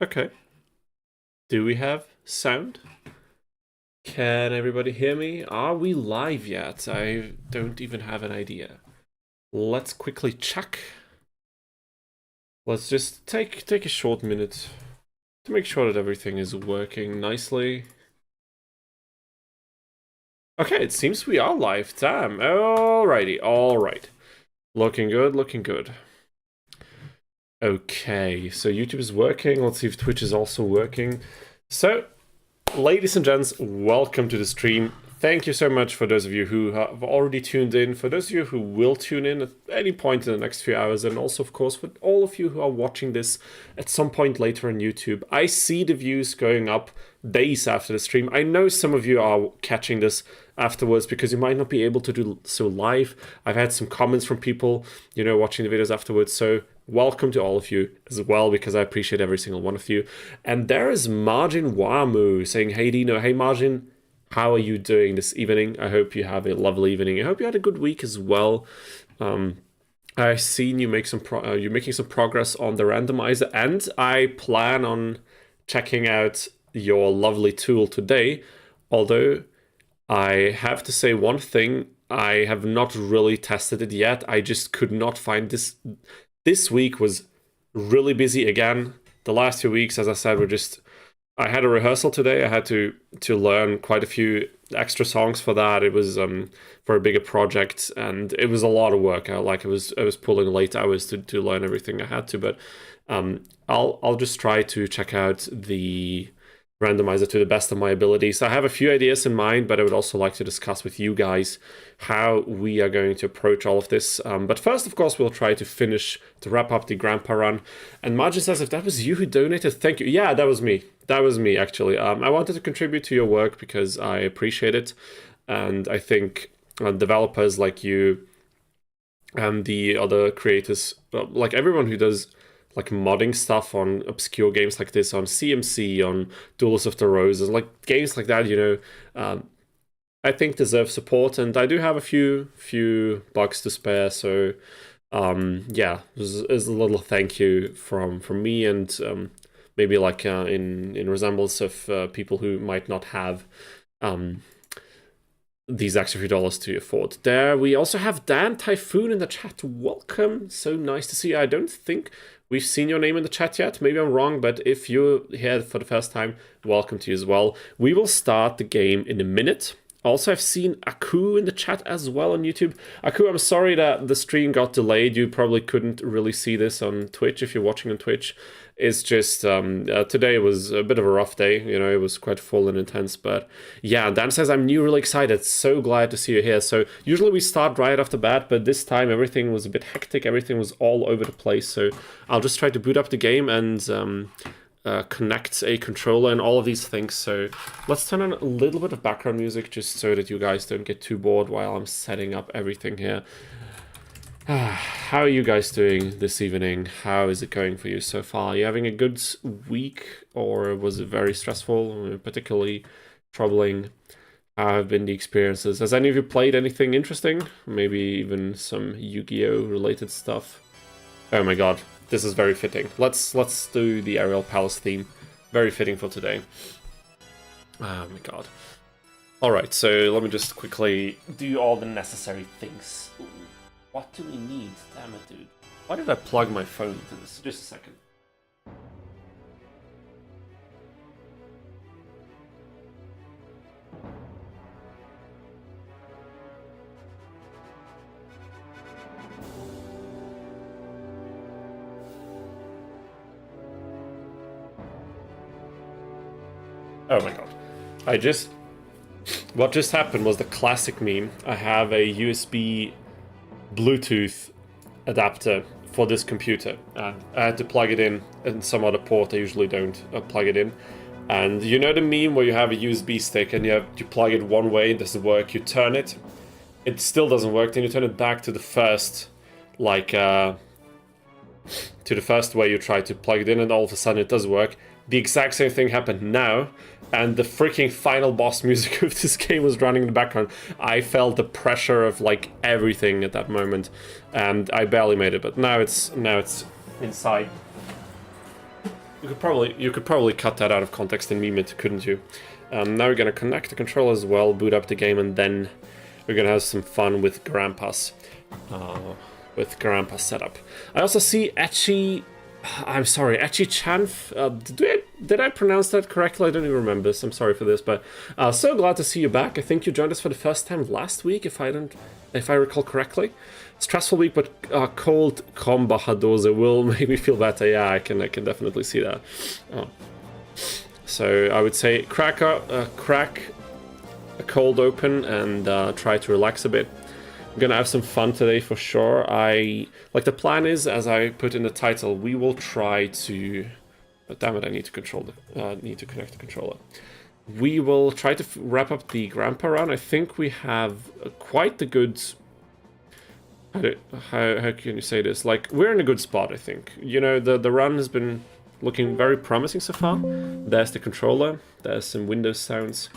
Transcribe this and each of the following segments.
Okay. Do we have sound? Can everybody hear me? Are we live yet? I don't even have an idea. Let's quickly check. Let's just take a short minute to make sure that everything is working nicely. Okay, it seems we are live. Damn. Alrighty, alright. Looking good, looking good. Okay, so YouTube is working. Let's see if Twitch is also working. So, ladies and gents, welcome to the stream. Thank you so much for those of you who have already tuned in, for those of you who will tune in at any point in the next few hours, and also, of course, for all of you who are watching this at some point later on YouTube. I see the views going up days after the stream. I know some of you are catching this afterwards because you might not be able to do so live. I've had some comments from people, you know, watching the videos afterwards, so welcome to all of you as well, because I appreciate every single one of you. And there is Margin Wamu saying, hey Dino, hey Margin, how are you doing this evening? I hope you have a lovely evening. I hope you had a good week as well. I've seen you make you're making some progress on the randomizer, and I plan on checking out your lovely tool today. Although I have to say one thing, I have not really tested it yet. I just could not find this. This week was really busy again. The last 2 weeks, as I said, were just... I had a rehearsal today. I had to learn quite a few extra songs for that. It was for a bigger project, and it was a lot of work. I was pulling late hours to learn everything I had to. But I'll just try to check out the randomizer to the best of my abilities. I have a few ideas in mind, but I would also like to discuss with you guys how we are going to approach all of this. But first, of course, we'll try to wrap up the Grandpa run. And Margin says, if that was you who donated, thank you. Yeah, that was me. That was me, actually. I wanted to contribute to your work because I appreciate it. And I think developers like you and the other creators, like everyone who does like modding stuff on obscure games like this, on CMC, on Duelist of the Roses, like games like that, you know, I think deserve support. And I do have a few bucks to spare, so yeah, there's a little thank you from me, and maybe like in resemblance of people who might not have these extra few dollars to afford. There we also have Dan Typhoon in the chat. Welcome, so nice to see you. I don't think we've seen your name in the chat yet. Maybe I'm wrong, but if you're here for the first time, welcome to you as well. We will start the game in a minute. Also, I've seen Aku in the chat as well on YouTube. Aku, I'm sorry that the stream got delayed. You probably couldn't really see this on Twitch if you're watching on Twitch. It's just, today was a bit of a rough day. You know, it was quite full and intense. But yeah, Dan says, I'm new, really excited. So glad to see you here. So usually we start right off the bat, but this time everything was a bit hectic. Everything was all over the place. So I'll just try to boot up the game and connect a controller and all of these things. So let's turn on a little bit of background music just so that you guys don't get too bored while I'm setting up everything here. How are you guys doing this evening? How is it going for you so far? Are you having a good week, or was it very stressful, particularly troubling? How have been the experiences? Has any of you played anything interesting? Maybe even some Yu-Gi-Oh related stuff? Oh my god. This is very fitting. Let's do the Aerial Palace theme. Very fitting for today. Oh my god. Alright, so let me just quickly do all the necessary things. Ooh, what do we need? Damn it, dude. Why did I plug my phone into this? Just a second. Oh my god. What just happened was the classic meme. I have a USB Bluetooth adapter for this computer, and I had to plug it in some other port. I usually don't plug it in. And you know the meme where you have a USB stick and you plug it one way, it doesn't work, you turn it, it still doesn't work, then you turn it back to the first, like, to the first way you try to plug it in, and all of a sudden it does work. The exact same thing happened now, and the freaking final boss music of this game was running in the background. I felt the pressure of like everything at that moment, and I barely made it. But now it's inside. You could probably cut that out of context and meme it, couldn't you? Now we're gonna connect the controller as well, boot up the game, and then we're gonna have some fun with Grandpa's setup. I also see Etchy. I'm sorry, Etchy Chanf. Did I pronounce that correctly? I don't even remember this. I'm sorry for this, but so glad to see you back. I think you joined us for the first time last week, if I recall correctly. Stressful week, but cold Kombahadose will make me feel better. Yeah, I can definitely see that. So I would say crack a cold open and try to relax a bit. I'm gonna have some fun today for sure. The plan is, as I put in the title, we will try to. But damn it, I need to connect the controller. We will try to wrap up the Grandpa run. I think we have quite the good. How can you say this? Like, we're in a good spot, I think. You know, the run has been looking very promising so far. There's the controller. There's some Windows sounds.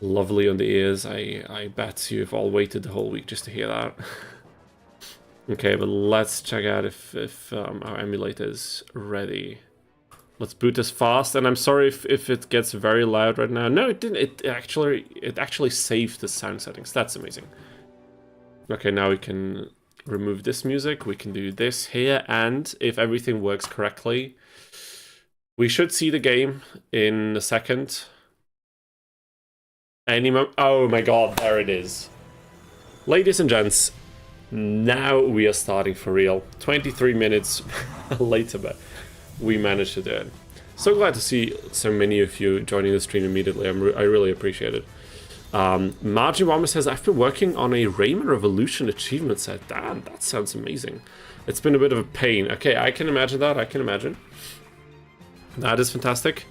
Lovely on the ears. I bet you've all waited the whole week just to hear that. Okay, but let's check out if our emulator is ready. Let's boot this fast. And I'm sorry if it gets very loud right now. No, it didn't. It actually saved the sound settings. That's amazing. Okay, now we can remove this music. We can do this here, and if everything works correctly, we should see the game in a second. Oh my god, there it is. Ladies and gents, now we are starting for real. 23 minutes later, but we managed to do it. So glad to see so many of you joining the stream immediately. I really appreciate it. Margin Bomber says, I've been working on a Rayman Revolution achievement set. Damn, that sounds amazing. It's been a bit of a pain. Okay, I can imagine that. I can imagine. That is fantastic.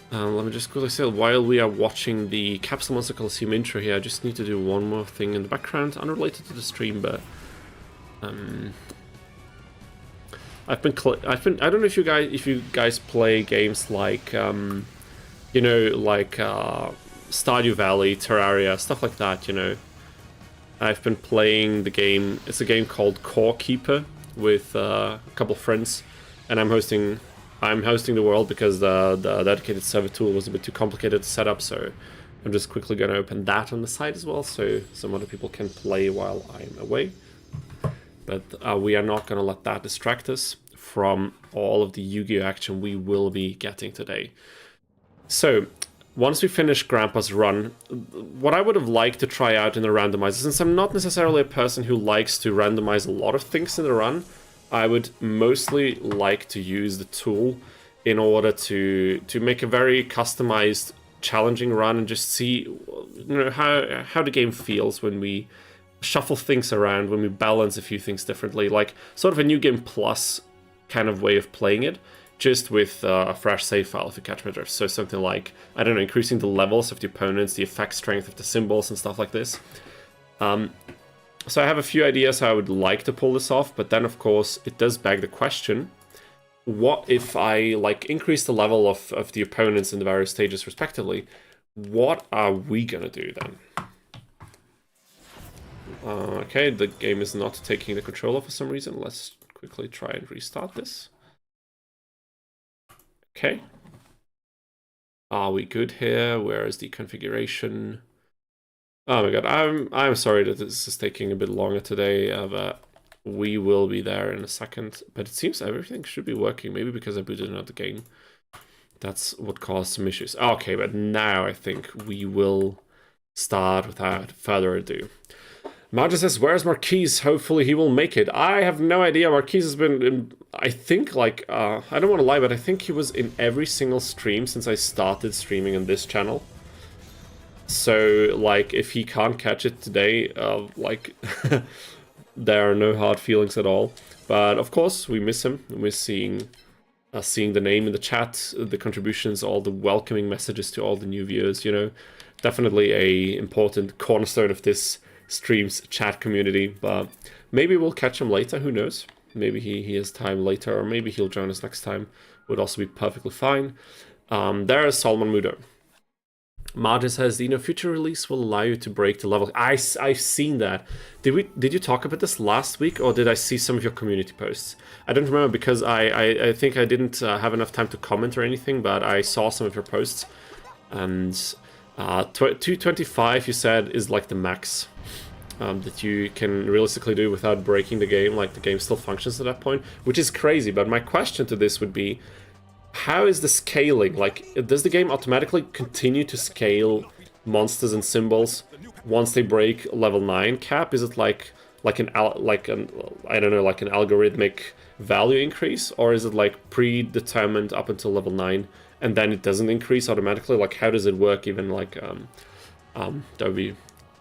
Let me just quickly say, while we are watching the Capsule Monster Coliseum intro here, I just need to do one more thing in the background, unrelated to the stream, but I don't know if you guys play games like you know, like Stardew Valley, Terraria, stuff like that, you know. I've been playing the game. It's a game called Core Keeper with a couple friends, and I'm hosting the world because the dedicated server tool was a bit too complicated to set up, so I'm just quickly going to open that on the side as well, so some other people can play while I'm away. But we are not going to let that distract us from all of the Yu-Gi-Oh action we will be getting today. So, once we finish Grandpa's run, what I would have liked to try out in the randomizer, since I'm not necessarily a person who likes to randomize a lot of things in the run, I would mostly like to use the tool in order to make a very customized, challenging run and just see, you know, how the game feels when we shuffle things around, when we balance a few things differently, like sort of a New Game Plus kind of way of playing it, just with a fresh save file, if you catch my drift. So something like, I don't know, increasing the levels of the opponents, the effect strength of the symbols and stuff like this. So I have a few ideas how I would like to pull this off, but then of course it does beg the question, what if I like increase the level of the opponents in the various stages respectively? What are we gonna do then? Okay, the game is not taking the controller for some reason. Let's quickly try and restart this. Okay. Are we good here? Where is the configuration? Oh my god, I'm sorry that this is taking a bit longer today, but we will be there in a second. But it seems everything should be working, maybe because I booted another game. That's what caused some issues. Okay, but now I think we will start without further ado. Marja says, where's Marquise? Hopefully he will make it. I have no idea. Marquise has been in, I think, like, I don't want to lie, but I think he was in every single stream since I started streaming on this channel. So, like, if he can't catch it today, like, there are no hard feelings at all. But, of course, we miss him. We miss seeing the name in the chat, the contributions, all the welcoming messages to all the new viewers, you know. Definitely a important cornerstone of this stream's chat community, but maybe we'll catch him later, who knows. Maybe he has time later, or maybe he'll join us next time. Would also be perfectly fine. There is Salman MUTO. Martin says, future release will allow you to break the level. I've seen that. Did you talk about this last week, or did I see some of your community posts? I don't remember, because I think I didn't have enough time to comment or anything, but I saw some of your posts. And 225, you said, is like the max that you can realistically do without breaking the game. Like, the game still functions at that point, which is crazy. But my question to this would be, how is the scaling? Like, does the game automatically continue to scale monsters and symbols once they break level 9 cap? Is it like an algorithmic value increase, or is it like predetermined up until level 9 and then it doesn't increase automatically? Like, how does it work? Even like that would be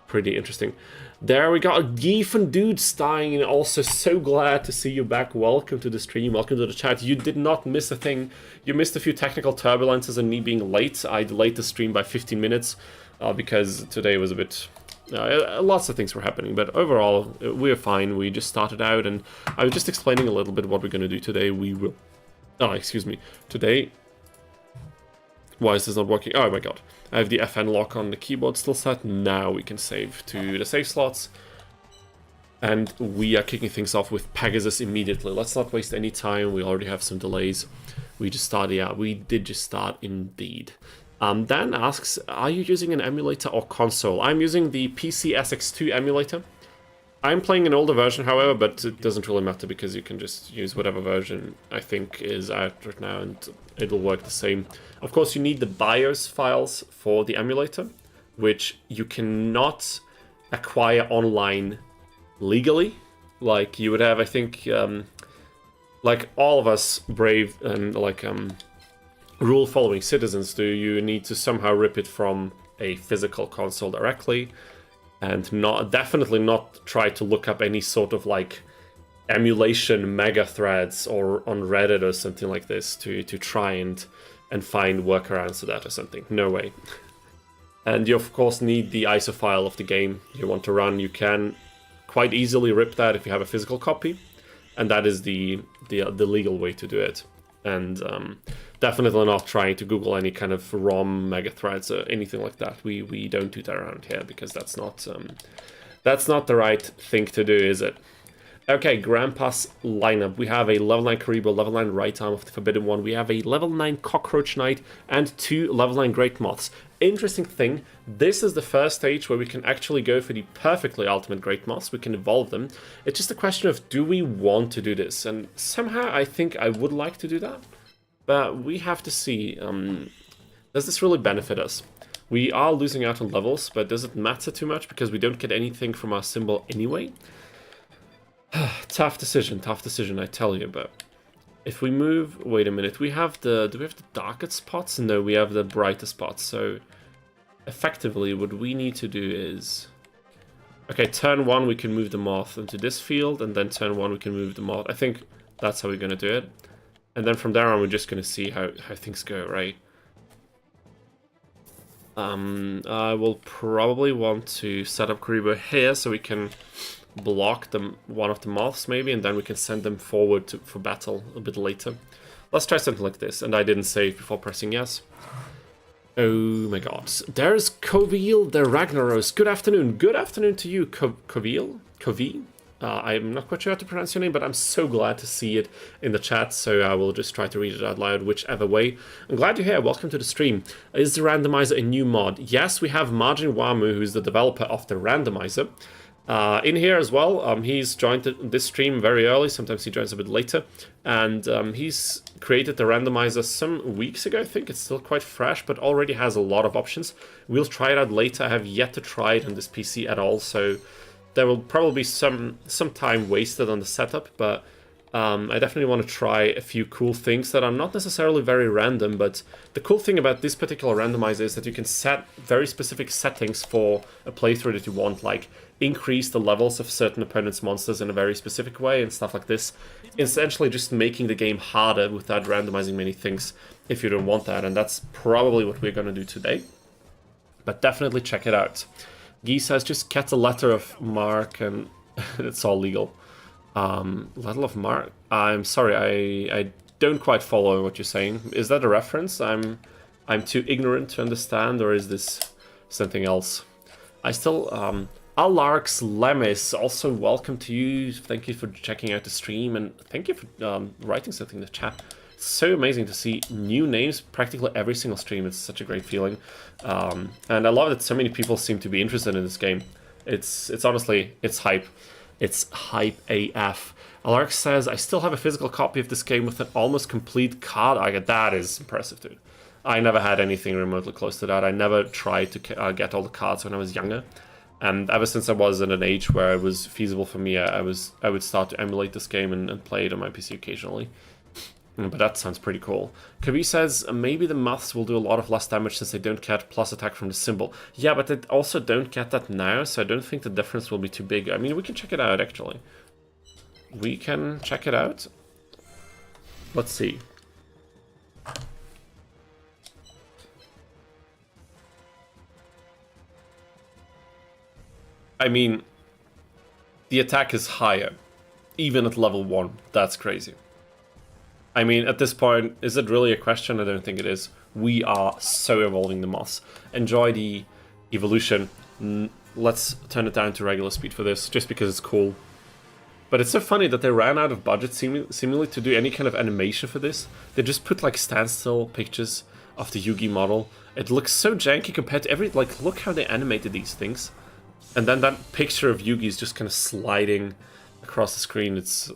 pretty interesting. There we got Geefen Dudestein, also so glad to see you back. Welcome to the stream, welcome to the chat. You did not miss a thing. You missed a few technical turbulences and me being late. I delayed the stream by 15 minutes because today was a bit... lots of things were happening, but overall we're fine. We just started out, and I was just explaining a little bit what we're going to do today. We will... Oh, excuse me. Today... Why is this not working? Oh my god. I have the FN lock on the keyboard still set. Now we can save to the save slots. And we are kicking things off with Pegasus immediately. Let's not waste any time. We already have some delays. We just started, yeah, we did just start indeed. Dan asks, are you using an emulator or console? I'm using the PC SX2 emulator. I'm playing an older version, however, but it doesn't really matter because you can just use whatever version I think is out right now and it'll work the same. Of course, you need the BIOS files for the emulator, which you cannot acquire online legally. Like you would have, I think, like all of us brave and like rule-following citizens do, you need to somehow rip it from a physical console directly. And definitely not try to look up any sort of like emulation mega threads or on Reddit or something like this to try and find workarounds to that or something. No way. And you of course need the ISO file of the game you want to run. You can quite easily rip that if you have a physical copy, and that is the legal way to do it. And definitely not trying to Google any kind of ROM mega threads or anything like that. We don't do that around here because that's not the right thing to do, is it? Okay, Grandpa's lineup. We have a level 9 Karibo, level 9 Right Arm of the Forbidden One. We have a level 9 Cockroach Knight and 2 level 9 Great Moths. Interesting thing, this is the first stage where we can actually go for the perfectly ultimate Great Moths. We can evolve them. It's just a question of, do we want to do this? And somehow I think I would like to do that. But we have to see, does this really benefit us? We are losing out on levels, but does it matter too much because we don't get anything from our symbol anyway? Tough decision, I tell you. But if we move, wait a minute, do we have the darkest spots? No, we have the brightest spots. So effectively what we need to do is, okay, turn 1 we can move the moth into this field, and then turn 1 we can move the moth. I think that's how we're going to do it. And then from there on we're just going to see how things go, right? I will probably want to set up Karibo here so we can block one of the moths maybe, and then we can send them forward for battle a bit later. Let's try something like this, and I didn't save before pressing yes. Oh my god. There's Kovil the Ragnaros. Good afternoon. Good afternoon to you, Kovil? Kovi? I'm not quite sure how to pronounce your name, but I'm so glad to see it in the chat, so I will just try to read it out loud whichever way. I'm glad you're here. Welcome to the stream. Is the Randomizer a new mod? Yes, we have Margin Wamu, who's the developer of the Randomizer, in here as well. He's joined this stream very early. Sometimes he joins a bit later. And he's created the Randomizer some weeks ago. I think it's still quite fresh, but already has a lot of options. We'll try it out later. I have yet to try it on this PC at all, so there will probably be some time wasted on the setup, but I definitely want to try a few cool things that are not necessarily very random, but the cool thing about this particular randomizer is that you can set very specific settings for a playthrough that you want, like increase the levels of certain opponents' monsters in a very specific way and stuff like this. Essentially just making the game harder without randomizing many things if you don't want that, and that's probably what we're going to do today. But definitely check it out. Guy says, just get a letter of mark and it's all legal. Letter of mark? I'm sorry, I don't quite follow what you're saying. Is that a reference? I'm I'm too ignorant to understand, or is this something else? I still, Alarx Lemis, also welcome to you. Thank you for checking out the stream, and thank you for writing something in the chat. It's so amazing to see new names practically every single stream. It's such a great feeling. And I love that so many people seem to be interested in this game. It's honestly, it's hype. It's hype AF. Alarx says, I still have a physical copy of this game with an almost complete card. That is impressive, dude. I never had anything remotely close to that. I never tried to get all the cards when I was younger. And ever since I was at an age where it was feasible for me, I would start to emulate this game and play it on my PC occasionally. But that sounds pretty cool. Kavi says, maybe the moths will do a lot of less damage since they don't get plus attack from the symbol. Yeah, but they also don't get that now, so I don't think the difference will be too big. I mean, we can check it out, actually. We can check it out. Let's see. I mean, the attack is higher, even at level 1. That's crazy. I mean, at this point, is it really a question? I don't think it is. We are so evolving the moths. Enjoy the evolution. Let's turn it down to regular speed for this, just because it's cool. But it's so funny that they ran out of budget seemingly to do any kind of animation for this. They just put like standstill pictures of the Yugi model. It looks so janky compared to like, look how they animated these things. And then that picture of Yugi is just kind of sliding across the screen. It's...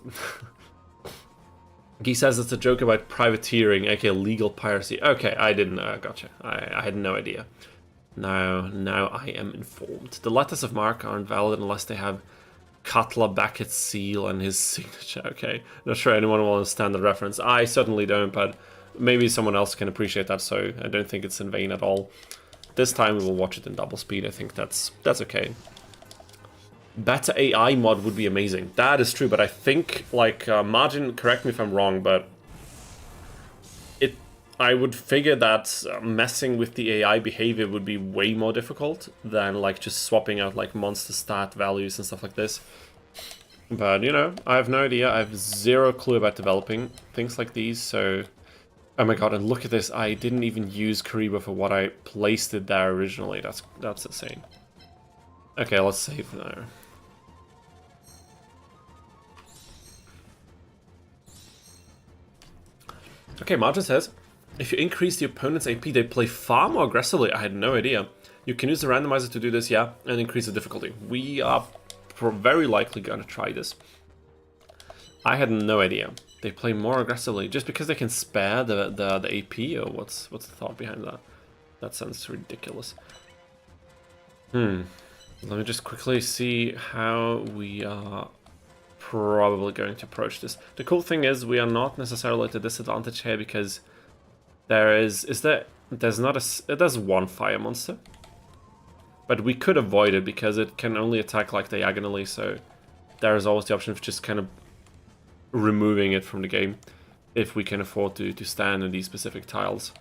He says it's a joke about privateering, aka legal piracy. Okay, I didn't know. Gotcha. I had no idea. Now I am informed. The letters of marque aren't valid unless they have Katla Beckett's seal and his signature. Okay, not sure anyone will understand the reference. I certainly don't, but maybe someone else can appreciate that, so I don't think it's in vain at all. This time we will watch it in double speed. I think that's okay. Better AI mod would be amazing. That is true, but I think, like, Margin, correct me if I'm wrong, but I would figure that messing with the AI behavior would be way more difficult than, like, just swapping out, like, monster stat values and stuff like this. But, you know, I have no idea. I have zero clue about developing things like these, so... Oh my god, and look at this. I didn't even use Kariba for what I placed it there originally. That's insane. Okay, let's save now. Okay, Martin says, if you increase the opponent's AP, they play far more aggressively. I had no idea. You can use the randomizer to do this, yeah, and increase the difficulty. We are very likely going to try this. I had no idea. They play more aggressively just because they can spare the AP, or what's the thought behind that? That sounds ridiculous. Let me just quickly see how we are probably going to approach this. The cool thing is we are not necessarily at a disadvantage here because there's one fire monster, but we could avoid it because it can only attack like diagonally, so there is always the option of just kind of removing it from the game if we can afford to stand in these specific tiles.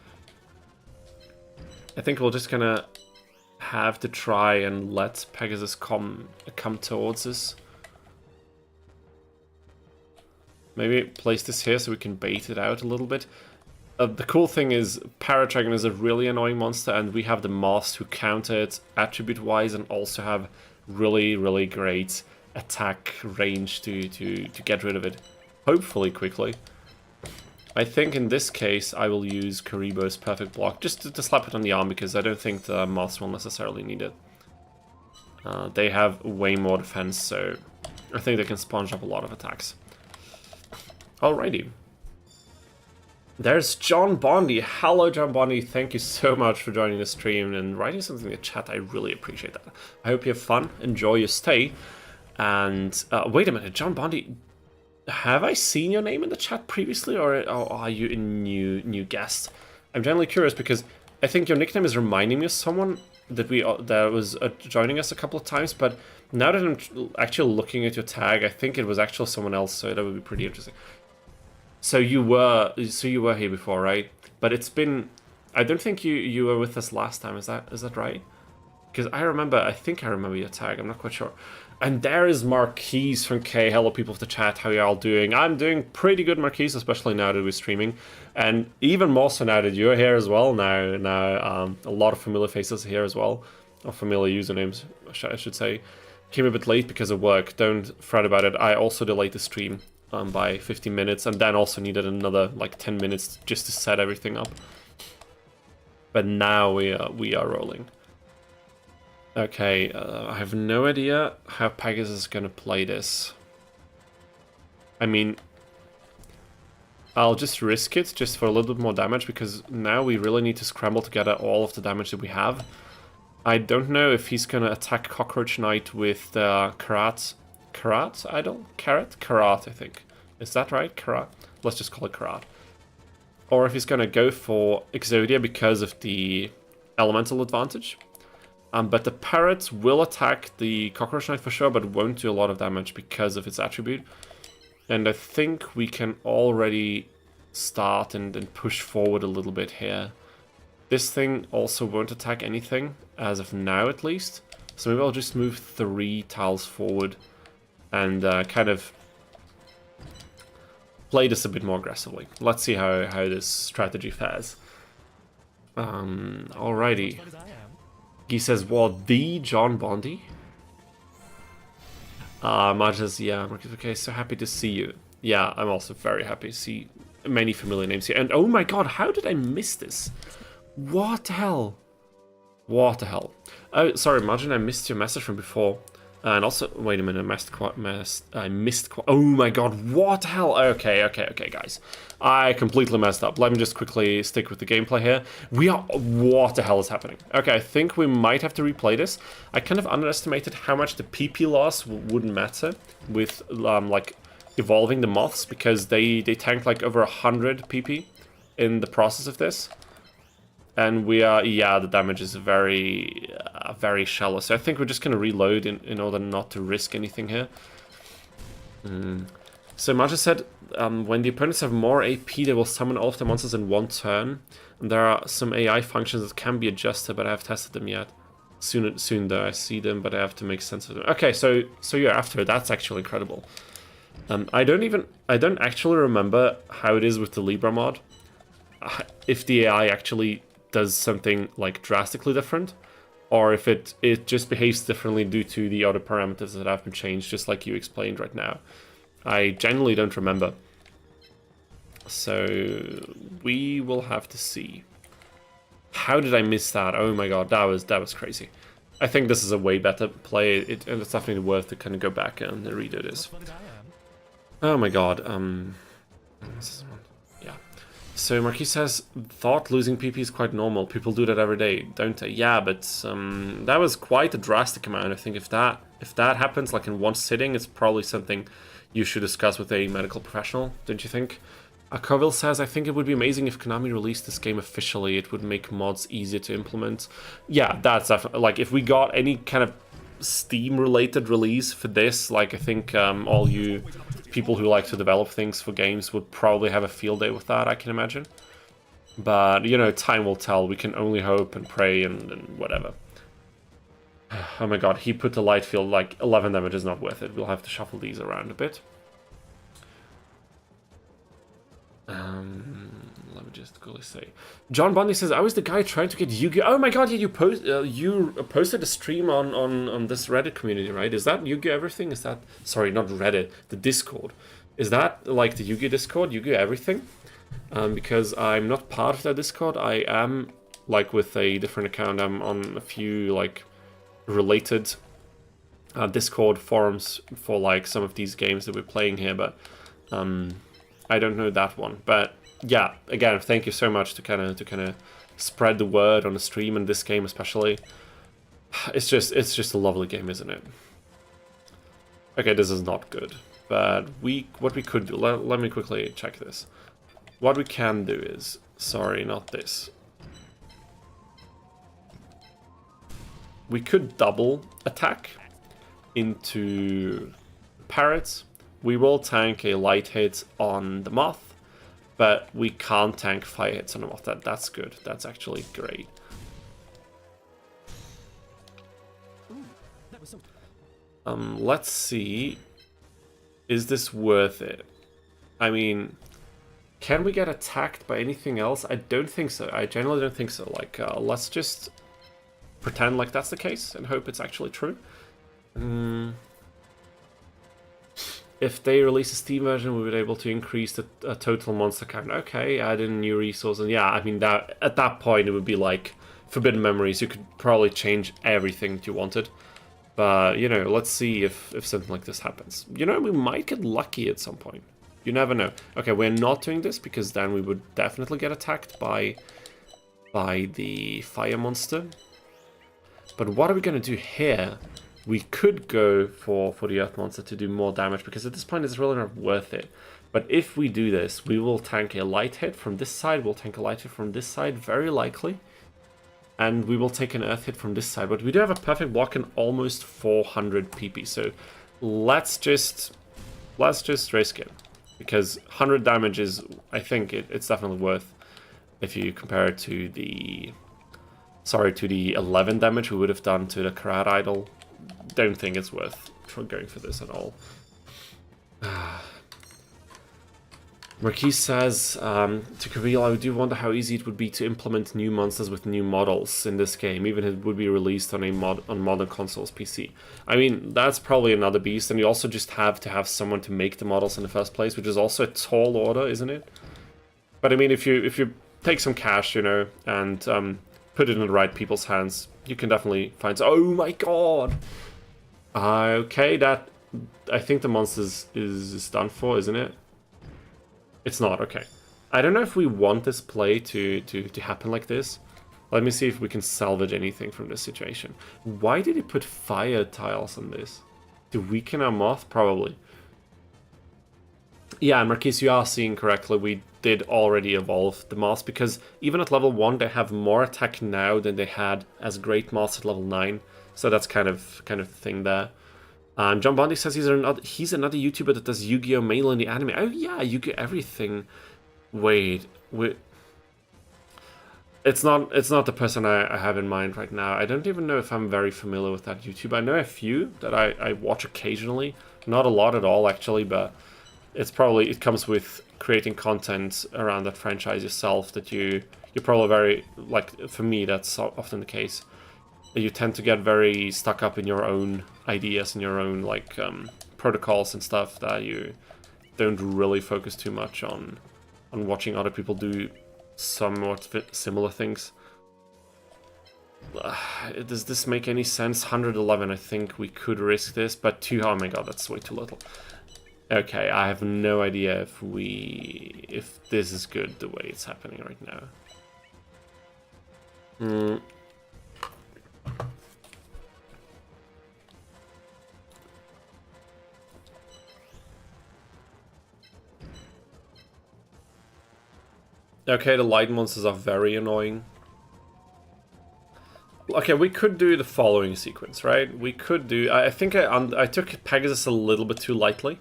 I think we'll just gonna have to try and let Pegasus come towards us. Maybe place this here so we can bait it out a little bit. The cool thing is Paradragon is a really annoying monster, and we have the moths who counter it attribute-wise and also have really great attack range to get rid of it. Hopefully quickly. I think in this case I will use Karibo's perfect block just to slap it on the arm because I don't think the moths will necessarily need it. They have way more defense, so I think they can sponge up a lot of attacks. Alrighty. There's John Bondi. Hello, John Bondi. Thank you so much for joining the stream and writing something in the chat. I really appreciate that. I hope you have fun. Enjoy your stay. And wait a minute, John Bondi. Have I seen your name in the chat previously, or are you a new guest? I'm generally curious because I think your nickname is reminding me of someone that was joining us a couple of times. But now that I'm actually looking at your tag, I think it was actually someone else. So that would be pretty interesting. So you were here before, right? But it's been, I don't think you were with us last time. Is that right? Because I think I remember your tag, I'm not quite sure. And there is Marquise from K. Hello, people of the chat, how y'all doing? I'm doing pretty good, Marquise, especially now that we're streaming. And even more so now that you're here as well. Now, a lot of familiar faces here as well. Or familiar usernames, I should say. Came a bit late because of work, don't fret about it. I also delayed the stream by 15 minutes, and then also needed another, like, 10 minutes just to set everything up. But now we are rolling. Okay, I have no idea how Pegasus is gonna play this. I mean, I'll just risk it just for a little bit more damage, because now we really need to scramble together all of the damage that we have. I don't know if he's gonna attack Cockroach Knight with Karat idol? Karat, I think. Is that right? Karat? Let's just call it Karat. Or if he's gonna go for Exodia because of the elemental advantage. But the Parrot will attack the Cockroach Knight for sure, but won't do a lot of damage because of its attribute. And I think we can already start and push forward a little bit here. This thing also won't attack anything, as of now at least. So maybe I'll just move 3 tiles forward and kind of play this a bit more aggressively. Let's see how this strategy fares. Alrighty. He says, what, the John Bondi? Majas, yeah, okay, so happy to see you. Yeah, I'm also very happy to see many familiar names here. And oh my god, how did I miss this? What the hell? What the hell? Oh, sorry, Margin, I missed your message from before. And also, wait a minute, I missed. Oh my god, what the hell? Okay, guys. I completely messed up. Let me just quickly stick with the gameplay here. What the hell is happening? Okay, I think we might have to replay this. I kind of underestimated how much the PP loss wouldn't matter with, like, evolving the moths, because they tank, like, over 100 PP in the process of this. And we are, yeah, the damage is very shallow. So I think we're just going to reload in order not to risk anything here. So Marja said, when the opponents have more AP, they will summon all of the monsters in one turn. And there are some AI functions that can be adjusted, but I haven't tested them yet. Soon though, I see them, but I have to make sense of them. Okay, so you're after. That's actually incredible. I don't actually remember how it is with the Libra mod. If the AI actually does something like drastically different, or if it just behaves differently due to the other parameters that have been changed, just like you explained right now. I genuinely don't remember. So we will have to see. How did I miss that? Oh my god, that was crazy. I think this is a way better play, and it's definitely worth to kind of go back and redo this. Oh my god, yeah. So Marquis says, thought losing PP is quite normal. People do that every day, don't they? Yeah, but that was quite a drastic amount. I think if that happens like in one sitting, it's probably something you should discuss with a medical professional, don't you think? Coville says, I think it would be amazing if Konami released this game officially. It would make mods easier to implement. Yeah, that's definitely, like, if we got any kind of Steam-related release for this, like, I think all you people who like to develop things for games would probably have a field day with that, I can imagine. But, you know, time will tell. We can only hope and pray and whatever. Oh my god, he put the light field, like, 11 damage is not worth it. We'll have to shuffle these around a bit. Let me just quickly say. John Bondi says, I was the guy trying to get Yu-Gi-Oh! Oh my god, yeah, you posted a stream on this Reddit community, right? Is that Yu-Gi-Oh! Everything? Is that... Sorry, not Reddit, the Discord. Is that, like, the Yu-Gi-Oh! Discord? Yu-Gi-Oh! Everything? Because I'm not part of that Discord. I am, like, with a different account. I'm on a few, like, related Discord forums for, like, some of these games that we're playing here, but... I don't know that one, but yeah, again, thank you so much to kind of spread the word on the stream, and this game especially. It's just a lovely game, isn't it? Okay, this is not good, but what we could do, let me quickly check this. What we can do is, sorry, not this. We could double attack into parrots. We will tank a light hit on the moth, but we can't tank fire hits on the moth. That's good. That's actually great. Let's see. Is this worth it? I mean, can we get attacked by anything else? I don't think so. I generally don't think so. Like, let's just pretend like that's the case and hope it's actually true. If they release a Steam version, we would be able to increase the total monster count. Okay, add in new resources. And yeah, I mean, that at that point, it would be like Forbidden Memories. You could probably change everything that you wanted. But, you know, let's see if something like this happens. You know, we might get lucky at some point. You never know. Okay, we're not doing this because then we would definitely get attacked by the fire monster. But what are we going to do here? We could go for the earth monster to do more damage because at this point it's really not worth it. But if we do this, we will tank a light hit from this side, we'll tank a light hit from this side, very likely. And we will take an earth hit from this side. But we do have a perfect block and almost 400 PP. So let's just risk it. Because 100 damage is, I think it's definitely worth if you compare it to the 11 damage we would have done to the Karat Idol. Don't think it's worth going for this at all. Marquis says, to Kavil, I do wonder how easy it would be to implement new monsters with new models in this game, even if it would be released on on modern consoles PC. I mean, that's probably another beast, and you also just have to have someone to make the models in the first place, which is also a tall order, isn't it? But I mean, if you take some cash, you know, and put it in the right people's hands, you can definitely find... Oh my god! Okay, I think the monsters is done for, isn't it? It's not, okay. I don't know if we want this play to happen like this. Let me see if we can salvage anything from this situation. Why did he put fire tiles on this? To weaken our moth? Probably. Yeah, Marquise, you are seeing correctly. We did already evolve the moths because even at level 1 they have more attack now than they had as great moths at level 9. So that's kind of the thing there. John Bondi says he's another YouTuber that does Yu-Gi-Oh! Mainly in the anime. Oh yeah, Yu-Gi-Oh! Everything. Wait. It's not the person I have in mind right now. I don't even know if I'm very familiar with that YouTuber. I know a few that I watch occasionally. Not a lot at all, actually, but it comes with creating content around that franchise yourself that you're probably very, like, for me, that's often the case. You tend to get very stuck up in your own ideas and your own, like, protocols and stuff that you don't really focus too much on watching other people do somewhat similar things. Does this make any sense? 111, I think we could risk this, but oh my god, that's way too little. Okay, I have no idea if this is good the way it's happening right now. Okay, the light monsters are very annoying. Okay, we could do the following sequence, right? We could do... I think I took Pegasus a little bit too lightly.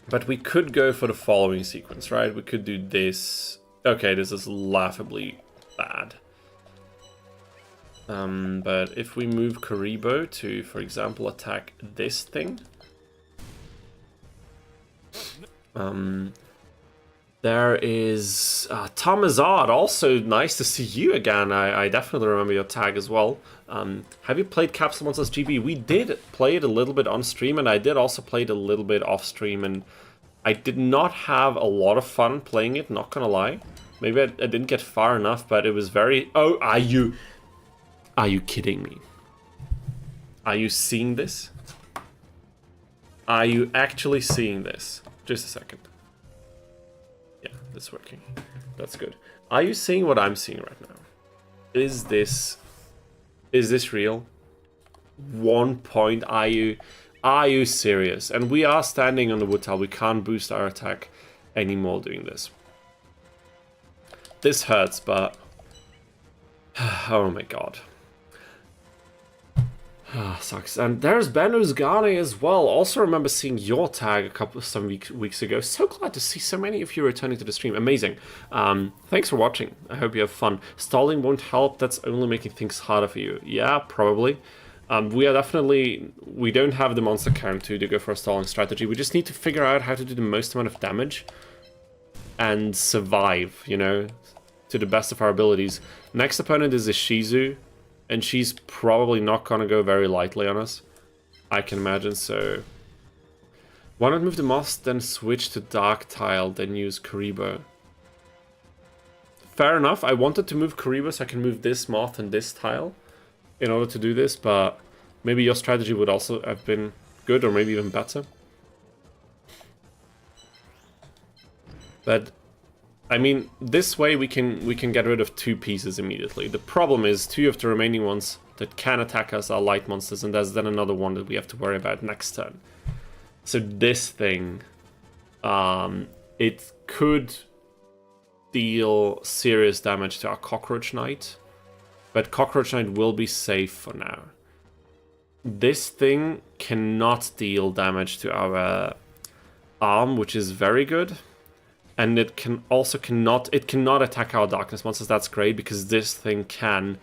But we could go for the following sequence, right? We could do this. Okay, this is laughably bad. But if we move Karibo to, for example, attack this thing... there is Tom Azard, also nice to see you again. I definitely remember your tag as well. Have you played Capsule Monsters GB? We did play it a little bit on stream, and I did also play it a little bit off stream, and I did not have a lot of fun playing it, not gonna lie. Maybe I didn't get far enough, but it was very... Oh, are you kidding me? Are you seeing this? Are you actually seeing this? Just a second. Yeah, that's working. That's good. Are you seeing what I'm seeing right now? Is this real? 1 point. Are you serious? And we are standing on the wood tile. We can't boost our attack anymore doing this. This hurts, but oh my god. Ah, sucks. And there's Ben Uzgani as well. Also remember seeing your tag some weeks ago. So glad to see so many of you returning to the stream. Amazing. Thanks for watching. I hope you have fun. Stalling won't help. That's only making things harder for you. Yeah, probably. We don't have the monster count to go for a stalling strategy. We just need to figure out how to do the most amount of damage and survive, you know, to the best of our abilities. Next opponent is a Shizu, and she's probably not gonna go very lightly on us, I can imagine, so... Why not move the moss, then switch to Dark Tile, then use Karibo? Fair enough, I wanted to move Karibo so I can move this moth and this tile in order to do this, but maybe your strategy would also have been good, or maybe even better. But I mean, this way we can get rid of 2 pieces immediately. The problem is 2 of the remaining ones that can attack us are light monsters, and there's then another one that we have to worry about next turn. So this thing, it could deal serious damage to our Cockroach Knight, but Cockroach Knight will be safe for now. This thing cannot deal damage to our arm, which is very good. And it cannot attack our darkness monsters. That's great because this thing can,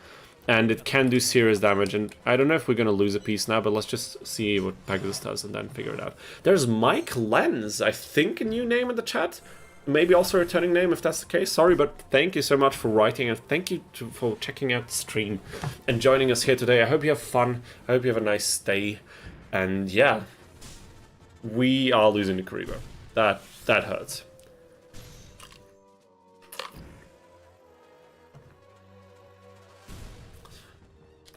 and it can do serious damage. And I don't know if we're gonna lose a piece now, but let's just see what Pegasus does and then figure it out. There's Mike Lenz, I think, a new name in the chat. Maybe also a returning name if that's the case. Sorry, but thank you so much for writing, and thank you for checking out the stream and joining us here today. I hope you have fun. I hope you have a nice stay. And yeah, we are losing the Karibo. That hurts.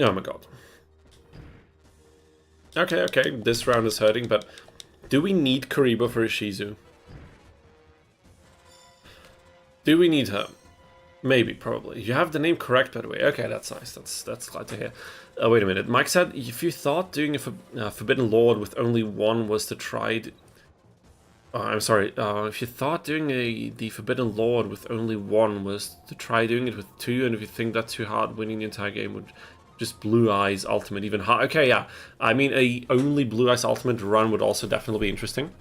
Oh my god. Okay, this round is hurting, but do we need Karibo for a Shizu? Do we need her? Maybe, probably. You have the name correct, by the way. Okay, that's nice. That's glad to hear. Wait a minute. Mike said, if you thought doing a Forbidden Lord with only 1 was to try... I'm sorry. If you thought doing the Forbidden Lord with only 1 was to try doing it with 2, and if you think that's too hard, winning the entire game would... Just Blue Eyes Ultimate even hard. Okay, yeah. I mean, a only Blue Eyes Ultimate run would also definitely be interesting.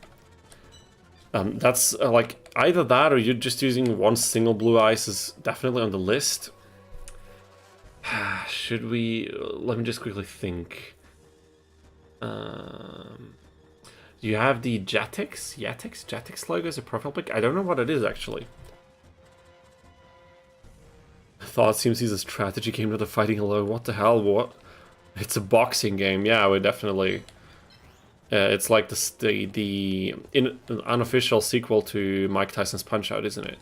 That's like either that or you're just using 1 single Blue Eyes is definitely on the list. Should we... Let me just quickly think. You have the Jetix logo as a profile pic? I don't know what it is actually. Thought CMC is a strategy game, not a fighting alone. What the hell? What? It's a boxing game. Yeah, we're definitely. It's like the unofficial sequel to Mike Tyson's Punch-Out, isn't it?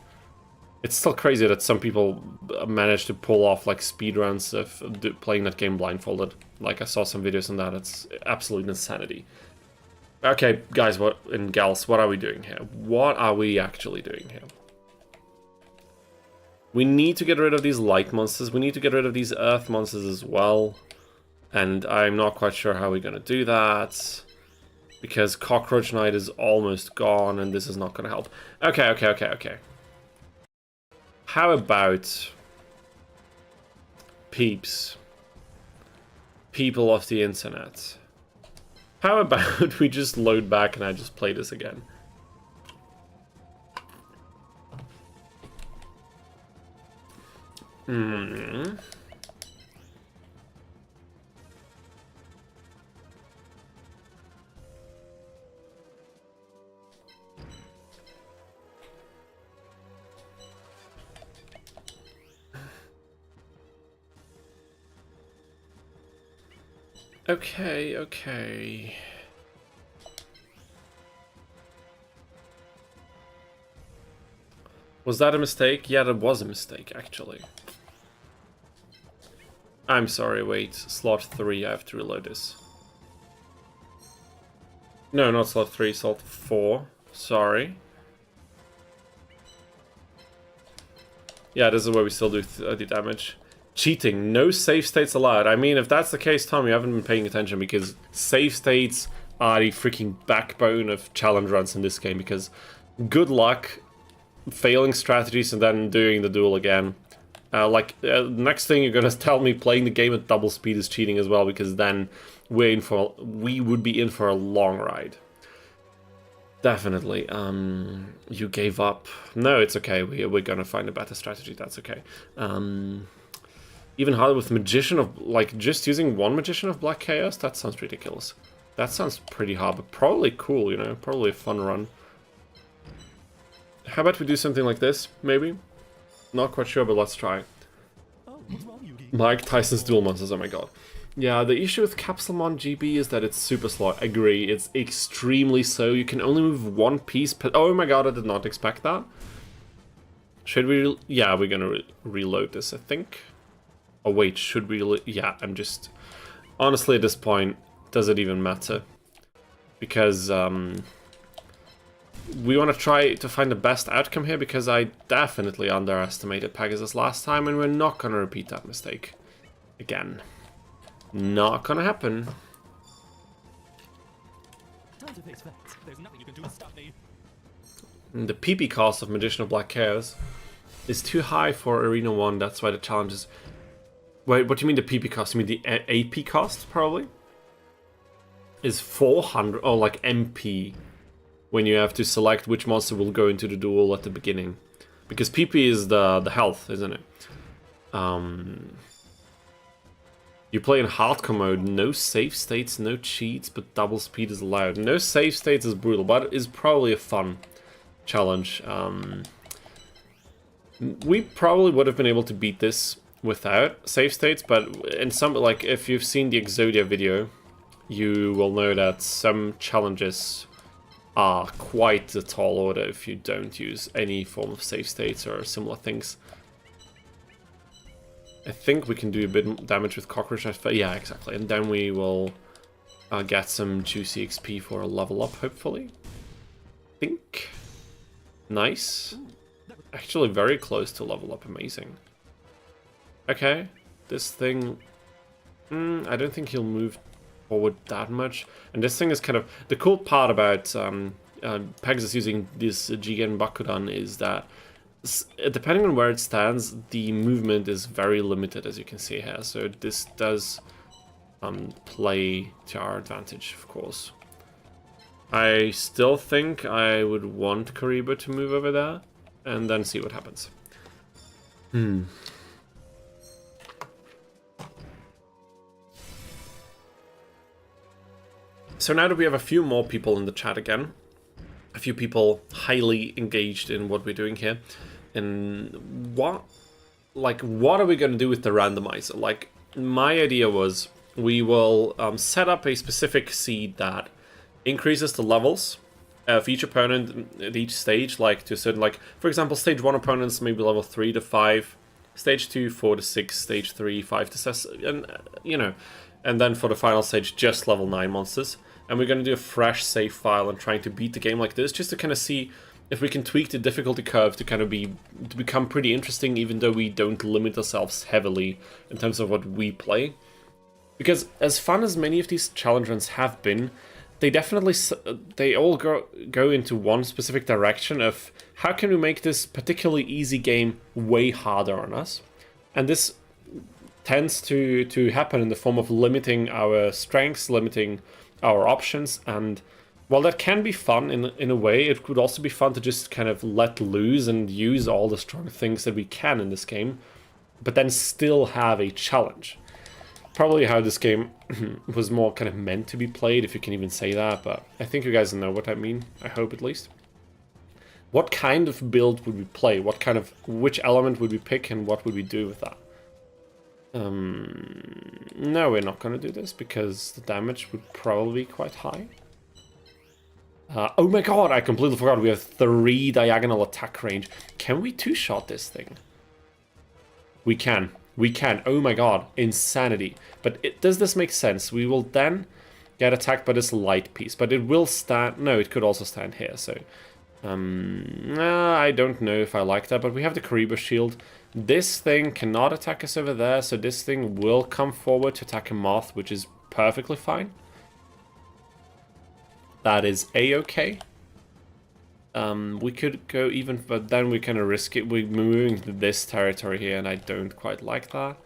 It's still crazy that some people manage to pull off like speedruns of playing that game blindfolded. Like I saw some videos on that. It's absolute insanity. Okay, guys, and gals, what are we doing here? What are we actually doing here? We need to get rid of these light monsters. We need to get rid of these earth monsters as well. And I'm not quite sure how we're going to do that. Because Cockroach Knight is almost gone and this is not going to help. Okay. How about... peeps? People of the internet. How about we just load back and I just play this again? Okay. Was that a mistake? Yeah, that was a mistake, actually. I'm sorry, wait. Slot 3, I have to reload this. No, not slot 3, slot 4. Sorry. Yeah, this is where we still do the damage. Cheating. No save states allowed. I mean, if that's the case, Tom, you haven't been paying attention because save states are the freaking backbone of challenge runs in this game because good luck failing strategies and then doing the duel again. Next thing you're gonna tell me playing the game at double speed is cheating as well, because then we would be in for a long ride. Definitely. You gave up. No, it's okay. We're gonna find a better strategy. That's okay. Even harder with Magician of, like, just using one Magician of Black Chaos? That sounds ridiculous. That sounds pretty hard, but probably cool, you know? Probably a fun run. How about we do something like this, maybe? Not quite sure, but let's try. Mike Tyson's Duel Monsters, oh my god. Yeah, the issue with Capsule GB is that it's super slow. I agree, it's extremely slow. You can only move one piece per... Oh my god, I did not expect that. Should we... Yeah, we're gonna reload this, I think. Oh wait, should we... Yeah, I'm just... Honestly, at this point, does it even matter? Because, we want to try to find the best outcome here, because I definitely underestimated Pegasus last time, and we're not gonna repeat that mistake again. Not gonna happen. And the PP cost of Magician of Black Chaos is too high for Arena 1, that's why the challenge is... Wait, what do you mean the PP cost? You mean the AP cost, probably? Is 400, oh, like MP, when you have to select which monster will go into the duel at the beginning. Because PP is the health, isn't it? You play in hardcore mode, no save states, no cheats, but double speed is allowed. No save states is brutal, but it is probably a fun challenge. We probably would have been able to beat this without save states, but in some, like, if you've seen the Exodia video, you will know that some challenges are quite a tall order if you don't use any form of save states or similar things. I think we can do a bit of damage with Cockroach. Yeah, exactly. And then we will get some juicy XP for a level up, hopefully. I think. Nice. Actually, very close to level up. Amazing. Okay. This thing... I don't think he'll move forward that much. And this thing is kind of... The cool part about Pegasus using this Jigen Bakudan is that depending on where it stands, the movement is very limited, as you can see here. So this does play to our advantage, of course. I still think I would want Kariba to move over there, and then see what happens. So now that we have a few more people in the chat again, a few people highly engaged in what we're doing here, and what are we going to do with the randomizer? Like, my idea was we will set up a specific seed that increases the levels of each opponent at each stage, like to a certain, like, for example, stage 1 opponents maybe level 3 to 5, stage 2 4 to 6, stage 3 5 to 7, and you know, and then for the final stage just level 9 monsters. And we're going to do a fresh save file and trying to beat the game like this, just to kind of see if we can tweak the difficulty curve to kind of become pretty interesting, even though we don't limit ourselves heavily in terms of what we play. Because as fun as many of these challenge runs have been, they all go into one specific direction of how can we make this particularly easy game way harder on us. And this tends to happen in the form of limiting our strengths, limiting our options, and while that can be fun in a way, it could also be fun to just kind of let loose and use all the strong things that we can in this game, but then still have a challenge. Probably how this game was more kind of meant to be played, if you can even say that, but I think you guys know what I mean, I hope at least. What kind of build would we play? Which element would we pick, and what would we do with that? No, we're not going to do this, because the damage would probably be quite high. Oh my god, I completely forgot we have 3 diagonal attack range. Can we two-shot this thing? We can. We can. Oh my god, insanity. But does this make sense? We will then get attacked by this light piece, but it will stand... No, it could also stand here, so... I don't know if I like that, but we have the Kariba shield. This thing cannot attack us over there, so this thing will come forward to attack a moth, which is perfectly fine. That is a-okay. We could go even, but then we kind of risk it. We're moving to this territory here, and I don't quite like that.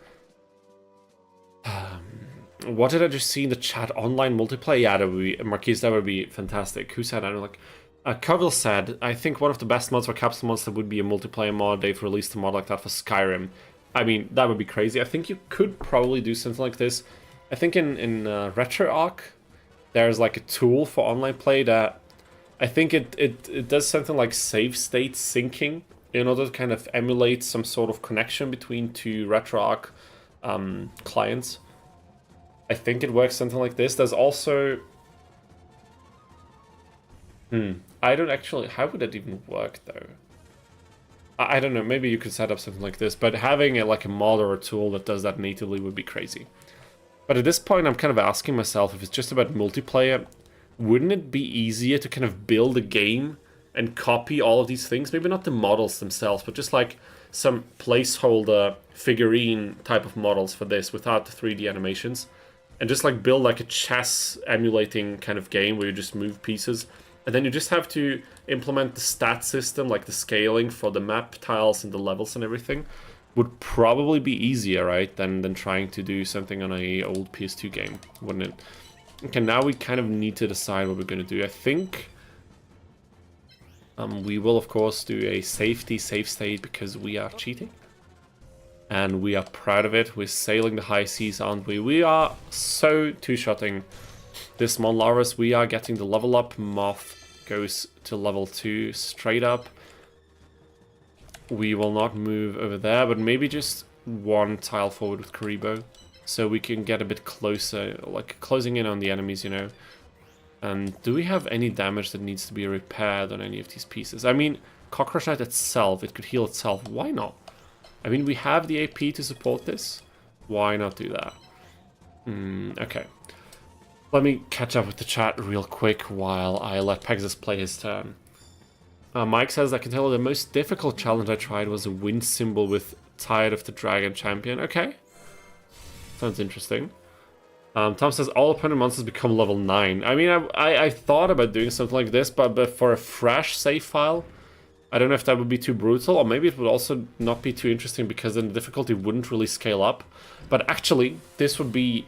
What did I just see in the chat? Online multiplayer? Yeah, that would be, Marquise, that would be fantastic. Who said, I don't like... Coville said, I think one of the best mods for Capsule Monster would be a multiplayer mod. They've released a mod like that for Skyrim. I mean, that would be crazy. I think you could probably do something like this. I think in RetroArch, there's like a tool for online play that... I think it does something like save state syncing in order to kind of emulate some sort of connection between two RetroArch clients. I think it works something like this. There's also... I don't actually... How would it even work, though? I don't know. Maybe you could set up something like this, but having like a mod or a tool that does that natively would be crazy. But at this point, I'm kind of asking myself, if it's just about multiplayer, wouldn't it be easier to kind of build a game and copy all of these things? Maybe not the models themselves, but just like some placeholder figurine type of models for this without the 3D animations. And just like build like a chess emulating kind of game where you just move pieces. And then you just have to implement the stat system, like the scaling for the map tiles and the levels and everything. Would probably be easier, right, than trying to do something on a old PS2 game, wouldn't it? Okay, now we kind of need to decide what we're going to do. I think we will, of course, do a safety save state because we are cheating. And we are proud of it. We're sailing the high seas, aren't we? We are so two-shotting this Monlarus. We are getting the level up. Moth goes to level 2 straight up. We will not move over there, but maybe just one tile forward with Karibo. So we can get a bit closer, like closing in on the enemies, you know. And do we have any damage that needs to be repaired on any of these pieces? I mean, Cockroach Knight itself, it could heal itself. Why not? I mean, we have the AP to support this. Why not do that? Okay. Let me catch up with the chat real quick while I let Pegasus play his turn. Mike says, I can tell you the most difficult challenge I tried was a wind symbol with Tired of the Dragon champion. Okay. Sounds interesting. Tom says, all opponent monsters become level 9. I mean, I thought about doing something like this, but for a fresh save file, I don't know if that would be too brutal, or maybe it would also not be too interesting because then the difficulty wouldn't really scale up. But actually, this would be...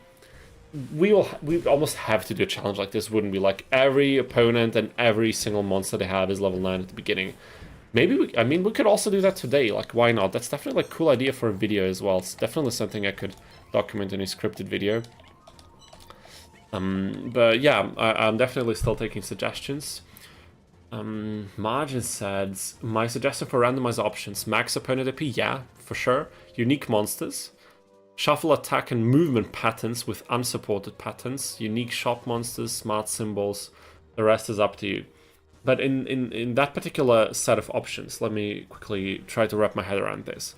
We almost have to do a challenge like this, wouldn't we? Like, every opponent and every single monster they have is level 9 at the beginning. Maybe, we could also do that today, like, why not? That's definitely like, a cool idea for a video as well. It's definitely something I could document in a scripted video. But yeah, I'm definitely still taking suggestions. Margin says, my suggestion for randomizer options, max opponent AP, yeah, for sure. Unique monsters. Shuffle attack and movement patterns with unsupported patterns. Unique shop monsters, smart symbols. The rest is up to you. But in that particular set of options, let me quickly try to wrap my head around this.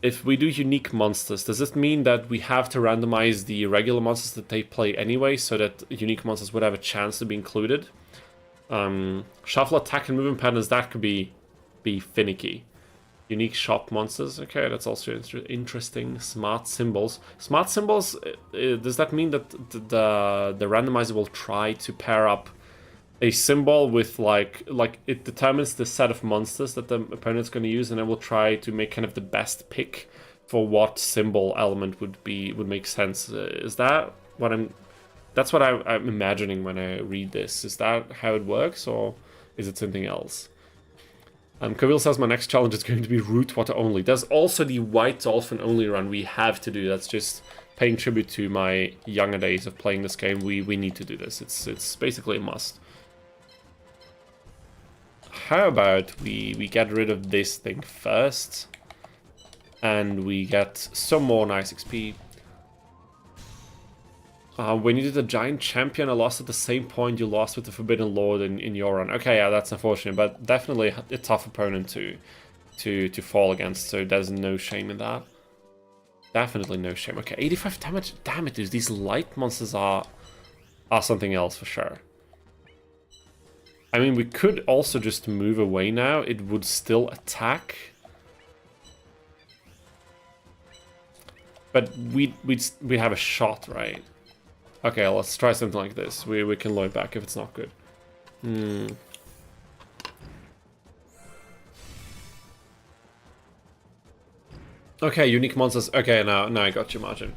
If we do unique monsters, does this mean that we have to randomize the regular monsters that they play anyway, so that unique monsters would have a chance to be included? Shuffle attack and movement patterns, that could be finicky. Unique shop monsters, okay, that's also interesting. Smart symbols. Smart symbols, does that mean that the randomizer will try to pair up a symbol with like it determines the set of monsters that the opponent's going to use, and it will try to make kind of the best pick for what symbol element would make sense. Is that what that's what I'm imagining when I read this. Is that how it works, or is it something else? Kavil says my next challenge is going to be root water only. There's also the White Dolphin only run we have to do. That's just paying tribute to my younger days of playing this game. We need to do this. It's basically a must. How about we get rid of this thing first, and we get some more nice XP. When you did the Giant Champion, I lost at the same point you lost with the Forbidden Lord in your run. Okay, yeah, that's unfortunate, but definitely a tough opponent to fall against, so there's no shame in that. Definitely no shame. Okay, 85 damage. Damn it, dude. These light monsters are something else for sure. I mean, we could also just move away now. It would still attack. But we'd have a shot, right? Okay, let's try something like this. We can load back if it's not good. Okay, unique monsters. Okay, now I got your margin.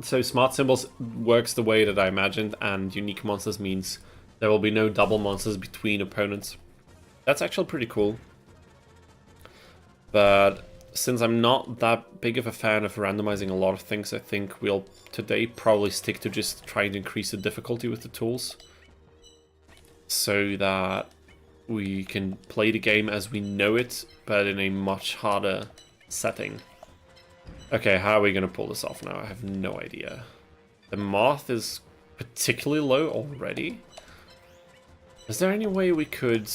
So smart symbols works the way that I imagined, and unique monsters means there will be no double monsters between opponents. That's actually pretty cool. But since I'm not that big of a fan of randomizing a lot of things, I think we'll today probably stick to just trying to increase the difficulty with the tools, so that we can play the game as we know it, but in a much harder setting. Okay, how are we gonna pull this off now? I have no idea. The moth is particularly low already. Is there any way we could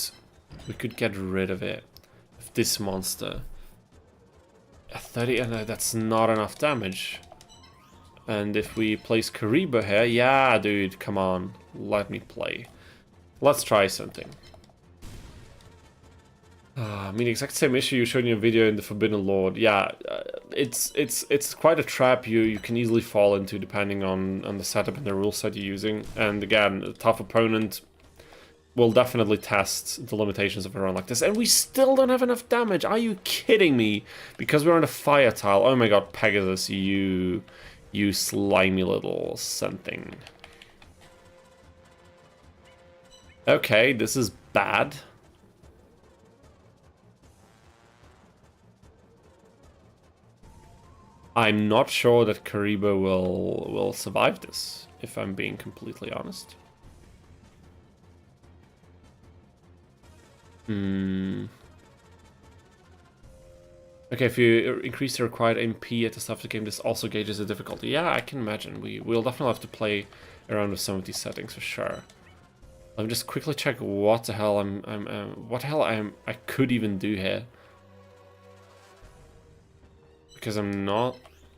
get rid of it? Of this monster? 30, no, that's not enough damage. And if we place Kariba here, yeah, dude, come on, let me play. Let's try something. I mean, exact same issue you showed in your video in the Forbidden Lord. Yeah, it's quite a trap you can easily fall into depending on the setup and the rule set you're using. And again, a tough opponent will definitely test the limitations of a run like this. And we still don't have enough damage. Are you kidding me? Because we're on a fire tile. Oh my god, Pegasus, you slimy little something. Okay, this is bad. I'm not sure that Kariba will survive this, if I'm being completely honest. Okay, if you increase the required MP at the start of the game, this also gauges the difficulty. Yeah, I can imagine. We'll definitely have to play around with some of these settings for sure. Let me just quickly check what the hell I could even do here, because I'm not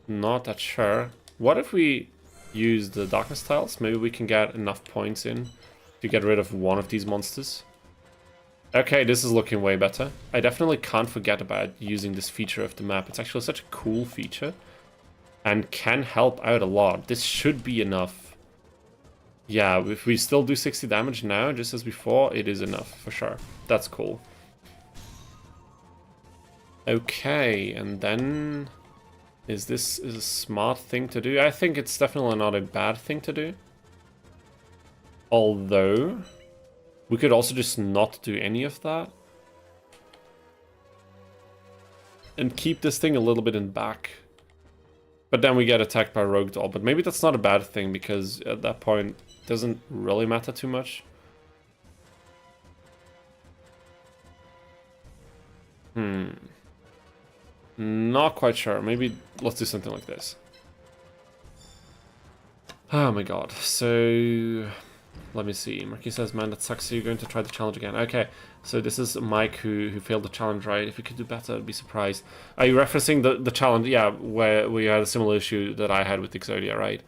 that sure. What if we use the darkness tiles? Maybe we can get enough points in to get rid of one of these monsters. Okay, this is looking way better. I definitely can't forget about using this feature of the map. It's actually such a cool feature and can help out a lot. This should be enough. Yeah, if we still do 60 damage now, just as before, it is enough for sure. That's cool. Okay, and then is this a smart thing to do? I think it's definitely not a bad thing to do. Although we could also just not do any of that and keep this thing a little bit in back. But then we get attacked by Rogue Doll. But maybe that's not a bad thing, because at that point it doesn't really matter too much. Not quite sure. Maybe let's do something like this. Oh my god. So let me see. Marquis says, man, that sucks. So you're going to try the challenge again. Okay, so this is Mike who failed the challenge, right? If you could do better, I'd be surprised. Are you referencing the challenge? Yeah, where we had a similar issue that I had with Exodia, right?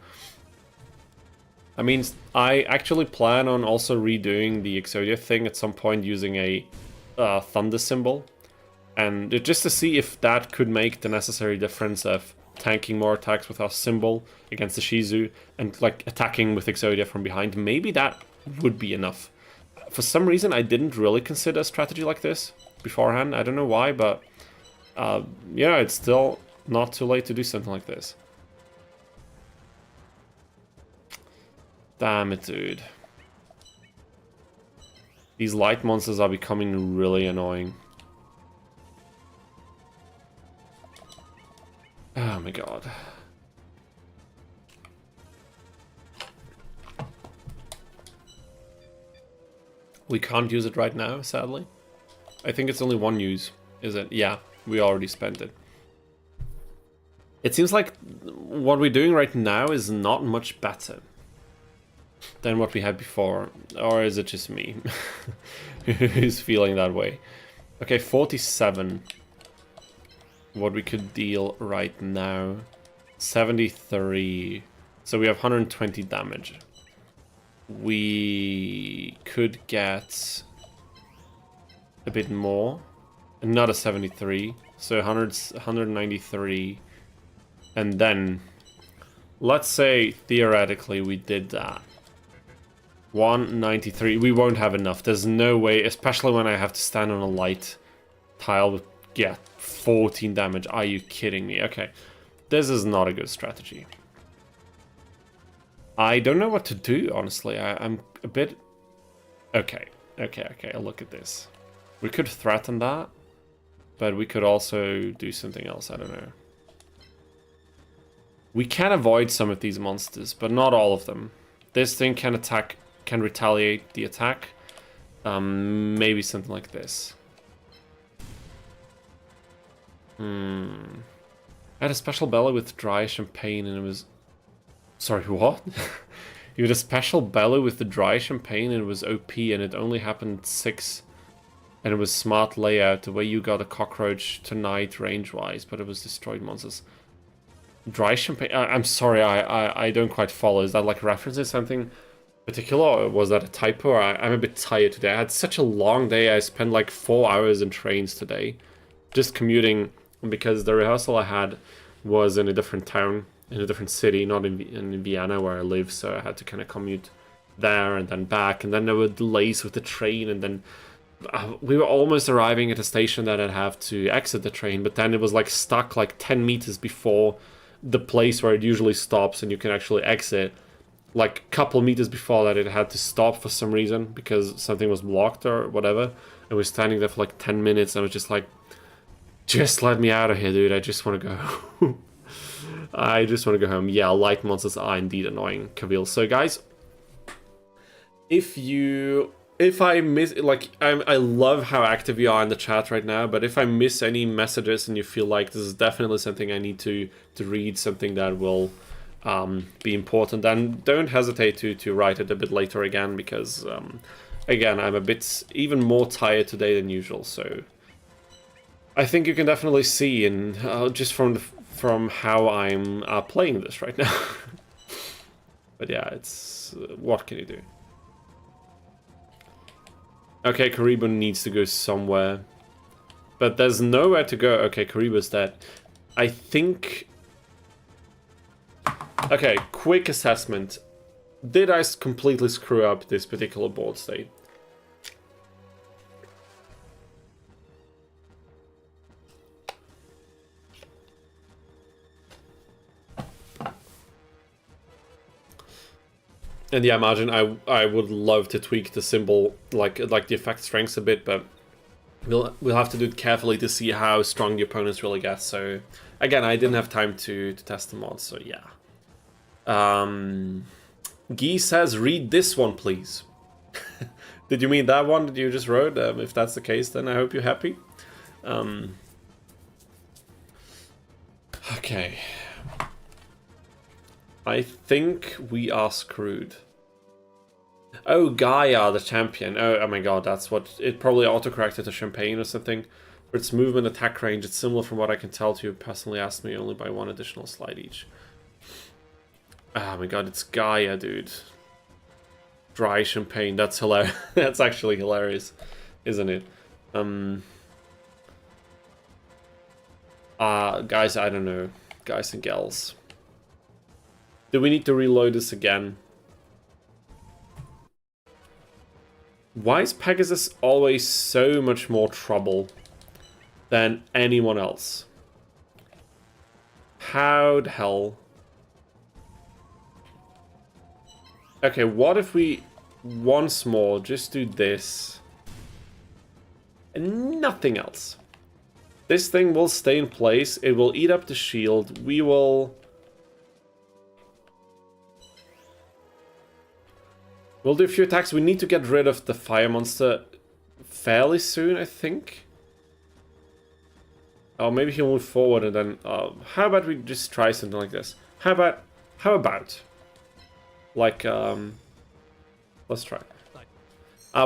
I mean, I actually plan on also redoing the Exodia thing at some point using a thunder symbol. And just to see if that could make the necessary difference of tanking more attacks with our symbol against the Shizu and like attacking with Exodia from behind. Maybe that would be enough. For some reason, I didn't really consider a strategy like this beforehand. I don't know why, but yeah, it's still not too late to do something like this. Damn it, dude. These light monsters are becoming really annoying. Oh my god. We can't use it right now, sadly. I think it's only one use, is it? Yeah, we already spent it. It seems like what we're doing right now is not much better than what we had before. Or is it just me who's feeling that way? Okay, 47. What we could deal right now. 73. So we have 120 damage. We could get a bit more. Another 73. So 193. And then, let's say theoretically we did that. 193. We won't have enough. There's no way, especially when I have to stand on a light tile with yeah, 14 damage. Are you kidding me? Okay, this is not a good strategy. I don't know what to do, honestly. I'm a bit... Okay, look at this. We could threaten that, but we could also do something else, I don't know. We can avoid some of these monsters, but not all of them. This thing can attack, can retaliate the attack. Maybe something like this. I had a special belly with dry champagne and it was... Sorry, what? You had a special belly with the dry champagne and it was OP and it only happened 6... And it was smart layout, the way you got a cockroach tonight range-wise, but it was destroyed monsters. Dry champagne... I'm sorry, I don't quite follow. Is that like references something particular, or was that a typo? I'm a bit tired today. I had such a long day. I spent like 4 hours in trains today. Just commuting, because the rehearsal I had was in a different town, in a different city, not in Vienna where I live, so I had to kind of commute there and then back, and then there were delays with the train, and then we were almost arriving at a station that I'd have to exit the train, but then it was like stuck like 10 meters before the place where it usually stops and you can actually exit. Like a couple meters before that it had to stop for some reason because something was blocked or whatever, and we're standing there for like 10 minutes and I was just like, just let me out of here, dude. I just want to go home. I just want to go home. Yeah, light monsters are indeed annoying, Kavil. So guys, if I miss, like, I love how active you are in the chat right now, but if I miss any messages and you feel like this is definitely something I need to read, something that will be important, then don't hesitate to write it a bit later again, because again, I'm a bit even more tired today than usual, so I think you can definitely see in just from how I'm playing this right now. But yeah, it's what can you do? Okay, Karibu needs to go somewhere, but there's nowhere to go. Okay, Karibu's dead. I think... Okay, quick assessment. Did I completely screw up this particular board state? And yeah, imagine I would love to tweak the symbol, like the effect strengths a bit, but we'll have to do it carefully to see how strong the opponents really get. So again, I didn't have time to test the mod, so yeah. Guy says, read this one, please. Did you mean that one that you just wrote? If that's the case, then I hope you're happy. Okay. I think we are screwed. Oh, Gaia, the champion. Oh my god, that's what... It probably autocorrected to Champagne or something. For its movement attack range, it's similar from what I can tell to you. Personally asked me only by 1 additional slide each. Oh my god, it's Gaia, dude. Dry Champagne, that's hilarious. That's actually hilarious, isn't it? Guys, I don't know. Guys and gals. Do we need to reload this again? Why is Pegasus always so much more trouble than anyone else? How the hell? Okay, what if we once more just do this and nothing else? This thing will stay in place. It will eat up the shield. We will... We'll do a few attacks. We need to get rid of the fire monster fairly soon, I think. Oh, maybe he'll move forward and then... how about we just try something like this? How about... Like, let's try.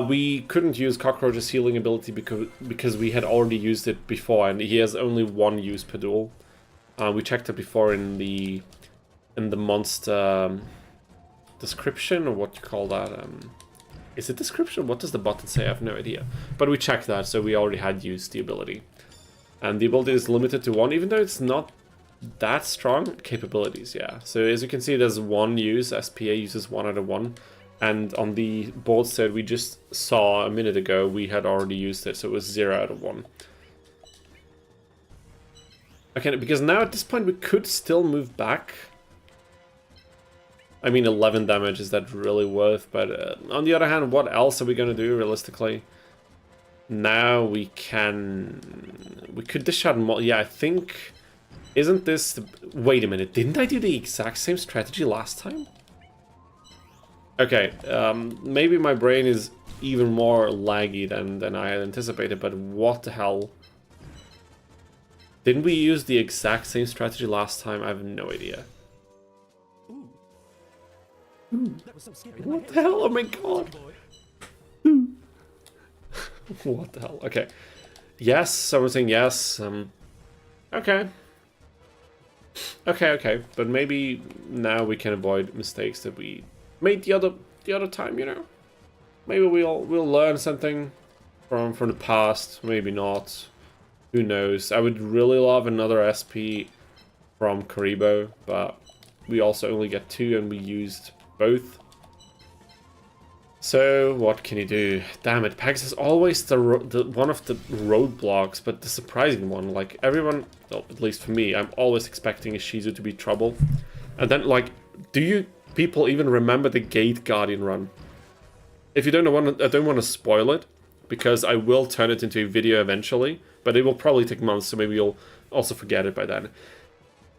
We couldn't use Cockroach's healing ability because we had already used it before, and he has only 1 use per duel. We checked it before in the monster... description, or what you call that? Is it description? What does the button say? I have no idea. But we checked that, so we already had used the ability. And the ability is limited to 1, even though it's not that strong. Capabilities, yeah. So as you can see, there's 1 use. SPA uses 1 out of 1. And on the board set we just saw a minute ago, we had already used it, so it was 0 out of 1. Okay, because now at this point we could still move back. I mean, 11 damage, is that really worth? But on the other hand, what else are we going to do realistically? Now we could dish out more. Yeah, I think... Isn't this... Wait a minute, didn't I do the exact same strategy last time? Okay, maybe my brain is even more laggy than I had anticipated, but what the hell? Didn't we use the exact same strategy last time? I have no idea. That was so scary. What the hell? Oh my god! What the hell? Okay. Yes, someone's saying yes. Okay. Okay. But maybe now we can avoid mistakes that we made the other time, you know? Maybe we'll learn something from the past, maybe not. Who knows? I would really love another SP from Karibo, but we also only get 2 and we used both. So what can you do? Damn it, Pegasus is always the one of the roadblocks, but the surprising one. Like everyone, well, at least for me, I'm always expecting a Shizu to be trouble. And then like, do you people even remember the Gate Guardian run? If you don't know, I don't want to spoil it, because I will turn it into a video eventually, but it will probably take months, so maybe you'll also forget it by then.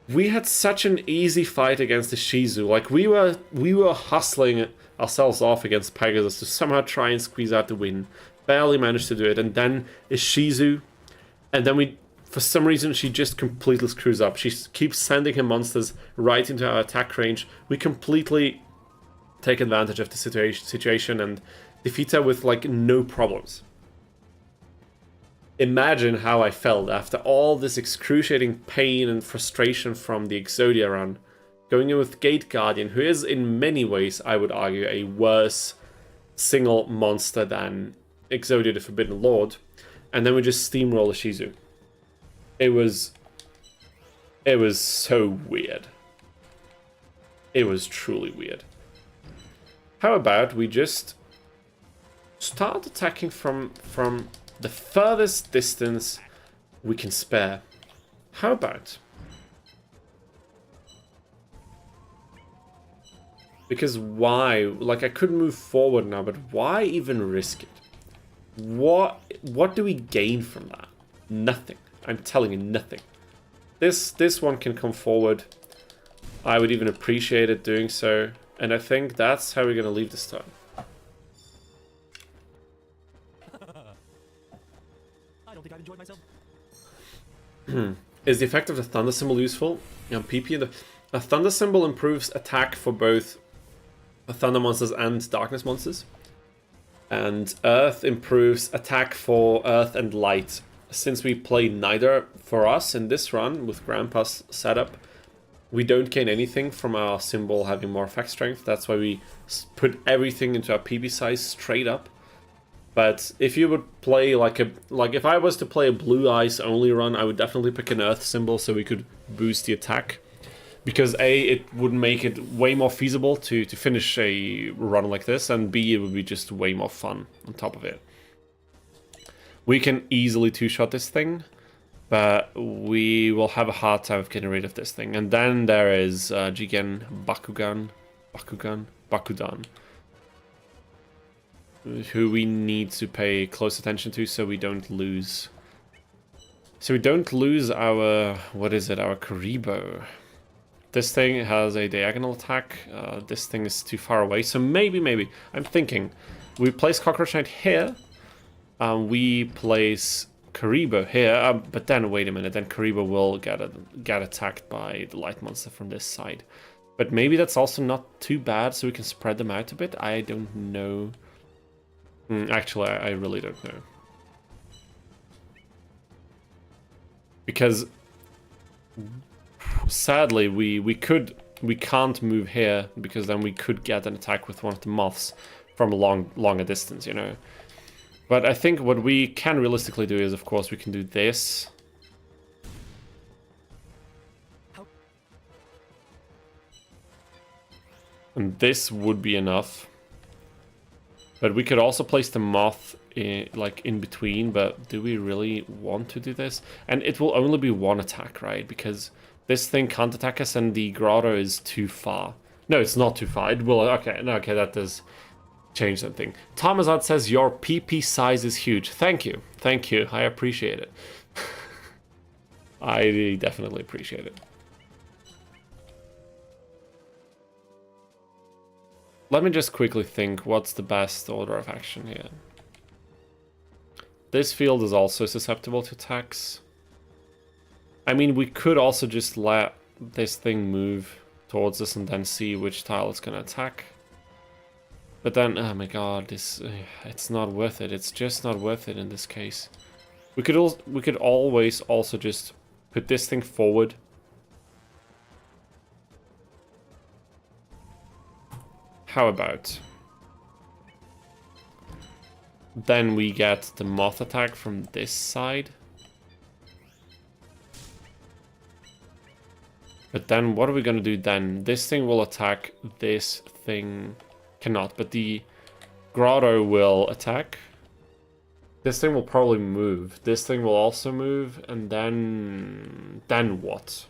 We had such an easy fight against the Shizu. Like we were hustling ourselves off against Pegasus to somehow try and squeeze out the win. Barely managed to do it, and then a Shizu, and then for some reason she just completely screws up. She keeps sending her monsters right into our attack range. We completely take advantage of the situation and defeat her with like no problems. Imagine how I felt after all this excruciating pain and frustration from the Exodia run, going in with Gate Guardian, who is in many ways, I would argue, a worse single monster than Exodia the Forbidden Lord, and then we just steamroll a Shizu. It was so weird. It was truly weird. How about we just start attacking from the furthest distance we can spare? How about? Because why? Like, I could move forward now, but why even risk it? What do we gain from that? Nothing. I'm telling you, nothing. This one can come forward. I would even appreciate it doing so. And I think that's how we're going to leave this turn. I don't think I've enjoyed myself. Is the effect of the Thunder Symbol useful? PP and a Thunder Symbol improves attack for both Thunder monsters and Darkness monsters. And Earth improves attack for Earth and Light. Since we play neither for us in this run with Grandpa's setup, we don't gain anything from our symbol having more effect strength. That's why we put everything into our PP size straight up. But if you would play like if I was to play a Blue Eyes only run, I would definitely pick an Earth symbol so we could boost the attack. Because A, it would make it way more feasible to finish a run like this, and B, it would be just way more fun on top of it. We can easily two-shot this thing, but we will have a hard time of getting rid of this thing. And then there is Jigen Bakudan, who we need to pay close attention to so we don't lose. So we don't lose our, what is it, our Karibo. This thing has a diagonal attack. This thing is too far away, so maybe. I'm thinking we place Cockroach Knight here. We place Karibo here, but then wait a minute. Then Karibo will get attacked by the light monster from this side. But maybe that's also not too bad, so we can spread them out a bit. I don't know. Actually, I really don't know. Because sadly, we can't move here, because then we could get an attack with one of the moths from a longer distance, you know. But I think what we can realistically do is, of course, we can do this. And this would be enough. But we could also place the moth like in between, but do we really want to do this? And it will only be one attack, right? Because this thing can't attack us and the grotto is too far. No, it's not too far. It will, okay, no, okay, that does change something. Tamazat says your PP size is huge. Thank you, I appreciate it. I definitely appreciate it. Let me just quickly think what's the best order of action here. This field is also susceptible to attacks. I mean, we could also just let this thing move towards us and then see which tile it's gonna attack. But then, oh my god, it's not worth it. It's just not worth it in this case. We could always also just put this thing forward. How about? Then we get the moth attack from this side. But then what are we gonna do then? This thing will attack, this thing cannot, but the grotto will attack. This thing will probably move. This thing will also move, and then what?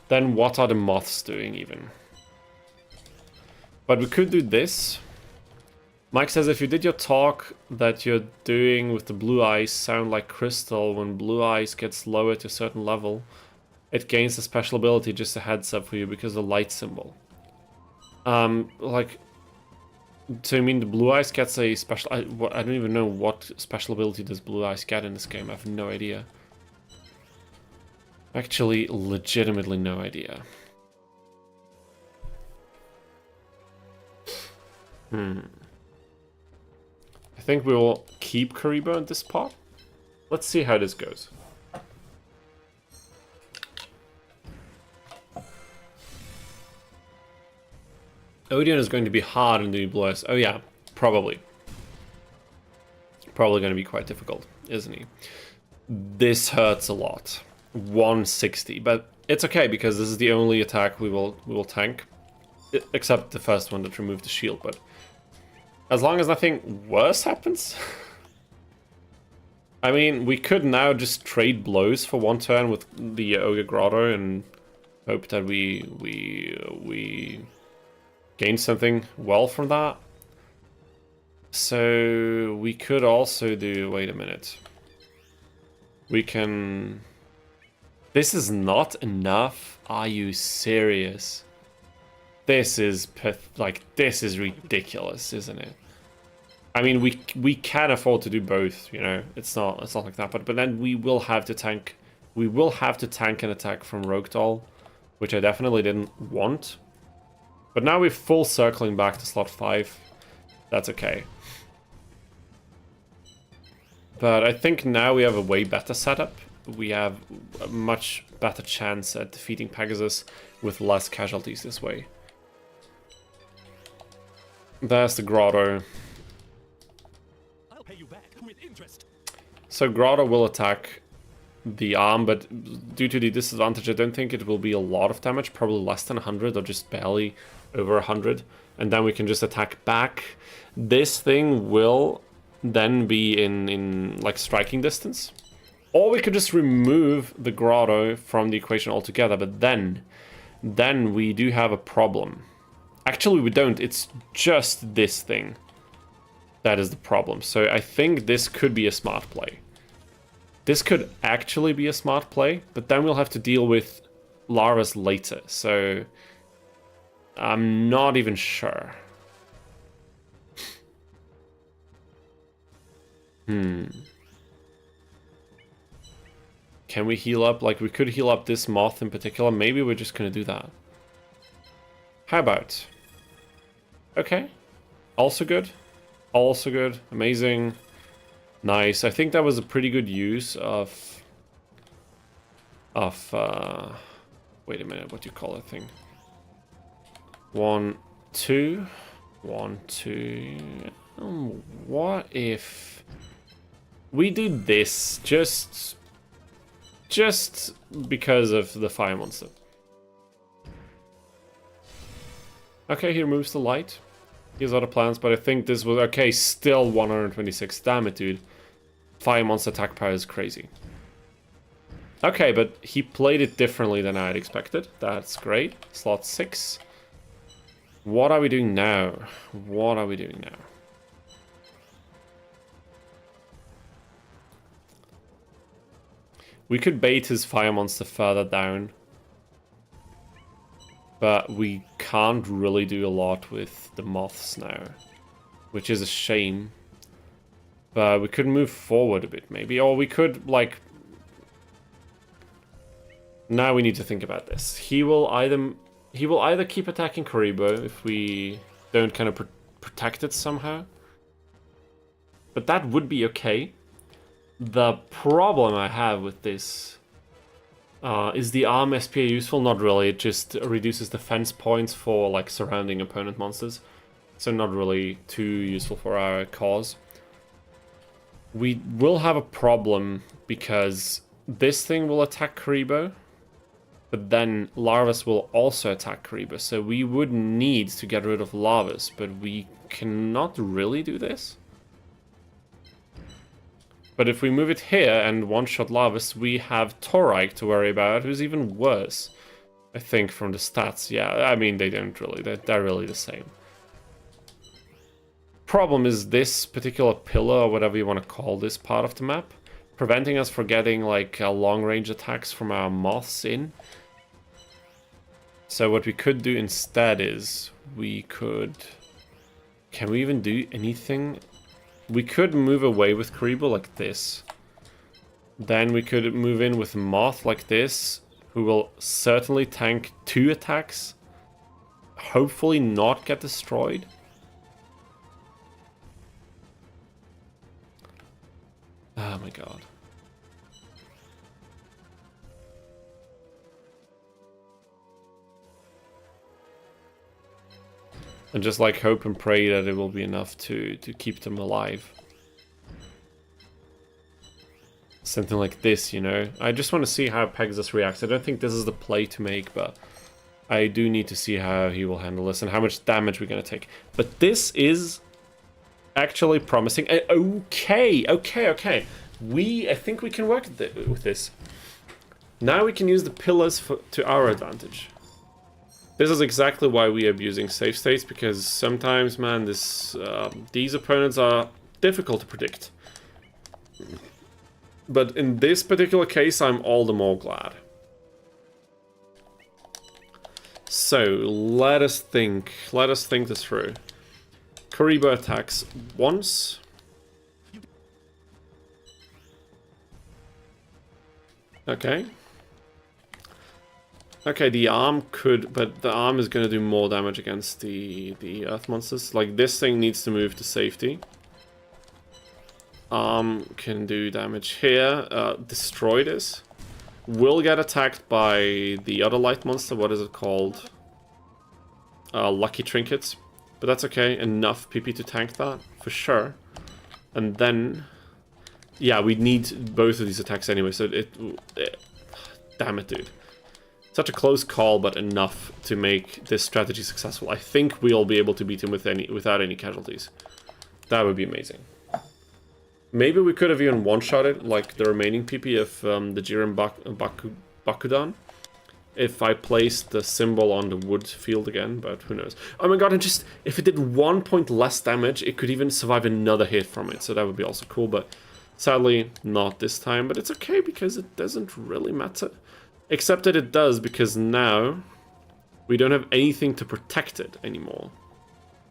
Then what are the moths doing even? But we could do this. Mike says, if you did your talk that you're doing with the blue eyes sound like crystal, when blue eyes gets lower to a certain level, it gains a special ability, just a heads up for you because of the light symbol. Like, so you mean the blue eyes gets a special, I don't even know what special ability does blue eyes get in this game. I have no idea. Actually, legitimately no idea. I think we will keep Karibo in this part. Let's see how this goes. Odeon is going to be hard in the blue eyes. Oh yeah, probably. Probably going to be quite difficult, isn't he? This hurts a lot. 160, but it's okay because this is the only attack we will tank, except the first one that removed the shield. But as long as nothing worse happens, I mean, we could now just trade blows for one turn with the Ogre Grotto and hope that we gain something well from that. So we could also do. Wait a minute. We can. This is not enough. Are you serious? This is this is ridiculous, isn't it? I mean, we can afford to do both, you know. It's not like that, but then we will have to tank. We will have to tank an attack from Rogue Doll, which I definitely didn't want. But now we're full circling back to slot 5. That's okay. But I think now we have a way better setup. We have a much better chance at defeating Pegasus with less casualties this way. There's the Grotto. I'll pay you back with interest. So Grotto will attack the arm, but due to the disadvantage, I don't think it will be a lot of damage. Probably less than 100 or just barely over 100. And then we can just attack back. This thing will then be in like striking distance. Or we could just remove the Grotto from the equation altogether, but then we do have a problem. Actually, we don't. It's just this thing that is the problem. So I think this could be a smart play. This could actually be a smart play, but then we'll have to deal with larvas later. So I'm not even sure. Can we heal up? Like, we could heal up this moth in particular. Maybe we're just going to do that. How about? Okay. Also good. Also good. Amazing. Nice. I think that was a pretty good use of wait a minute. What do you call that thing? 1, 2. 1, 2. What if we do this just because of the fire monster? Okay, he removes the light. He has other plans, but I think this was... Okay, still 126. Damn it, dude. Fire monster attack power is crazy. Okay, but he played it differently than I had expected. That's great. Slot 6. What are we doing now? What are we doing now? We could bait his fire monster further down. But we can't really do a lot with the moths now. Which is a shame. But we could move forward a bit, maybe. Or we could, like... Now we need to think about this. He will either keep attacking Karibo if we don't kind of protect it somehow. But that would be okay. The problem I have with this is the arm SPA useful? Not really. It just reduces defense points for like surrounding opponent monsters. So not really too useful for our cause. We will have a problem because this thing will attack Karibo. But then Larvas will also attack Karibo, so we would need to get rid of Larvas, but we cannot really do this. But if we move it here and one-shot Larvas, we have Torike to worry about, who's even worse. I think from the stats, yeah, I mean, they don't really, they're really the same. Problem is this particular pillar, or whatever you want to call this part of the map, preventing us from getting like long-range attacks from our moths in. So what we could do instead is we could... Can we even do anything? We could move away with Karibo like this. Then we could move in with Moth like this, who will certainly tank 2 attacks. Hopefully not get destroyed. Oh my god. And just like hope and pray that it will be enough to keep them alive. Something like this, you know. I just want to see how Pegasus reacts. I don't think this is the play to make, but I do need to see how he will handle this and how much damage we're going to take. But this is actually promising. Okay. I think we can work with this. Now we can use the pillars to our advantage. This is exactly why we are abusing safe states, because sometimes, man, these opponents are difficult to predict. But in this particular case, I'm all the more glad. So, let us think this through. Karibo attacks once. Okay. Okay, the arm could, but the arm is going to do more damage against the earth monsters. Like, this thing needs to move to safety. Arm can do damage here. Destroy this. Will get attacked by the other light monster. What is it called? Lucky Trinkets. But that's okay. Enough PP to tank that, for sure. And then... Yeah, we need both of these attacks anyway, so damn it, dude. Such a close call, but enough to make this strategy successful. I think we'll be able to beat him without any casualties. That would be amazing. Maybe we could have even one-shotted, like, the remaining PP of the Jiren Bakudan. If I placed the symbol on the wood field again, but who knows. Oh my god, and just, if it did 1 point less damage, it could even survive another hit from it, so that would be also cool, but sadly, not this time. But it's okay, because it doesn't really matter. Except that it does, because now we don't have anything to protect it anymore.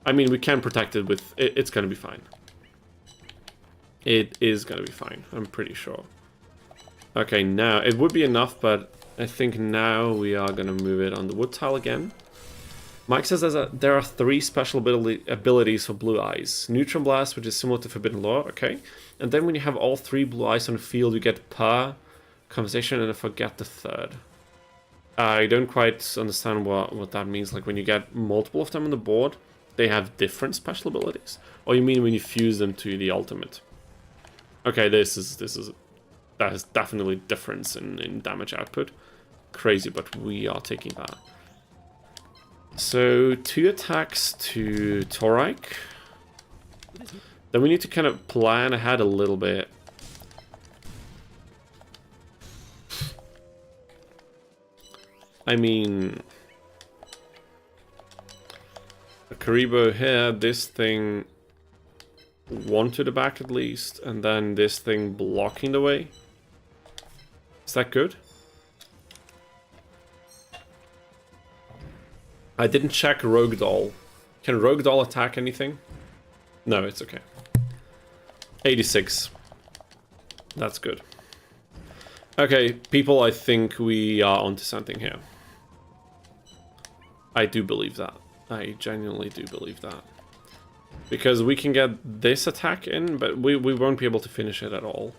I mean, we can protect it with... It's gonna be fine. It is gonna be fine, I'm pretty sure. Okay, now, it would be enough, but I think now we are gonna move it on the wood tile again. Mike says there are 3 special abilities for Blue Eyes. Neutron Blast, which is similar to Forbidden Lore, okay. And then when you have all 3 Blue Eyes on the field, you get per conversation, and I forget the third. I don't quite understand what that means. Like, when you get multiple of them on the board, they have different special abilities? Or you mean when you fuse them to the ultimate? Okay, that is definitely difference in damage output. Crazy, but we are taking that. So 2 attacks to Torike. Then we need to kind of plan ahead a little bit. I mean, a Karibo here, this thing 1 to the back at least, and then this thing blocking the way. Is that good? I didn't check Rogue Doll. Can Rogue Doll attack anything? No, it's okay. 86. That's good. Okay, people, I think we are onto something here. I do believe that. I genuinely do believe that. Because we can get this attack in, but we won't be able to finish it at all.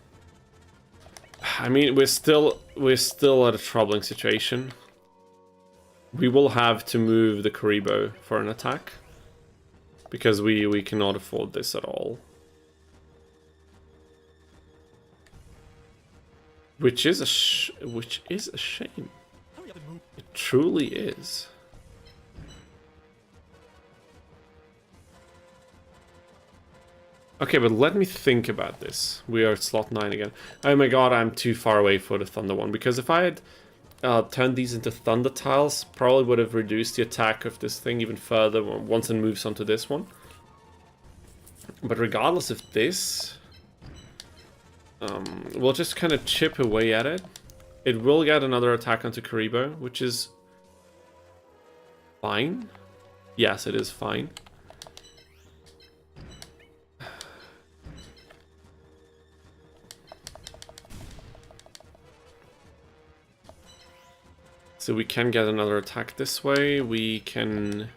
I mean, we're still at a troubling situation. We will have to move the Karibo for an attack. Because we cannot afford this at all. Which is a shame. It truly is. Okay, but let me think about this. We are at slot 9 again. Oh my god, I'm too far away for the Thunder one. Because if I had turned these into Thunder tiles, probably would have reduced the attack of this thing even further once it moves onto this one. But regardless of this, we'll just kind of chip away at it. It will get another attack onto Karibo, which is fine. Yes, it is fine. So we can get another attack this way. We can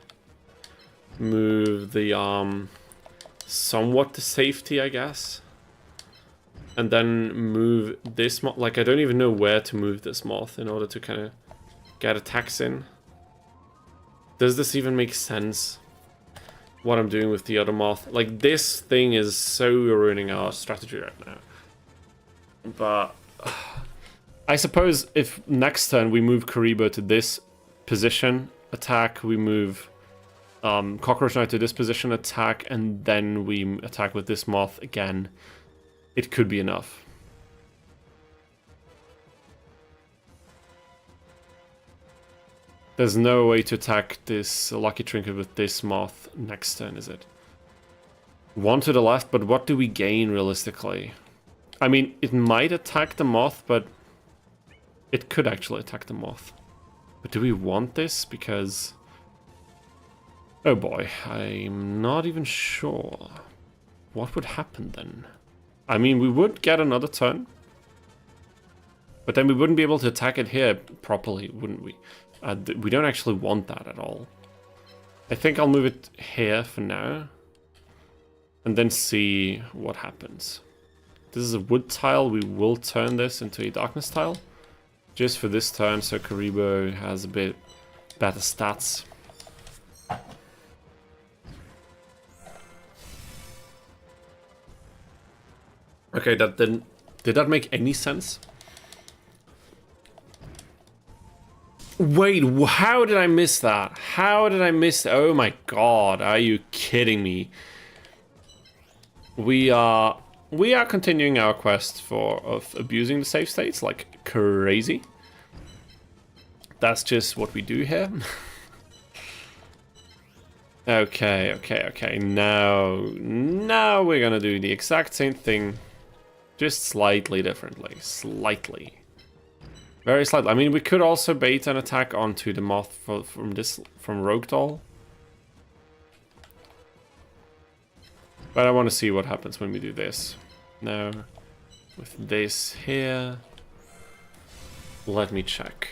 move the arm somewhat to safety, I guess. And then move this moth. Like, I don't even know where to move this moth in order to kind of get attacks in. Does this even make sense? What I'm doing with the other moth. Like, this thing is so ruining our strategy right now. But I suppose if next turn we move Karibo to this position, attack, we move Cockroach Knight to this position, attack, and then we attack with this moth again, it could be enough. There's no way to attack this Lucky Trinket with this moth next turn, is it? 1 to the left, but what do we gain realistically? I mean, it might attack the moth, but it could actually attack the moth. But do we want this? Because... oh boy, I'm not even sure. What would happen then? I mean, we would get another turn. But then we wouldn't be able to attack it here properly, wouldn't we? We don't actually want that at all. I think I'll move it here for now. And then see what happens. This is a wood tile. We will turn this into a darkness tile. Just for this turn, so Karibo has a bit better stats. Okay, that didn't... did that make any sense? Wait, how did I miss that? How did I miss... oh my god, are you kidding me? We are continuing our quest of abusing the save states like crazy. That's just what we do here. Okay. Now we're gonna do the exact same thing, just slightly differently. Slightly. Very slightly. I mean, we could also bait an attack onto the moth from Rogue Doll. But I want to see what happens when we do this. Now, with this here, let me check.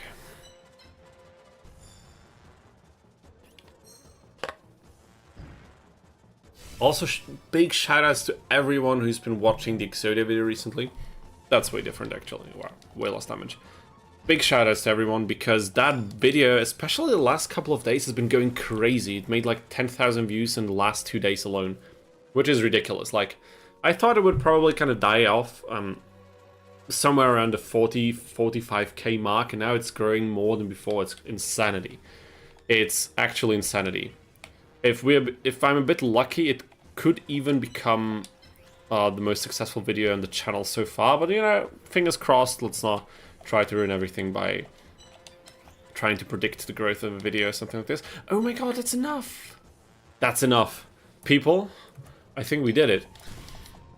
Also, big shoutouts to everyone who's been watching the Exodia video recently. That's way different, actually. Wow, way less damage. Big shoutouts to everyone, because that video, especially the last couple of days, has been going crazy. It made like 10,000 views in the last 2 days alone. Which is ridiculous. Like, I thought it would probably kind of die off somewhere around the 40, 45k mark, and now it's growing more than before. It's insanity. it's actually insanity. If I'm a bit lucky, it could even become the most successful video on the channel so far. But you know, fingers crossed. Let's not try to ruin everything by trying to predict the growth of a video or something like this. Oh my god, that's enough. That's enough, people. I think we did it.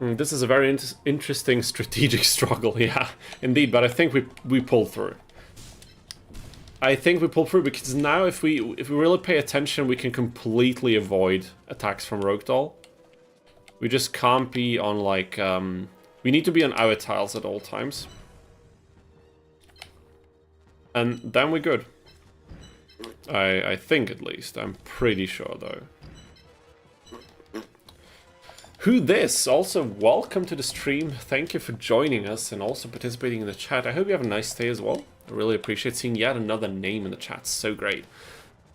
This is a very interesting strategic struggle, yeah, indeed. But I think we pulled through. I think we pulled through because now if we really pay attention, we can completely avoid attacks from Rogue Doll. We just can't be on like we need to be on our tiles at all times. And then we're good. I think at least. I'm pretty sure though. Who this? Also, welcome to the stream. Thank you for joining us and also participating in the chat. I hope you have a nice day as well. I really appreciate seeing yet another name in the chat. So great.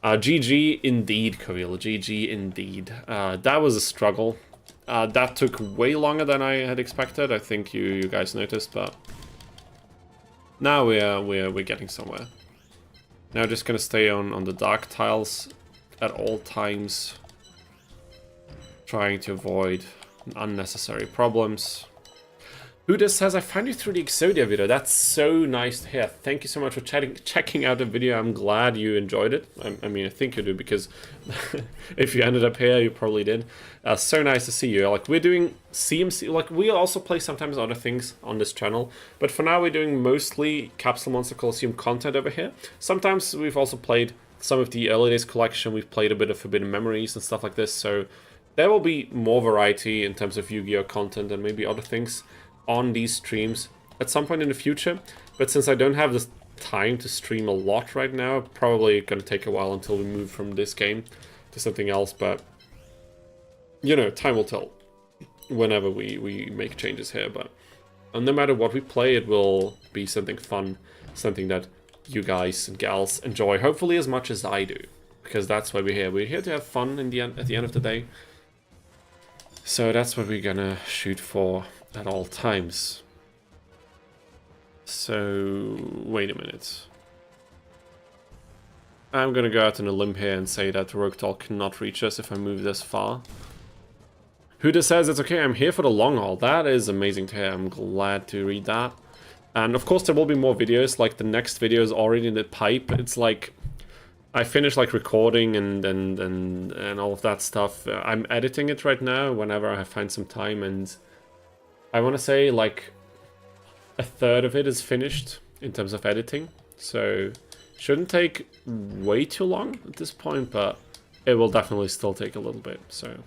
GG indeed, Kavil. GG indeed. That was a struggle. That took way longer than I had expected. I think you guys noticed, but now we're getting somewhere. Now just gonna stay on the dark tiles at all times, trying to avoid unnecessary problems. Who this says, I found you through the Exodia video. That's so nice to hear. Thank you so much for checking out the video. I'm glad you enjoyed it. I mean, I think you do, because if you ended up here, you probably did. So nice to see you. Like, we're doing CMC. Like, we also play sometimes other things on this channel, but for now we're doing mostly Capsule Monster Coliseum content over here. Sometimes we've also played some of the early days collection. We've played a bit of Forbidden Memories and stuff like this, so there will be more variety in terms of Yu-Gi-Oh content and maybe other things on these streams at some point in the future. But since I don't have the time to stream a lot right now, probably gonna take a while until we move from this game to something else. But you know, time will tell whenever we make changes here. But no matter what we play, it will be something fun, something that you guys and gals enjoy, hopefully as much as I do, because that's why we're here. We're here to have fun in the end, at the end of the day. So that's what we're gonna shoot for at all times. So, wait a minute. I'm gonna go out on a limb here and say that Rogue Doll cannot reach us if I move this far. Huda says, it's okay, I'm here for the long haul. That is amazing to hear. I'm glad to read that. And of course there will be more videos, like the next video is already in the pipe. It's like, I finished like recording and all of that stuff. I'm editing it right now whenever I find some time, and I want to say like a third of it is finished in terms of editing. So shouldn't take way too long at this point, but it will definitely still take a little bit. So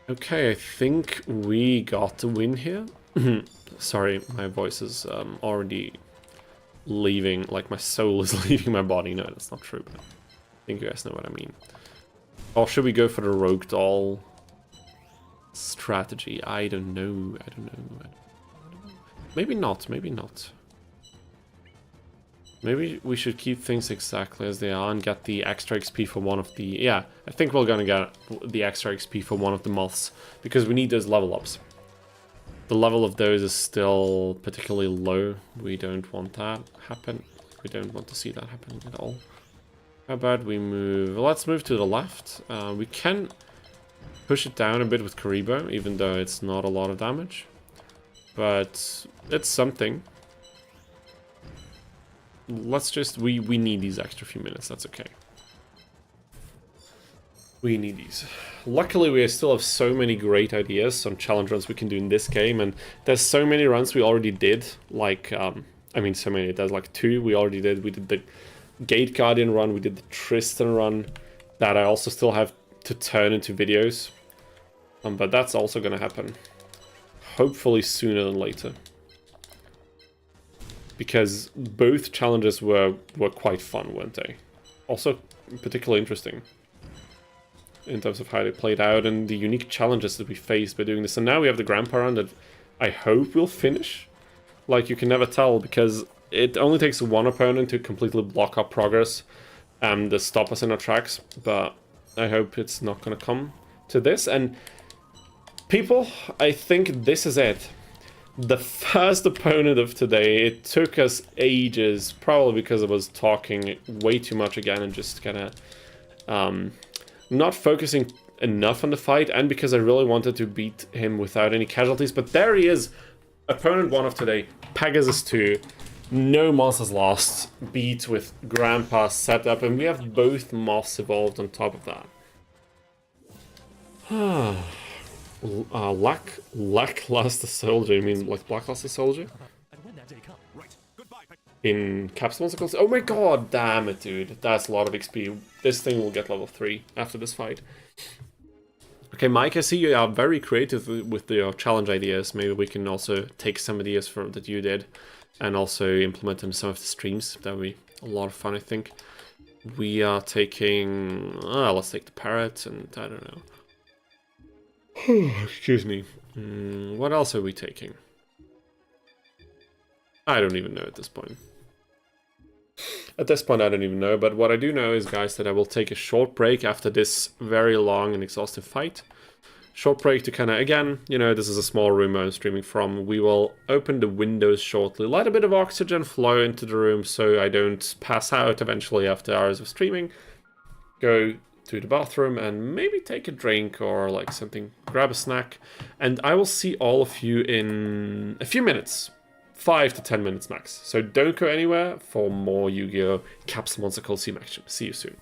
okay, I think we got the win here. Sorry, my voice is already leaving, like my soul is leaving my body. No, that's not true, but I think you guys know what I mean. Or should we go for the Rogue Doll strategy? I don't know. Maybe not, maybe not. Maybe we should keep things exactly as they are and get the extra XP for one of the... Yeah, I think we're gonna get the extra XP for one of the moths, because we need those level ups. The level of those is still particularly low. We don't want that happen. We don't want to see that happen at all. How about we move... Let's move to the left. We can push it down a bit with Karibo, even though it's not a lot of damage. But it's something. Let's just... We need these extra few minutes, that's okay. We need these. Luckily, we still have so many great ideas on challenge runs we can do in this game, and there's so many runs we already did. Like, I mean, so many. There's like 2 we already did. We did the Gate Guardian run, we did the Tristan run, that I also still have to turn into videos. But that's also gonna happen. Hopefully sooner than later. Because both challenges were quite fun, weren't they? Also particularly interesting in terms of how they played out and the unique challenges that we faced by doing this. And now we have the Grandpa run that I hope will finish. Like, you can never tell, because it only takes one opponent to completely block our progress and stop us in our tracks. But I hope it's not going to come to this. And people, I think this is it. The first opponent of today, it took us ages, probably because I was talking way too much again and just kind of not focusing enough on the fight, and because I really wanted to beat him without any casualties. But there he is, opponent 1 of today, Pegasus 2. No monsters lost, beat with Grandpa set up, and we have both moths evolved on top of that. Lackluster soldier, you mean like lackluster soldier? And when that day comes, right. Goodbye. In Capsule? Oh my god, damn it, dude. That's a lot of XP. This thing will get level 3 after this fight. Okay, Mike, I see you are very creative with your challenge ideas. Maybe we can also take some ideas from that you did and also implement them in some of the streams. That would be a lot of fun, I think. We are taking... let's take the parrot and I don't know. Excuse me. What else are we taking? I don't even know at this point. At this point, I don't even know. But what I do know is, guys, that I will take a short break after this very long and exhaustive fight. Short break to kind of, again, you know, this is a small room I'm streaming from. We will open the windows shortly, let a bit of oxygen flow into the room so I don't pass out eventually after hours of streaming. Go to the bathroom and maybe take a drink or like something, grab a snack. And I will see all of you in a few minutes. 5 to 10 minutes max. So don't go anywhere for more Yu-Gi-Oh! Capsule Monster Coliseum action. See you soon.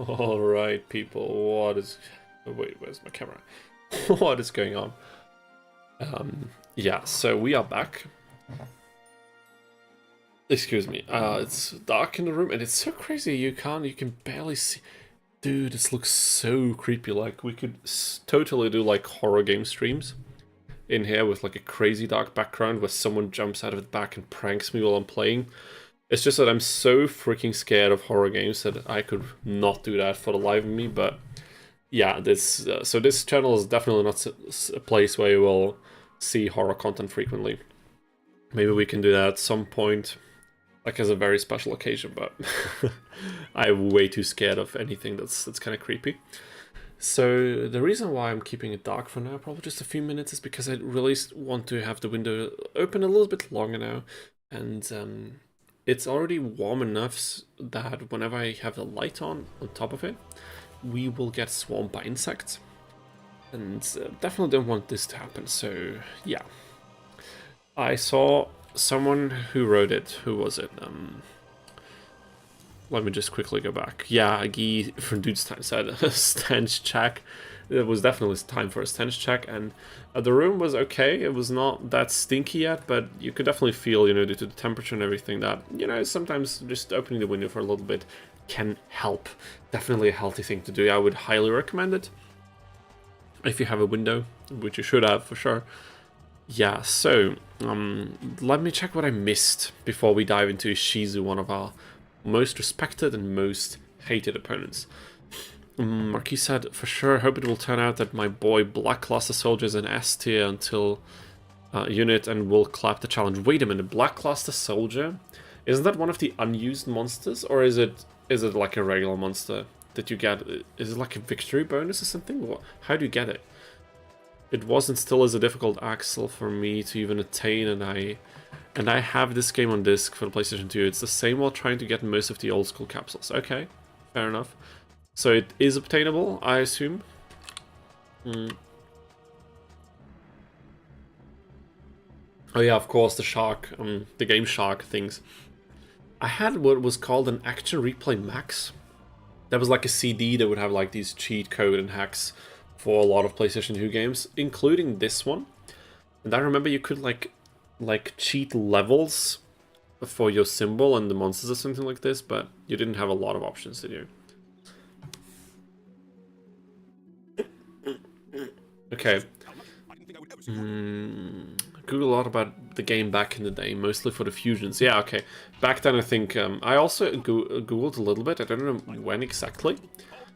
Alright, people, what is... Oh, wait, where's my camera? What is going on? Yeah, so we are back. Excuse me. It's dark in the room, and it's so crazy, you can barely see... Dude, this looks so creepy, like, we could totally do, like, horror game streams in here with, like, a crazy dark background where someone jumps out of the back and pranks me while I'm playing. It's just that I'm so freaking scared of horror games that I could not do that for the life of me, but yeah, this so this channel is definitely not a place where you will see horror content frequently. Maybe we can do that at some point, like as a very special occasion, but I'm way too scared of anything that's kind of creepy. So the reason why I'm keeping it dark for now, probably just a few minutes, is because I really want to have the window open a little bit longer now, and it's already warm enough that whenever I have the light on top of it, we will get swarmed by insects. And definitely don't want this to happen, so yeah. I saw someone who wrote it. Who was it? Let me just quickly go back. Yeah, Guy from Dude's Time said a stench check. It was definitely time for a stench check, and the room was okay. It was not that stinky yet, but you could definitely feel, you know, due to the temperature and everything, that, you know, sometimes just opening the window for a little bit can help. Definitely a healthy thing to do. I would highly recommend it if you have a window, which you should have for sure. Yeah, so let me check what I missed before we dive into Shizu, one of our most respected and most hated opponents. Marquis said, for sure, hope it will turn out that my boy Black Cluster Soldier is an S tier until unit and will clap the challenge. Wait a minute, Black Cluster Soldier? Isn't that one of the unused monsters? Or is it like a regular monster that you get? Is it like a victory bonus or something? How do you get it? It wasn't still as a difficult axle for me to even attain, and I have this game on disc for the PlayStation 2. It's the same while trying to get most of the old school capsules. Okay, fair enough. So it is obtainable, I assume. Oh yeah, of course, the Shark, the Game Shark things. I had what was called an Action Replay Max. That was like a CD that would have like these cheat code and hacks for a lot of PlayStation 2 games, including this one. And I remember you could like cheat levels for your symbol and the monsters or something like this, but you didn't have a lot of options, did you? Okay. Google a lot about the game back in the day, mostly for the fusions. Yeah, okay. Back then, I think I also Googled a little bit. I don't know when exactly.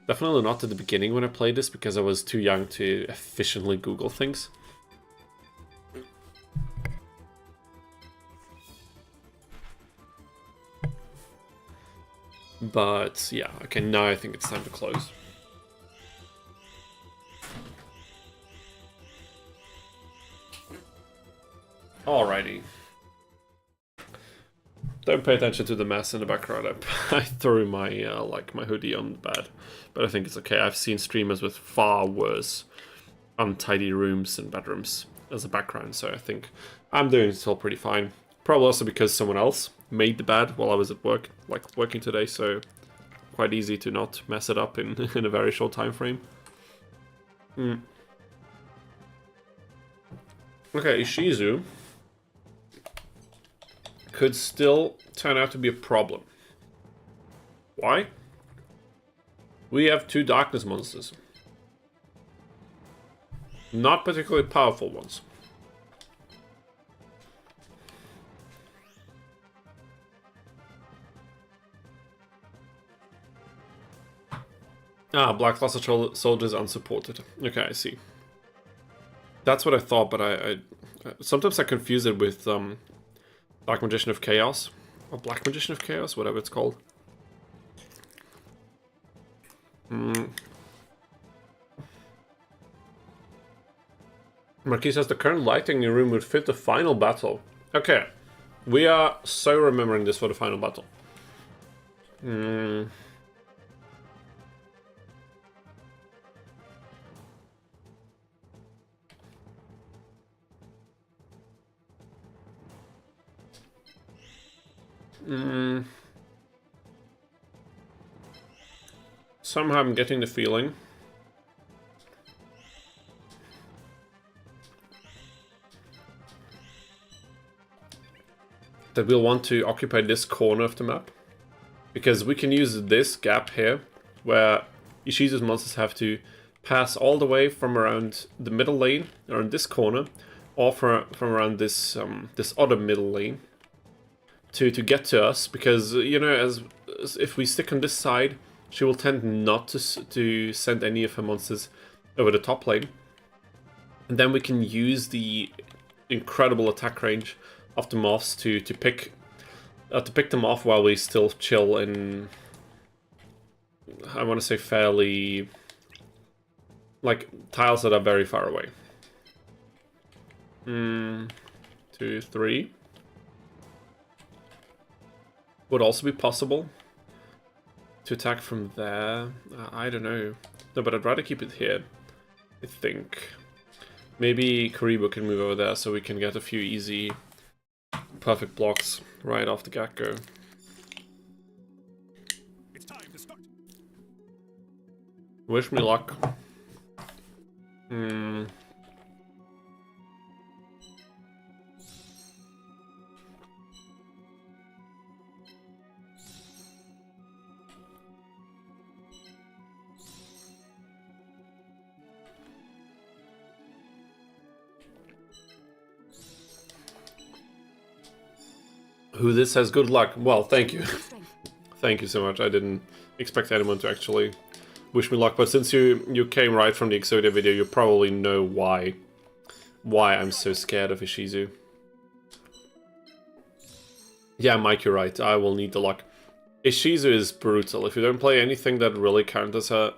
Definitely not at the beginning when I played this, because I was too young to efficiently Google things. But yeah, okay, now I think it's time to close. Alrighty. Don't pay attention to the mess in the background. I threw my my hoodie on the bed, but I think it's okay. I've seen streamers with far worse untidy rooms and bedrooms as a background, so I think I'm doing still pretty fine. Probably also because someone else made the bed while I was at work, like working today, so quite easy to not mess it up in in a very short time frame. Okay, Ishizu could still turn out to be a problem. Why? We have two darkness monsters. Not particularly powerful ones. Ah, Black Cluster Soldiers unsupported. Okay, I see. That's what I thought, but I sometimes I confuse it with Dark Magician of Chaos, or Black Magician of Chaos, whatever it's called. Marquis says the current lighting in your room would fit the final battle. Okay, we are so remembering this for the final battle. Somehow I'm getting the feeling that we'll want to occupy this corner of the map. Because we can use this gap here, where Ishizu's monsters have to pass all the way from around the middle lane, around this corner, or from around this this other middle lane, to get to us. Because, you know, as if we stick on this side, she will tend not to send any of her monsters over the top lane. And then we can use the incredible attack range of the moths to pick them off while we still chill in, I want to say, fairly, like, tiles that are very far away. 2, 3 would also be possible to attack from there. I don't know. No, but I'd rather keep it here, I think. Maybe Karibo can move over there so we can get a few easy, perfect blocks right off the get-go. It's time to start. Wish me luck. Who this has good luck. Well, thank you. Thank you so much. I didn't expect anyone to actually wish me luck, but since you came right from the Exodia video, you probably know why I'm so scared of Ishizu. Yeah, Mike, you're right. I will need the luck. Ishizu is brutal. If you don't play anything that really counters her,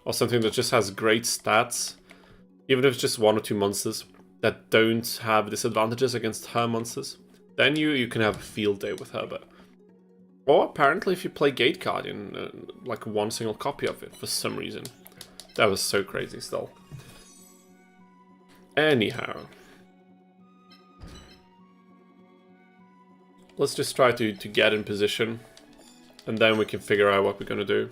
or something that just has great stats, even if it's just 1 or 2 monsters that don't have disadvantages against her monsters, then you can have a field day with her. But or apparently if you play Gate Guardian, like 1 single copy of it for some reason. That was so crazy still. Anyhow. Let's just try to get in position, and then we can figure out what we're gonna do.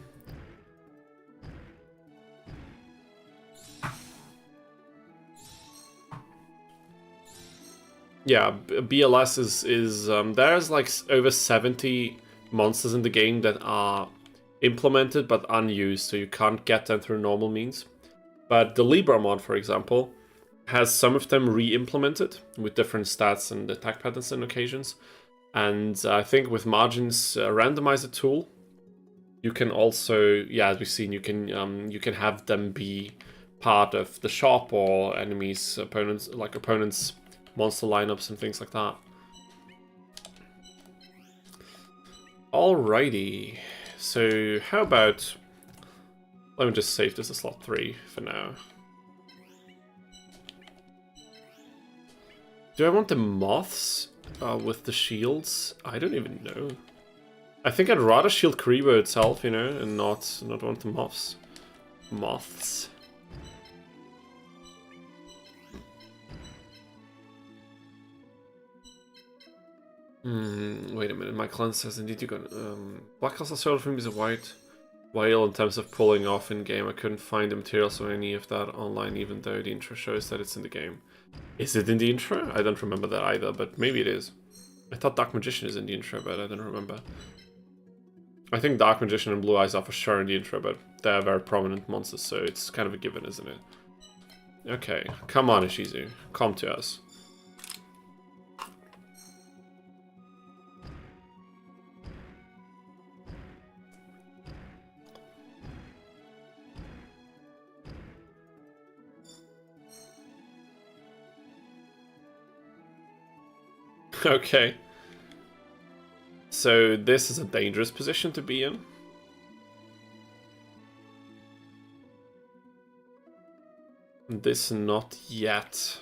Yeah, BLS is there's like over 70 monsters in the game that are implemented but unused, so you can't get them through normal means. But the Libra mod, for example, has some of them re-implemented with different stats and attack patterns on occasions. And I think with Margin's Randomizer tool, you can also, yeah, as we've seen, you can have them be part of the shop or enemies, opponents monster lineups and things like that. Alrighty, so how about, let me just save this as slot 3 for now. Do I want the moths with the shields? I don't even know. I think I'd rather shield Karibo itself, you know, and not want the moths. Moths. Wait a minute, my clan says indeed you got Black Castle Soul Film is a white whale in terms of pulling off in game. I couldn't find the materials or any of that online, even though the intro shows that it's in the game. Is it in the intro? I don't remember that either, but maybe it is. I thought Dark Magician is in the intro, but I don't remember. I think Dark Magician and Blue Eyes are for sure in the intro, but they're very prominent monsters, so it's kind of a given, isn't it? Okay, come on, Ishizu. Come to us. Okay. So this is a dangerous position to be in. This not yet.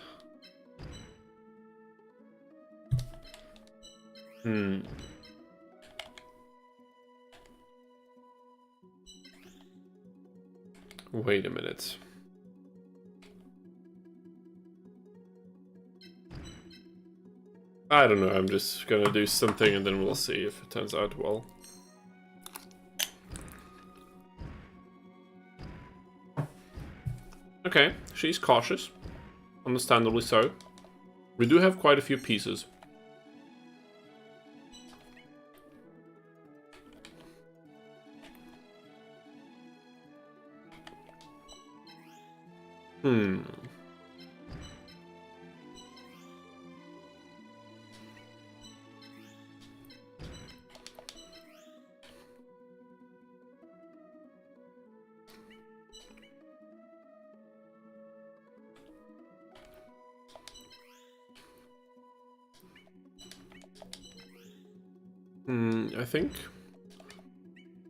Wait a minute. I don't know, I'm just gonna do something and then we'll see if it turns out well. Okay, she's cautious. Understandably so. We do have quite a few pieces. I think.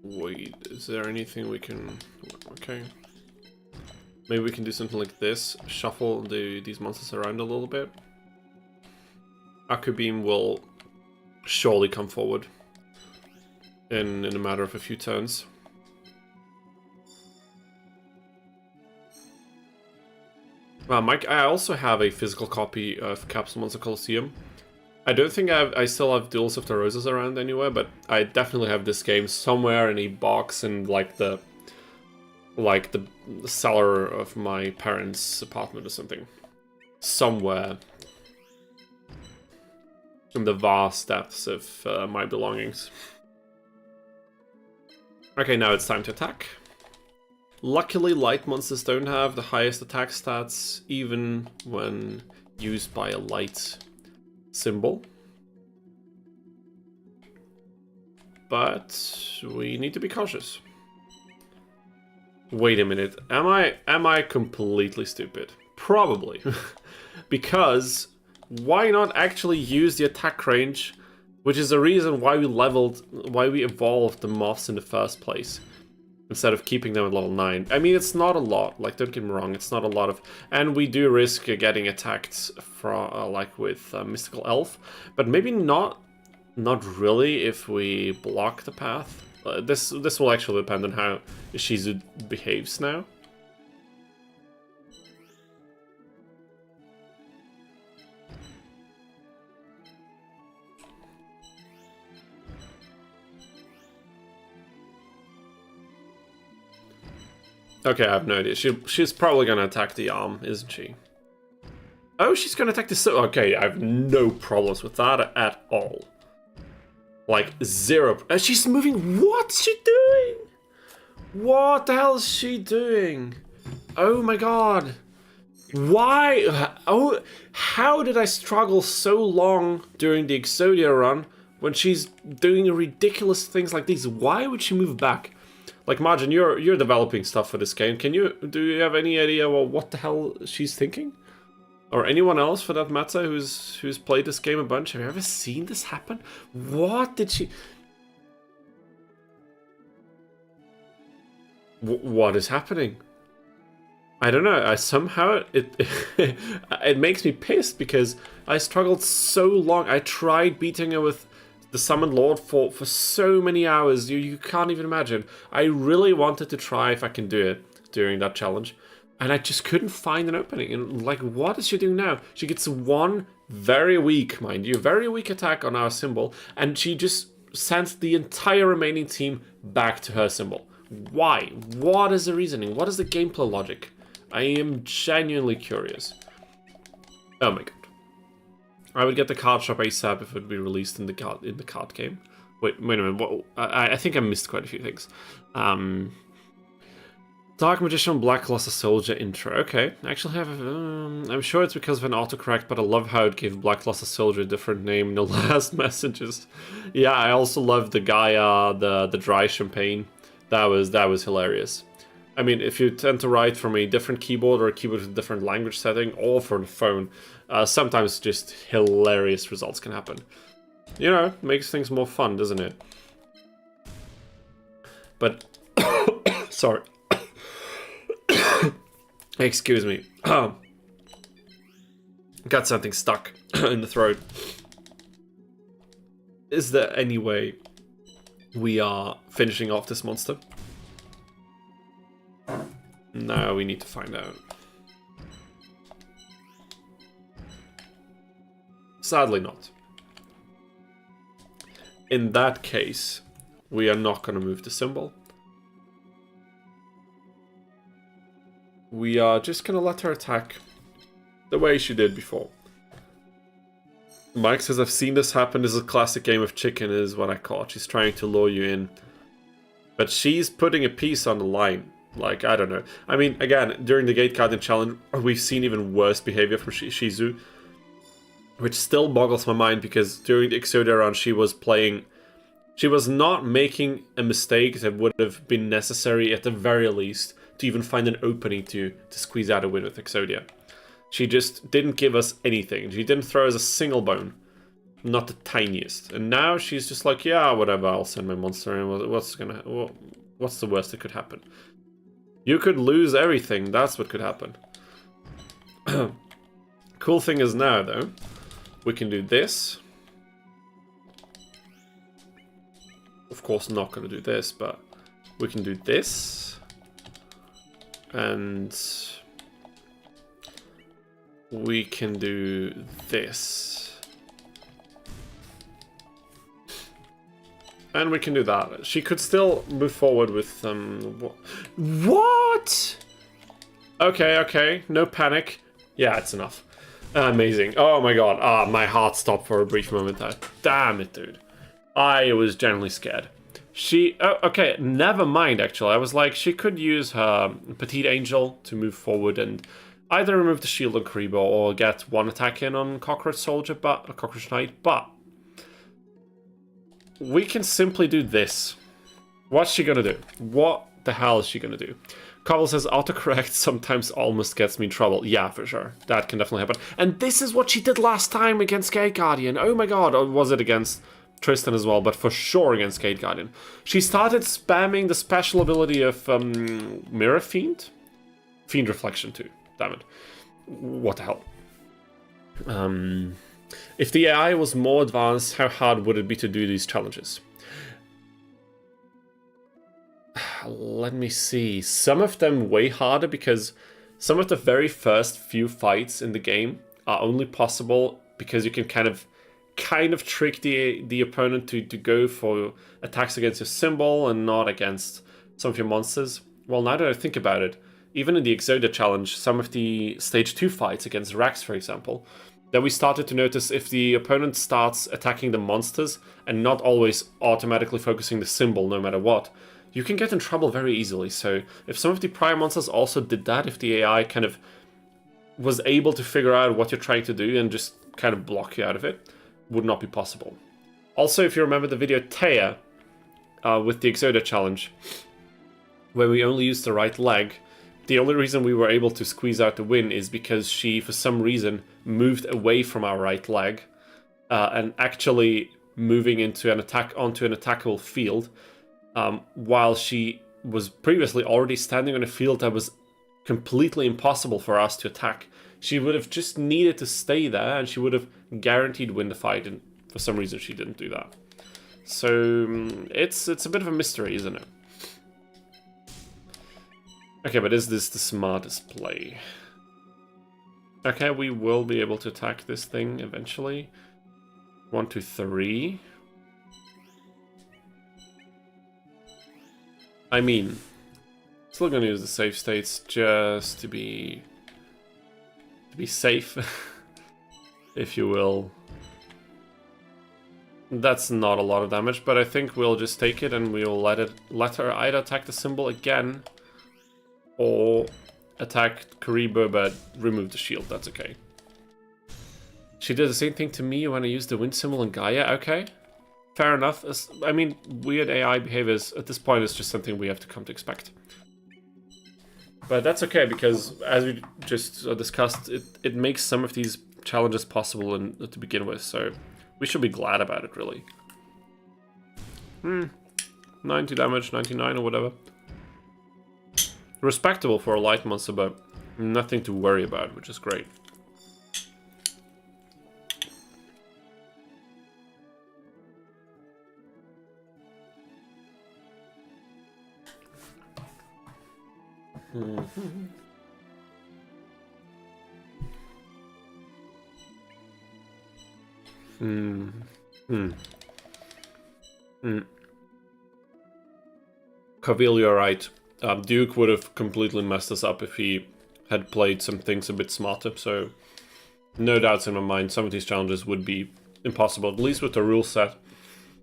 Wait, is there anything we can... Okay. Maybe we can do something like this. Shuffle these monsters around a little bit. Beam will surely come forward in a matter of a few turns. Mike, I also have a physical copy of Capsule Monster Coliseum. I don't think I still have Duels of the Roses around anywhere, but I definitely have this game somewhere in a box in like the cellar of my parents' apartment or something. Somewhere in the vast depths of my belongings. Okay, now it's time to attack. Luckily, light monsters don't have the highest attack stats, even when used by a light symbol. But we need to be cautious. Wait a minute, am I completely stupid? Probably. Because why not actually use the attack range, which is the reason why we evolved the moths in the first place, instead of keeping them at level 9. I mean, it's not a lot, like, don't get me wrong, it's not a lot of... And we do risk getting attacked from, like with Mystical Elf, but maybe not really if we block the path. This will actually depend on how Shizu behaves now. Okay, I have no idea. She's probably gonna attack the arm, isn't she? Oh, she's gonna attack the... Okay, I have no problems with that at all. Like, zero. She's moving. What's she doing? What the hell is she doing? Oh my god. Why? Oh, how did I struggle so long during the Exodia run when she's doing ridiculous things like these? Why would she move back? Like, Margin, you're developing stuff for this game. Do you have any idea what the hell she's thinking? Or anyone else, for that matter, who's played this game a bunch. Have you ever seen this happen? What did she... What is happening? I don't know. I somehow... It makes me pissed because I struggled so long. I tried beating her with the Summoned Lord for so many hours. You can't even imagine. I really wanted to try if I can do it during that challenge. And I just couldn't find an opening. And like, what is she doing now? She gets one very weak, mind you, very weak attack on our symbol. And she just sends the entire remaining team back to her symbol. Why? What is the reasoning? What is the gameplay logic? I am genuinely curious. Oh my god. I would get the card shop ASAP if it would be released in the card game. Wait a minute. What, I think I missed quite a few things. Dark Magician, Black Colossus Soldier intro. Okay, actually have... I'm sure it's because of an autocorrect, but I love how it gave Black Colossus Soldier a different name in the last messages. Yeah, I also love the Gaia, the dry champagne. That was hilarious. I mean, if you tend to write from a different keyboard or a keyboard with a different language setting, or for the phone, sometimes just hilarious results can happen. You know, makes things more fun, doesn't it? But... Sorry. Excuse me. Got something stuck in the throat. Is there any way we are finishing off this monster? No, we need to find out. Sadly not. In that case, we are not going to move the symbol. we are just gonna let her attack the way she did before. Mike says, I've seen this happen. This is a classic game of chicken, is what I call it. She's trying to lure you in. But she's putting a piece on the line. Like, I don't know. I mean, again, during the Gate Guardian challenge, we've seen even worse behavior from Shizu. Which still boggles my mind, because during the Exodia round, she was playing... She was not making a mistake that would have been necessary, at the very least, to even find an opening to squeeze out a win with Exodia. She just didn't give us anything. She didn't throw us a single bone. Not the tiniest. And now she's just like, yeah, whatever, I'll send my monster in. What's the worst that could happen? You could lose everything. That's what could happen. Cool thing is now, though, we can do this. Of course, not going to do this, but we can do this. And we can do this. And we can do that. She could still move forward with what? Okay, no panic. Yeah, it's enough. Amazing. Oh my god. Ah, my heart stopped for a brief moment there. Damn it, dude. I was genuinely scared. Oh, okay, never mind, actually. I was like, she could use her Petite Angel to move forward and either remove the shield on Karibo or get one attack in on Cockroach Soldier, Cockroach Knight, but we can simply do this. What's she gonna do? What the hell is she gonna do? Cobble says autocorrect sometimes almost gets me in trouble. Yeah, for sure. That can definitely happen. And this is what she did last time against Gate Guardian. Oh my god. Or was it against Tristan as well? But for sure against Gate Guardian. She started spamming the special ability of Mirror Fiend? Fiend Reflection too. Damn it. What the hell? If the AI was more advanced, how hard would it be to do these challenges? Let me see. Some of them way harder, because some of the very first few fights in the game are only possible because you can kind of trick the opponent to go for attacks against your symbol and not against some of your monsters. Well, now that I think about it, even in the Exodia challenge, some of the stage 2 fights against Rax, for example, that we started to notice if the opponent starts attacking the monsters and not always automatically focusing the symbol no matter what, you can get in trouble very easily. So if some of the prior monsters also did that, if the AI kind of was able to figure out what you're trying to do and just kind of block you out of it, would not be possible. Also, if you remember the video Taya with the Exodia challenge, where we only used the right leg, the only reason we were able to squeeze out the win is because she, for some reason, moved away from our right leg and actually moving into onto an attackable field, while she was previously already standing on a field that was completely impossible for us to attack. She would have just needed to stay there, and she would have guaranteed win the fight, and for some reason she didn't do that. So it's a bit of a mystery, isn't it? Okay, but is this the smartest play? Okay, we will be able to attack this thing eventually. 1, 2, 3. I mean, still gonna use the save states just to be safe, if you will. That's not a lot of damage, but I think we'll just take it and we'll let her either attack the symbol again or attack Karibo but remove the shield. That's okay. She did the same thing to me when I used the wind symbol in Gaia. Okay. Fair enough. I mean, weird AI behaviors at this point is just something we have to come to expect. But that's okay, because as we just discussed, it makes some of these challenges possible to begin with, so we should be glad about it, really. 90 damage, 99 or whatever. Respectable for a light monster, but nothing to worry about, which is great. Kavil, you're right. Duke would have completely messed us up if he had played some things a bit smarter. So no doubts in my mind, some of these challenges would be impossible, at least with the rule set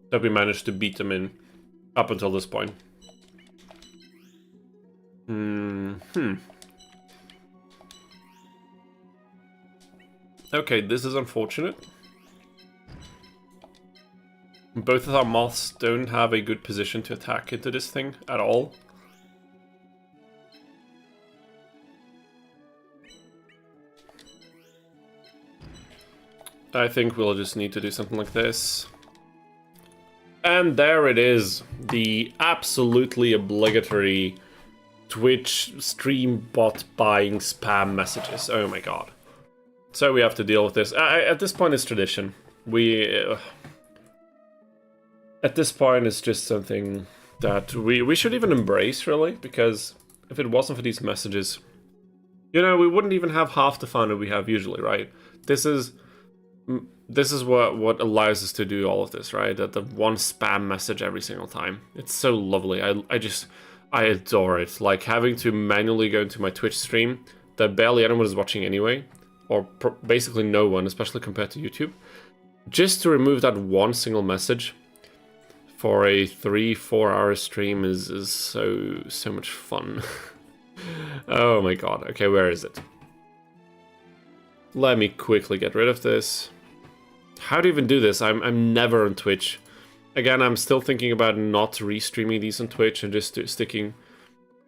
that we managed to beat them in up until this point. Okay, this is unfortunate. Both of our moths don't have a good position to attack into this thing at all. I think we'll just need to do something like this. And there it is. The absolutely obligatory Twitch stream bot buying spam messages. Oh my god. So we have to deal with this. At this point, it's tradition. At this point, it's just something that we should even embrace, really, because if it wasn't for these messages, you know, we wouldn't even have half the fun that we have usually, right? This is what allows us to do all of this, right? That the one spam message every single time. It's so lovely. I adore it. Like having to manually go into my Twitch stream that barely anyone is watching anyway, or basically no one, especially compared to YouTube, just to remove that one single message for a 3-4 hour stream is so much fun. Oh my god. Okay, where is it? Let me quickly get rid of this. How do you even do this? I'm never on Twitch. Again, I'm still thinking about not restreaming these on Twitch and just sticking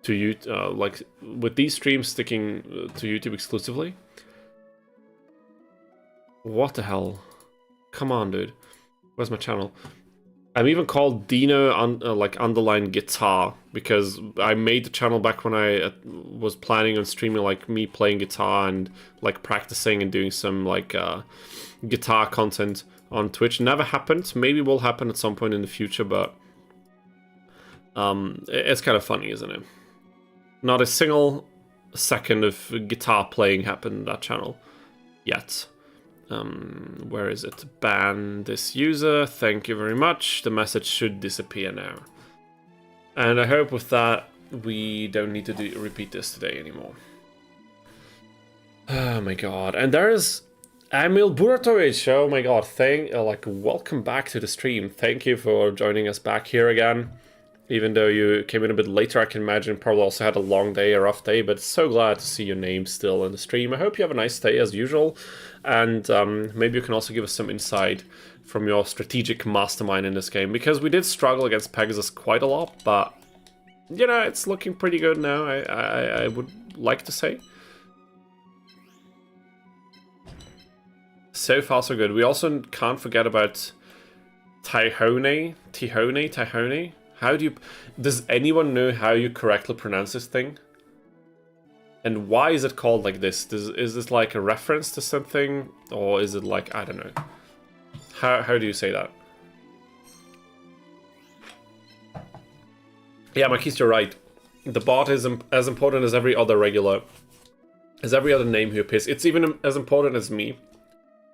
to YouTube, like with these streams sticking to YouTube exclusively. What the hell? Come on, dude. Where's my channel? I'm even called Dino like underline guitar because I made the channel back when I was planning on streaming like me playing guitar and like practicing and doing some like guitar content on Twitch. Never happened. Maybe will happen at some point in the future, but it's kind of funny, isn't it? Not a single second of guitar playing happened on that channel yet. Where is it? Ban this user. Thank you very much. The message should disappear now. And I hope with that we don't need to repeat this today anymore. Oh my god. And there is Emil Buratovich. Oh my god. Welcome back to the stream. Thank you for joining us back here again. Even though you came in a bit later, I can imagine probably also had a long day, a rough day, but so glad to see your name still in the stream. I hope you have a nice day as usual, and maybe you can also give us some insight from your strategic mastermind in this game, because we did struggle against Pegasus quite a lot, but, you know, it's looking pretty good now, I would like to say. So far, so good. We also can't forget about Tihone. How do you... Does anyone know how you correctly pronounce this thing? And why is it called like this? Is this like a reference to something? Or is it like, I don't know. How do you say that? Yeah, Marquise, you're right. The bot is as important as every other name who appears. It's even as important as me.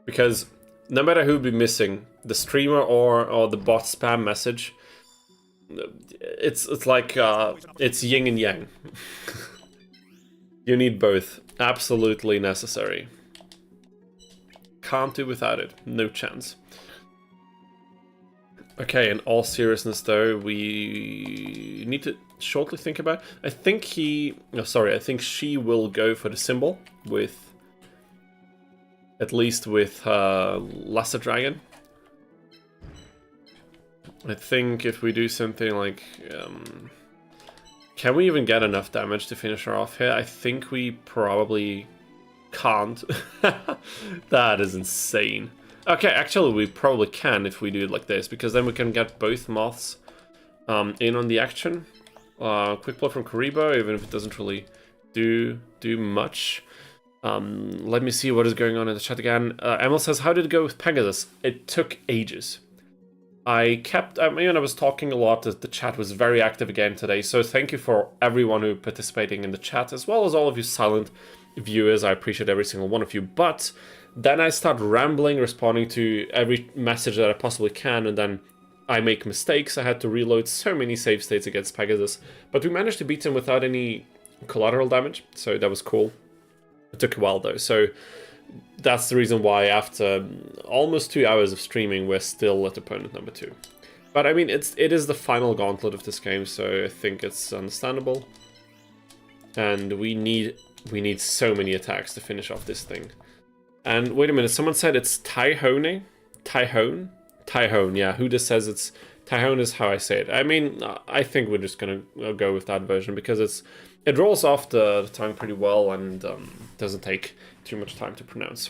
Because no matter who be missing, the streamer or the bot spam message... It's like it's yin and yang. You need both. Absolutely necessary. Can't do without it. No chance. Okay, in all seriousness though, we need to shortly think about... I think I think she will go for the symbol with... At least with Lesser Dragon. I think if we do something like... can we even get enough damage to finish her off here? I think we probably can't. That is insane. Okay, actually we probably can if we do it like this, because then we can get both moths in on the action. Quick blow from Karibo, even if it doesn't really do much. Let me see what is going on in the chat again. Emil says, how did it go with Pegasus? It took ages. I was talking a lot. The chat was very active again today, so thank you for everyone who participating in the chat, as well as all of you silent viewers. I appreciate every single one of you. But then I start rambling, responding to every message that I possibly can, and then I make mistakes. I had to reload so many save states against Pegasus, but we managed to beat him without any collateral damage, so that was cool. It took a while though, so that's the reason why after almost 2 hours of streaming, we're still at opponent number 2. But I mean, it is the final gauntlet of this game, so I think it's understandable. And we need so many attacks to finish off this thing. And wait a minute, someone said it's Tyhone? Tyhone? Tyhone, yeah. Who just says it's... Tyhone is how I say it. I mean, I think we're just gonna go with that version because it rolls off the tongue pretty well and doesn't take too much time to pronounce.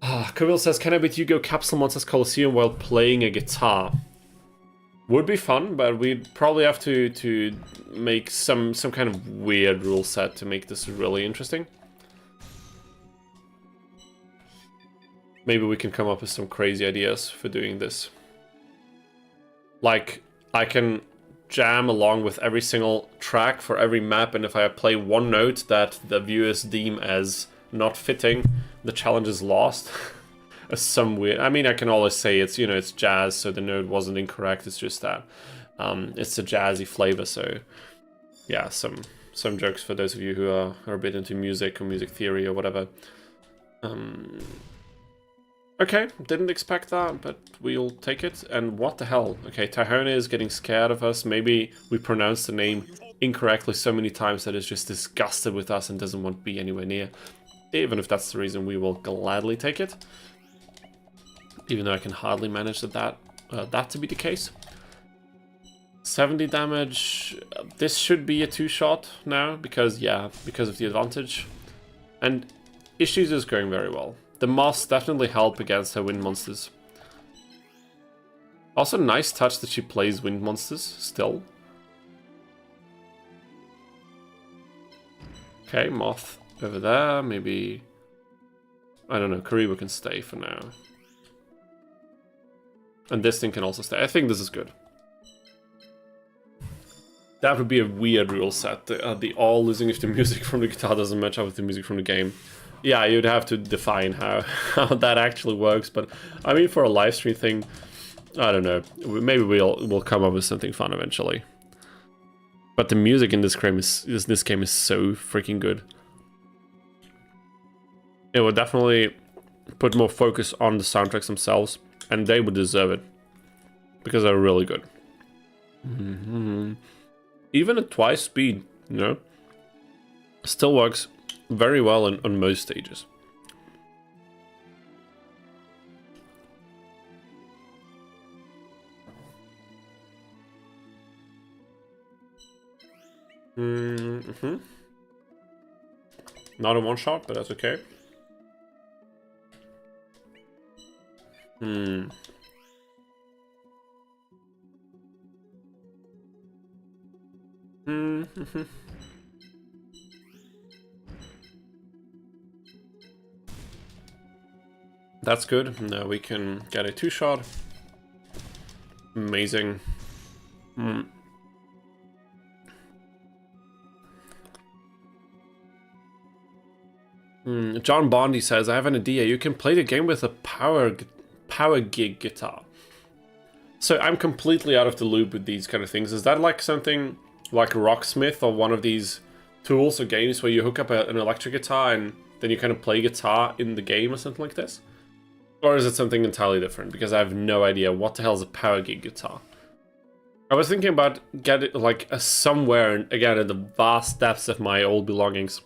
Kavil says, can I beat YGO Capsule Monsters Coliseum while playing a guitar? Would be fun, but we'd probably have to make some kind of weird rule set to make this really interesting. Maybe we can come up with some crazy ideas for doing this. Like, I can jam along with every single track for every map, and if I play one note that the viewers deem as not fitting, the challenge is lost. Some weird... I mean, I can always say it's, you know, it's jazz, so the note wasn't incorrect, it's just that it's a jazzy flavor, so yeah, some jokes for those of you who are a bit into music or music theory or whatever. Okay, didn't expect that, but we'll take it. And what the hell? Okay, Tyhone is getting scared of us. Maybe we pronounced the name incorrectly so many times that it's just disgusted with us and doesn't want to be anywhere near. Even if that's the reason, we will gladly take it. Even though I can hardly manage that to be the case. 70 damage. This should be a 2-shot now, because of the advantage. And Issues is going very well. The moths definitely help against her wind monsters. Also, nice touch that she plays wind monsters still. Okay, moth over there. Maybe, I don't know, Karibu can stay for now. And this thing can also stay. I think this is good. That would be a weird rule set. The all losing if the music from the guitar doesn't match up with the music from the game. Yeah, you'd have to define how that actually works, but I mean, for a live stream thing, I don't know. Maybe we'll come up with something fun eventually. But the music in this game is so freaking good. It would definitely put more focus on the soundtracks themselves, and they would deserve it because they're really good. Even at twice speed, you know, still works very well on most stages. Not a one-shot, but that's okay. That's good. Now we can get a 2-shot. Amazing. John Bondi says, I have an idea. You can play the game with a power gig guitar. So I'm completely out of the loop with these kind of things. Is that like something like Rocksmith or one of these tools or games where you hook up an electric guitar and then you kind of play guitar in the game or something like this? Or is it something entirely different? Because I have no idea what the hell is a power gig guitar. I was thinking about getting like somewhere, again, in the vast depths of my old belongings.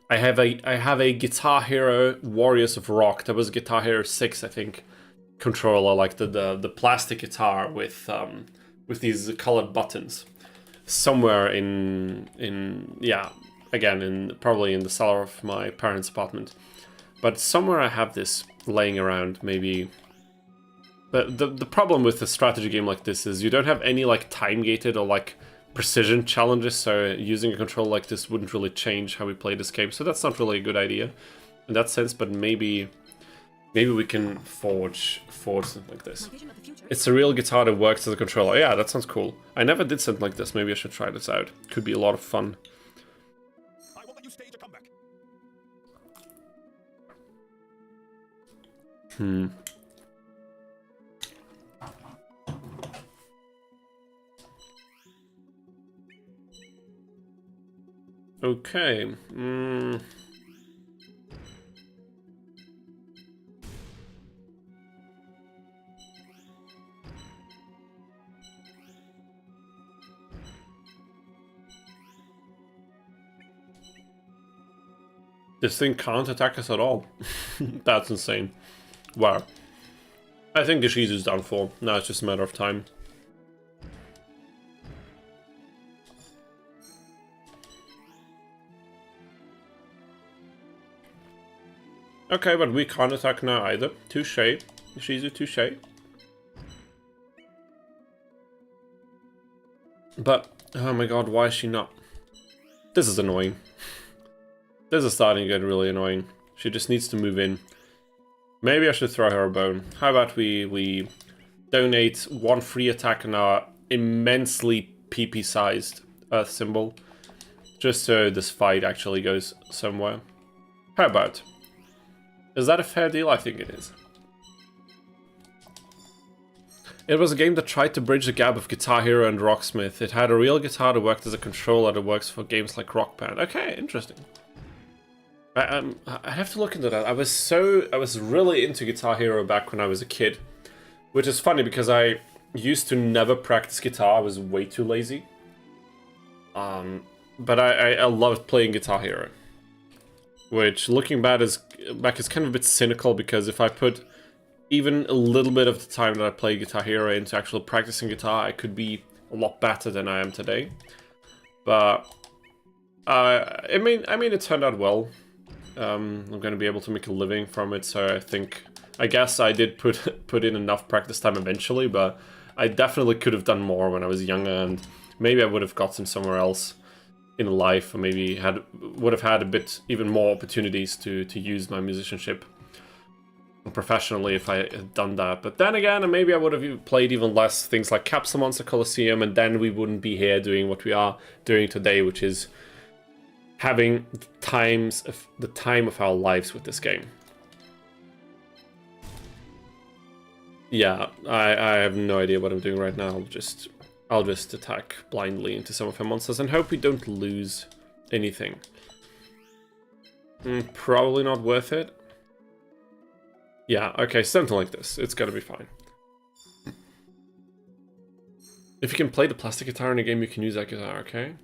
I have a Guitar Hero Warriors of Rock. That was Guitar Hero 6, I think, controller, like the plastic guitar with these colored buttons. Somewhere in yeah, again, probably in the cellar of my parents' apartment. But somewhere I have this laying around, maybe. But the problem with a strategy game like this is you don't have any like time-gated or like precision challenges, so using a controller like this wouldn't really change how we play this game. So that's not really a good idea in that sense, but maybe we can forge something like this. It's a real guitar that works as a controller. Yeah, that sounds cool. I never did something like this. Maybe I should try this out. Could be a lot of fun. I will let you stage a comeback. Okay. This thing can't attack us at all. That's insane. Wow. I think the Shizu's done for. Now it's just a matter of time. Okay, but we can't attack now either. Touche. Shizu, touche. But, oh my god, why is she not? This is annoying. This is starting to get really annoying. She just needs to move in. Maybe I should throw her a bone. How about we donate one free attack on our immensely PP-sized Earth symbol, just so this fight actually goes somewhere. How about? Is that a fair deal? I think it is. It was a game that tried to bridge the gap of Guitar Hero and Rocksmith. It had a real guitar that worked as a controller that works for games like Rock Band. Okay, interesting. I have to look into that. I was really into Guitar Hero back when I was a kid, which is funny because I used to never practice guitar. I was way too lazy. But I loved playing Guitar Hero, which looking back is kind of a bit cynical, because if I put even a little bit of the time that I play Guitar Hero into actual practicing guitar, I could be a lot better than I am today. But I mean, it turned out well. I'm going to be able to make a living from it, so I guess I did put in enough practice time eventually, but I definitely could have done more when I was younger, and maybe I would have gotten somewhere else in life, or maybe would have had a bit even more opportunities to use my musicianship professionally if I had done that. But then again, maybe I would have played even less things like Capsule, Coliseum, and then we wouldn't be here doing what we are doing today, which is having the time of our lives with this game. Yeah, I have no idea what I'm doing right now. I'll just attack blindly into some of her monsters and hope we don't lose anything. Probably not worth it. Yeah, okay, something like this. It's gonna be fine. If you can play the plastic guitar in a game, you can use that guitar, okay?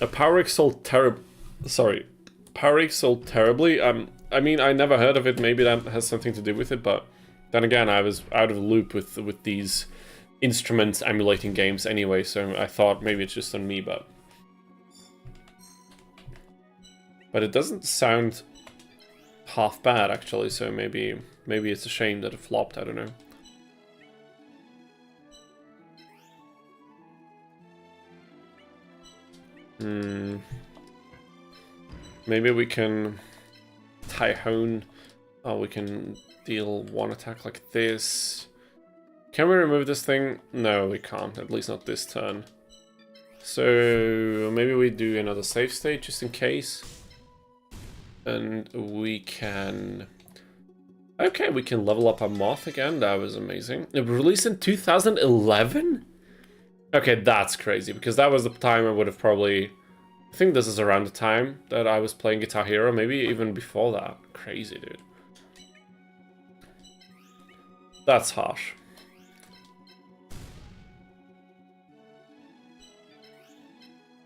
A Power X sold terribly. I mean, I never heard of it. Maybe that has something to do with it, but then again, I was out of the loop with these instruments emulating games anyway, so I thought maybe it's just on me, but it doesn't sound half bad actually, so maybe it's a shame that it flopped, I don't know. Maybe we can Tyhone. Oh, we can deal one attack like this. Can we remove this thing? No, we can't, at least not this turn. So maybe we do another save state just in case. And we can... Okay, we can level up our moth again. That was amazing. It was released in 2011? Okay, that's crazy, because that was the time I would have probably... I think this is around the time that I was playing Guitar Hero, maybe even before that. Crazy, dude. That's harsh.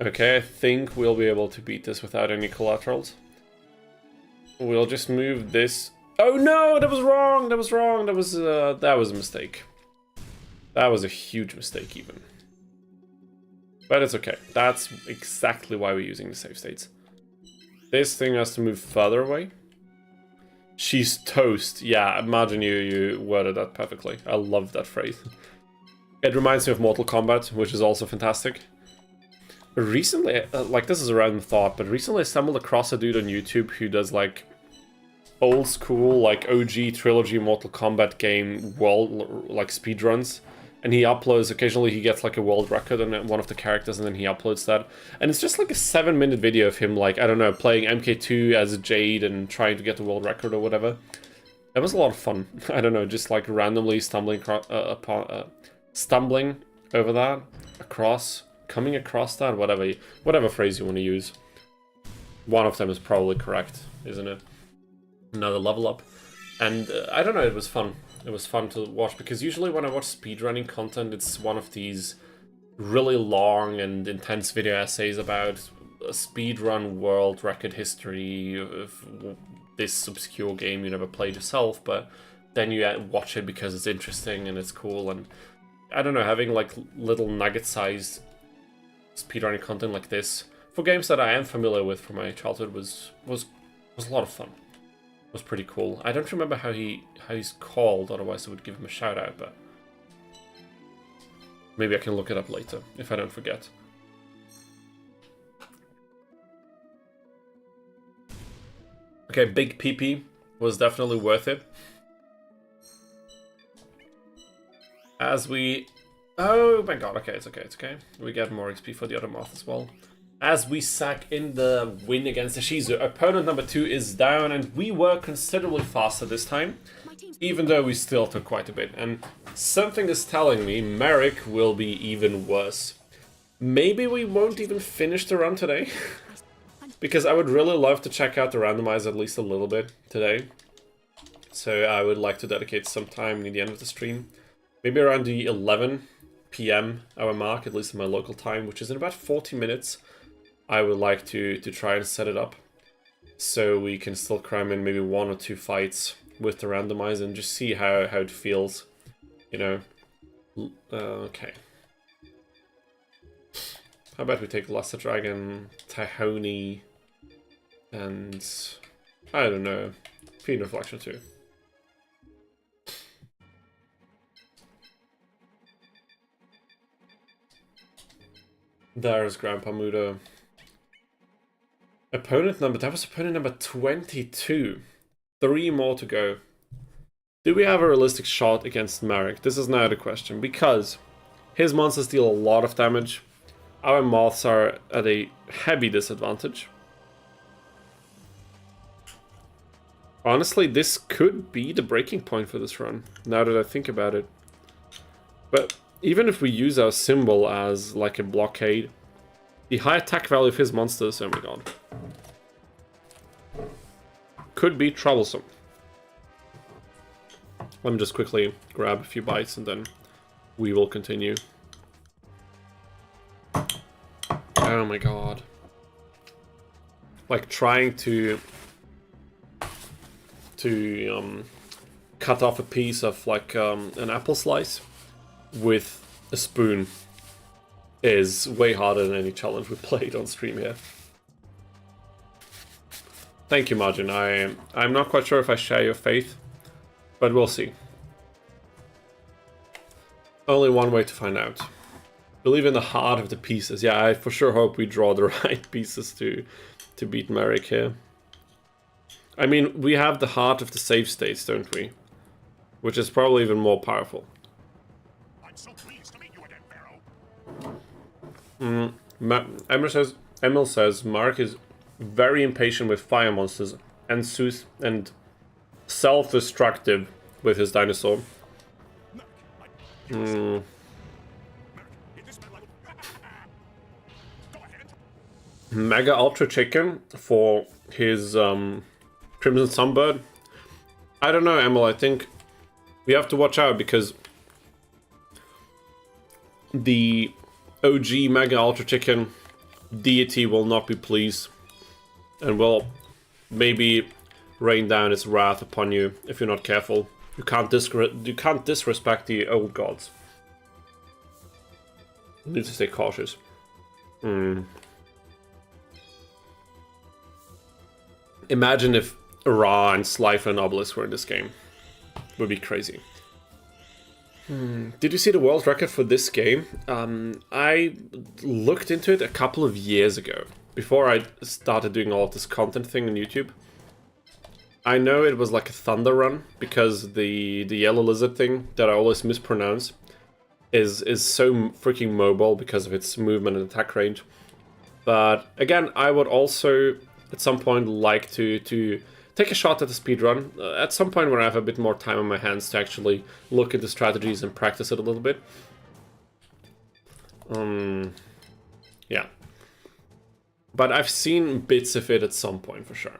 Okay, I think we'll be able to beat this without any collaterals. We'll just move this. Oh no, that was wrong. That was wrong. That was a mistake. That was a huge mistake, even. But it's okay. That's exactly why we're using the save states. This thing has to move further away. She's toast. Yeah, imagine you worded that perfectly. I love that phrase. It reminds me of Mortal Kombat, which is also fantastic. Recently, like this is a random thought, but recently I stumbled across a dude on YouTube who does like old school, like OG trilogy Mortal Kombat game world, like speedruns. And he uploads, occasionally he gets like a world record on one of the characters and then he uploads that. And it's just like a 7-minute video of him like, I don't know, playing MK2 as Jade and trying to get the world record or whatever. It was a lot of fun. I don't know, just like randomly stumbling stumbling over that, coming across that, whatever phrase you want to use. one of them is probably correct, isn't it? Another level up. And I don't know, it was fun. It was fun to watch, because usually when I watch speedrunning content, it's one of these really long and intense video essays about a speedrun world record history of this obscure game you never played yourself, but then you watch it because it's interesting and it's cool. And I don't know, having like little nugget-sized speedrunning content like this for games that I am familiar with from my childhood was a lot of fun. Was pretty cool. I don't remember how he's called, otherwise I would give him a shout out, but maybe I can look it up later if I don't forget. Okay, Big PP was definitely worth it. As we... Oh my god, okay, it's okay, it's okay. We get more XP for the other moth as well. As we sack in the win against the Shizu, opponent number 2 is down, and we were considerably faster this time, even though we still took quite a bit. And something is telling me Merrick will be even worse. Maybe we won't even finish the run today, because I would really love to check out the randomizer at least a little bit today. So I would like to dedicate some time near the end of the stream, maybe around the 11 PM hour mark, at least in my local time, which is in about 40 minutes. I would like to try and set it up so we can still cram in maybe 1 or 2 fights with the randomizer and just see how it feels, you know. Okay. How about we take Luster Dragon, Tahoni, and I don't know, Fiend Reflection too. There's Grandpa MUTO. Opponent number... That was opponent number 22. 3 more to go. Do we have a realistic shot against Marek? This is now the question, because his monsters deal a lot of damage. Our moths are at a heavy disadvantage. Honestly, this could be the breaking point for this run, now that I think about it. But even if we use our symbol as like a blockade, the high attack value of his monsters, oh my god, could be troublesome. Let me just quickly grab a few bites and then we will continue. Oh my god. Like trying to cut off a piece of like an apple slice with a spoon is way harder than any challenge we played on stream here. Thank you, Margin. I'm not quite sure if I share your faith, but we'll see. Only one way to find out. Believe in the heart of the pieces. Yeah, I for sure hope we draw the right pieces to beat Merrick here. I mean, we have the heart of the save states, don't we? Which is probably even more powerful. I'm so pleased to meet you again, Pharaoh. Emil says Mark is very impatient with fire monsters and self-destructive with his dinosaur. Mega Ultra Chicken for his Crimson Sunbird. I don't know, Emil. I think we have to watch out because the OG Mega Ultra Chicken deity will not be pleased and will maybe rain down its wrath upon you if you're not careful. You can't disrespect the old gods. You need to stay cautious. Imagine if Ra and Slifer and Obelisk were in this game. It would be crazy. Did you see the world record for this game? I looked into it a couple of years ago, before I started doing all of this content thing on YouTube. I know it was like a thunder run, because the yellow lizard thing that I always mispronounce is so freaking mobile because of its movement and attack range. But again, I would also at some point like to take a shot at the speedrun. At some point when I have a bit more time on my hands to actually look at the strategies and practice it a little bit. Yeah. But I've seen bits of it at some point for sure.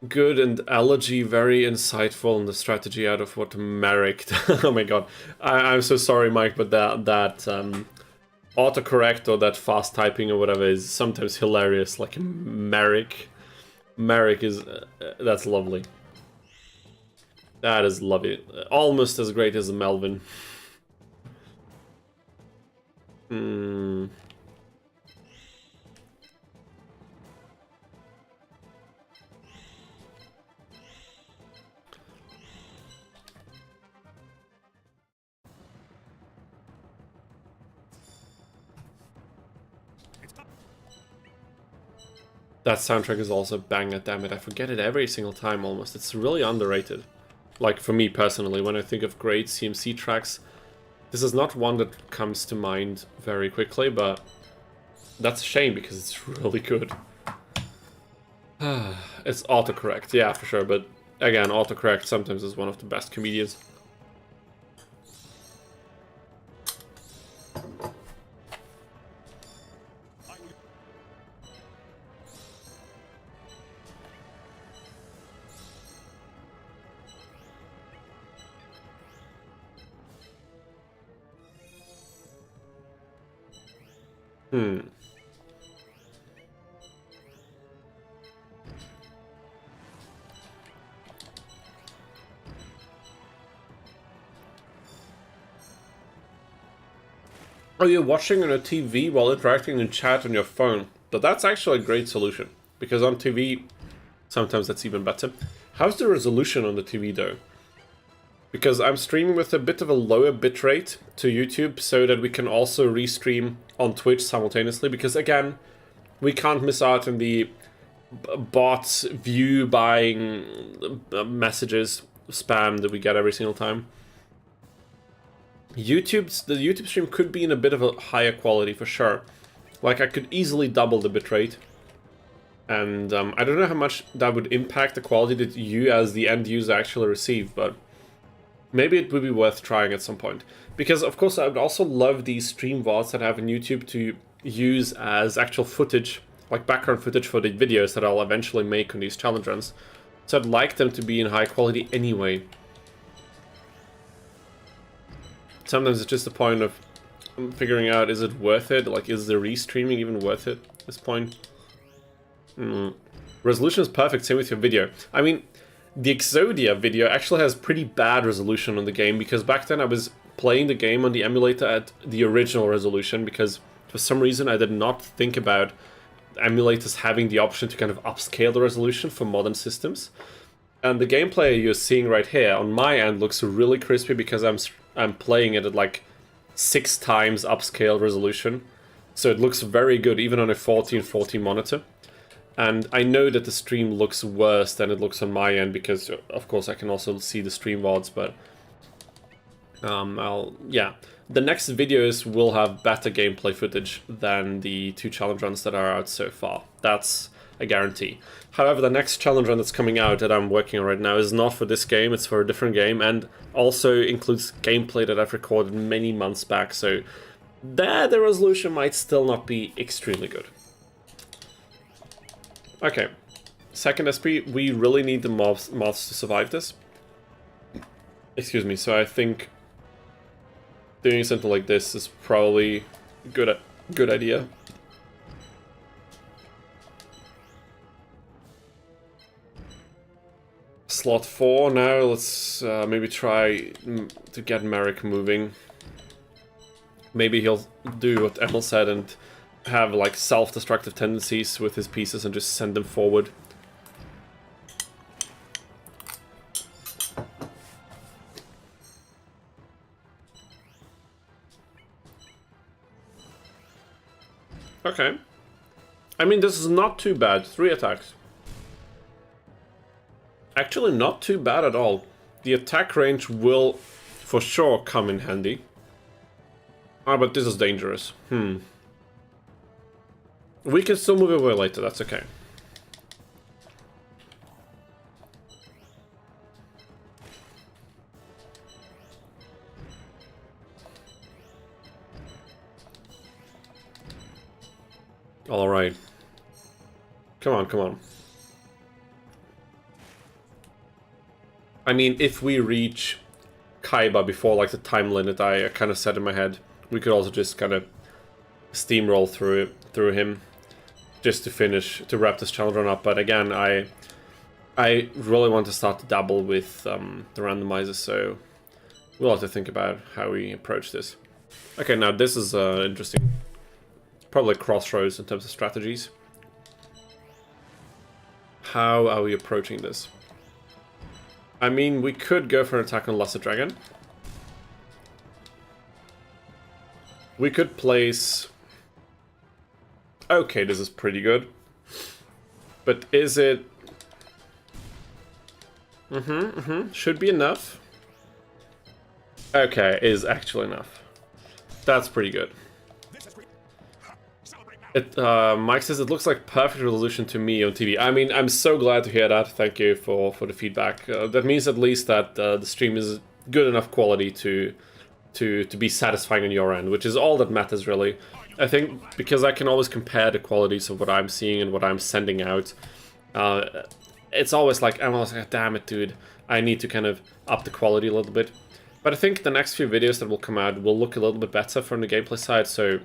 Good, and Elegy very insightful in the strategy out of what Merrick. Oh my god, I'm so sorry, Mike, but that autocorrect or that fast typing or whatever is sometimes hilarious. Like Merrick is that's lovely. That is lovely, almost as great as Melvin. That soundtrack is also banger, damn it. I forget it every single time almost. It's really underrated. Like, for me personally, when I think of great CMC tracks, this is not one that comes to mind very quickly, but that's a shame because it's really good. It's autocorrect, yeah, for sure, but again, autocorrect sometimes is one of the best comedians. Are you watching on a TV while interacting in chat on your phone? But that's actually a great solution, because on TV, sometimes that's even better. How's the resolution on the TV though? Because I'm streaming with a bit of a lower bitrate to YouTube so that we can also restream on Twitch simultaneously, because again, we can't miss out on the bots view buying messages, spam that we get every single time. the YouTube stream could be in a bit of a higher quality for sure. Like I could easily double the bitrate. And I don't know how much that would impact the quality that you as the end user actually receive, but maybe it would be worth trying at some point. Because of course I would also love these stream VODs that I have on YouTube to use as actual footage, like background footage for the videos that I'll eventually make on these challenge runs. So I'd like them to be in high quality anyway. Sometimes it's just a point of figuring out, is it worth it? Like, is the restreaming even worth it at this point? Resolution is perfect, same with your video. I mean, the Exodia video actually has pretty bad resolution on the game, because back then I was playing the game on the emulator at the original resolution, because for some reason I did not think about emulators having the option to kind of upscale the resolution for modern systems. And the gameplay you're seeing right here on my end looks really crispy because I'm playing it at like 6 times upscale resolution. So it looks very good even on a 1440 monitor. And I know that the stream looks worse than it looks on my end because of course I can also see the stream VODs, but yeah. The next videos will have better gameplay footage than the 2 challenge runs that are out so far. That's a guarantee. However, the next challenge run that's coming out that I'm working on right now is not for this game, it's for a different game, and also includes gameplay that I've recorded many months back, so there the resolution might still not be extremely good. Okay, second SP, we really need the moths to survive this. Excuse me, so I think doing something like this is probably a good idea. Slot 4 now, let's maybe try to get Merrick moving. Maybe he'll do what Emil said and have like self-destructive tendencies with his pieces and just send them forward. Okay. I mean, this is not too bad. 3 attacks. Actually, not too bad at all. The attack range will, for sure, come in handy. Ah, but this is dangerous. We can still move away later, that's okay. Alright. Come on, come on. I mean, if we reach Kaiba before like the time limit I kind of set in my head, we could also just kind of steamroll through him just to finish, to wrap this challenge run up. But again, I really want to start to dabble with the randomizer, so we'll have to think about how we approach this. Okay, now this is interesting. Probably crossroads in terms of strategies. How are we approaching this? I mean, we could go for an attack on Lesser Dragon. We could place... Okay, this is pretty good. But is it... Should be enough. Okay, is actually enough. That's pretty good. Mike says it looks like perfect resolution to me on TV. I mean, I'm so glad to hear that. Thank you for the feedback. That means at least that the stream is good enough quality to be satisfying on your end, which is all that matters really. I think because I can always compare the qualities of what I'm seeing and what I'm sending out. It's always like, I'm always like, damn it, dude. I need to kind of up the quality a little bit. But I think the next few videos that will come out will look a little bit better from the gameplay side, so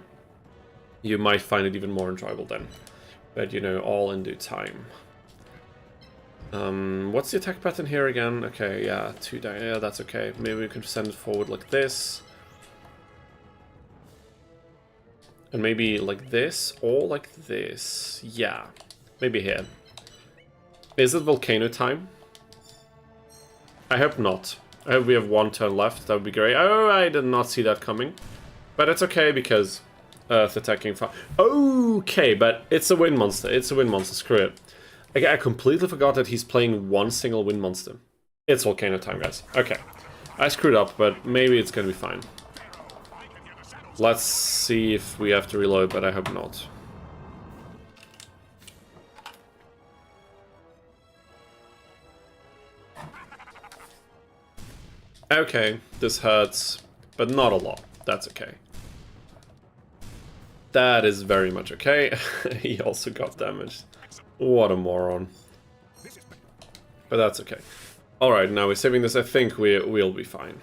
you might find it even more enjoyable then. But, you know, all in due time. What's the attack pattern here again? Okay, yeah, 2 down. Yeah, that's okay. Maybe we can send it forward like this. And maybe like this, or like this. Yeah, maybe here. Is it volcano time? I hope not. I hope we have 1 turn left. That would be great. Oh, I did not see that coming. But it's okay because Earth attacking fire. Okay, but it's a wind monster. It's a wind monster. Screw it. Okay, I completely forgot that he's playing 1 single wind monster. It's volcano time, guys. Okay. I screwed up, but maybe it's gonna be fine. Let's see if we have to reload, but I hope not. Okay, this hurts, but not a lot. That's okay. That is very much okay. He also got damaged. What a moron. But that's okay. Alright, now we're saving this. I think we'll be fine.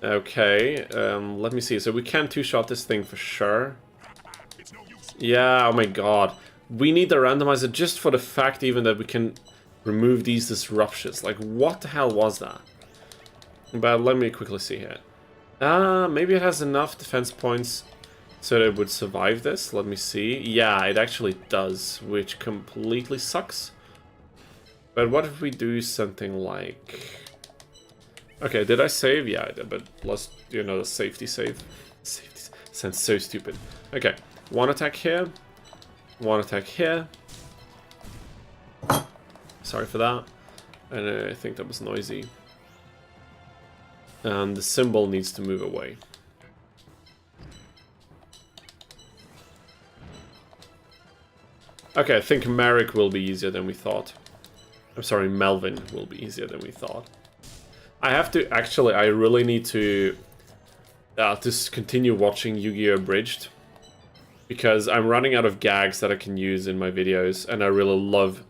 Okay, let me see. So we can 2-shot this thing for sure. Yeah, oh my god. We need the randomizer just for the fact even that we can remove these disruptions. Like, what the hell was that? But let me quickly see here. Maybe it has enough defense points so that it would survive this. Let me see. Yeah, it actually does, which completely sucks. But what if we do something like... Okay, did I save? Yeah, I did, but let's do another safety save. Safety sounds so stupid. Okay, 1 attack here. 1 attack here. Sorry for that. And I think that was noisy. And the symbol needs to move away. Okay, I think Merrick will be easier than we thought. I'm sorry, Melvin will be easier than we thought. I have to, actually, I really need to just continue watching Yu-Gi-Oh! Abridged. Because I'm running out of gags that I can use in my videos, and I really love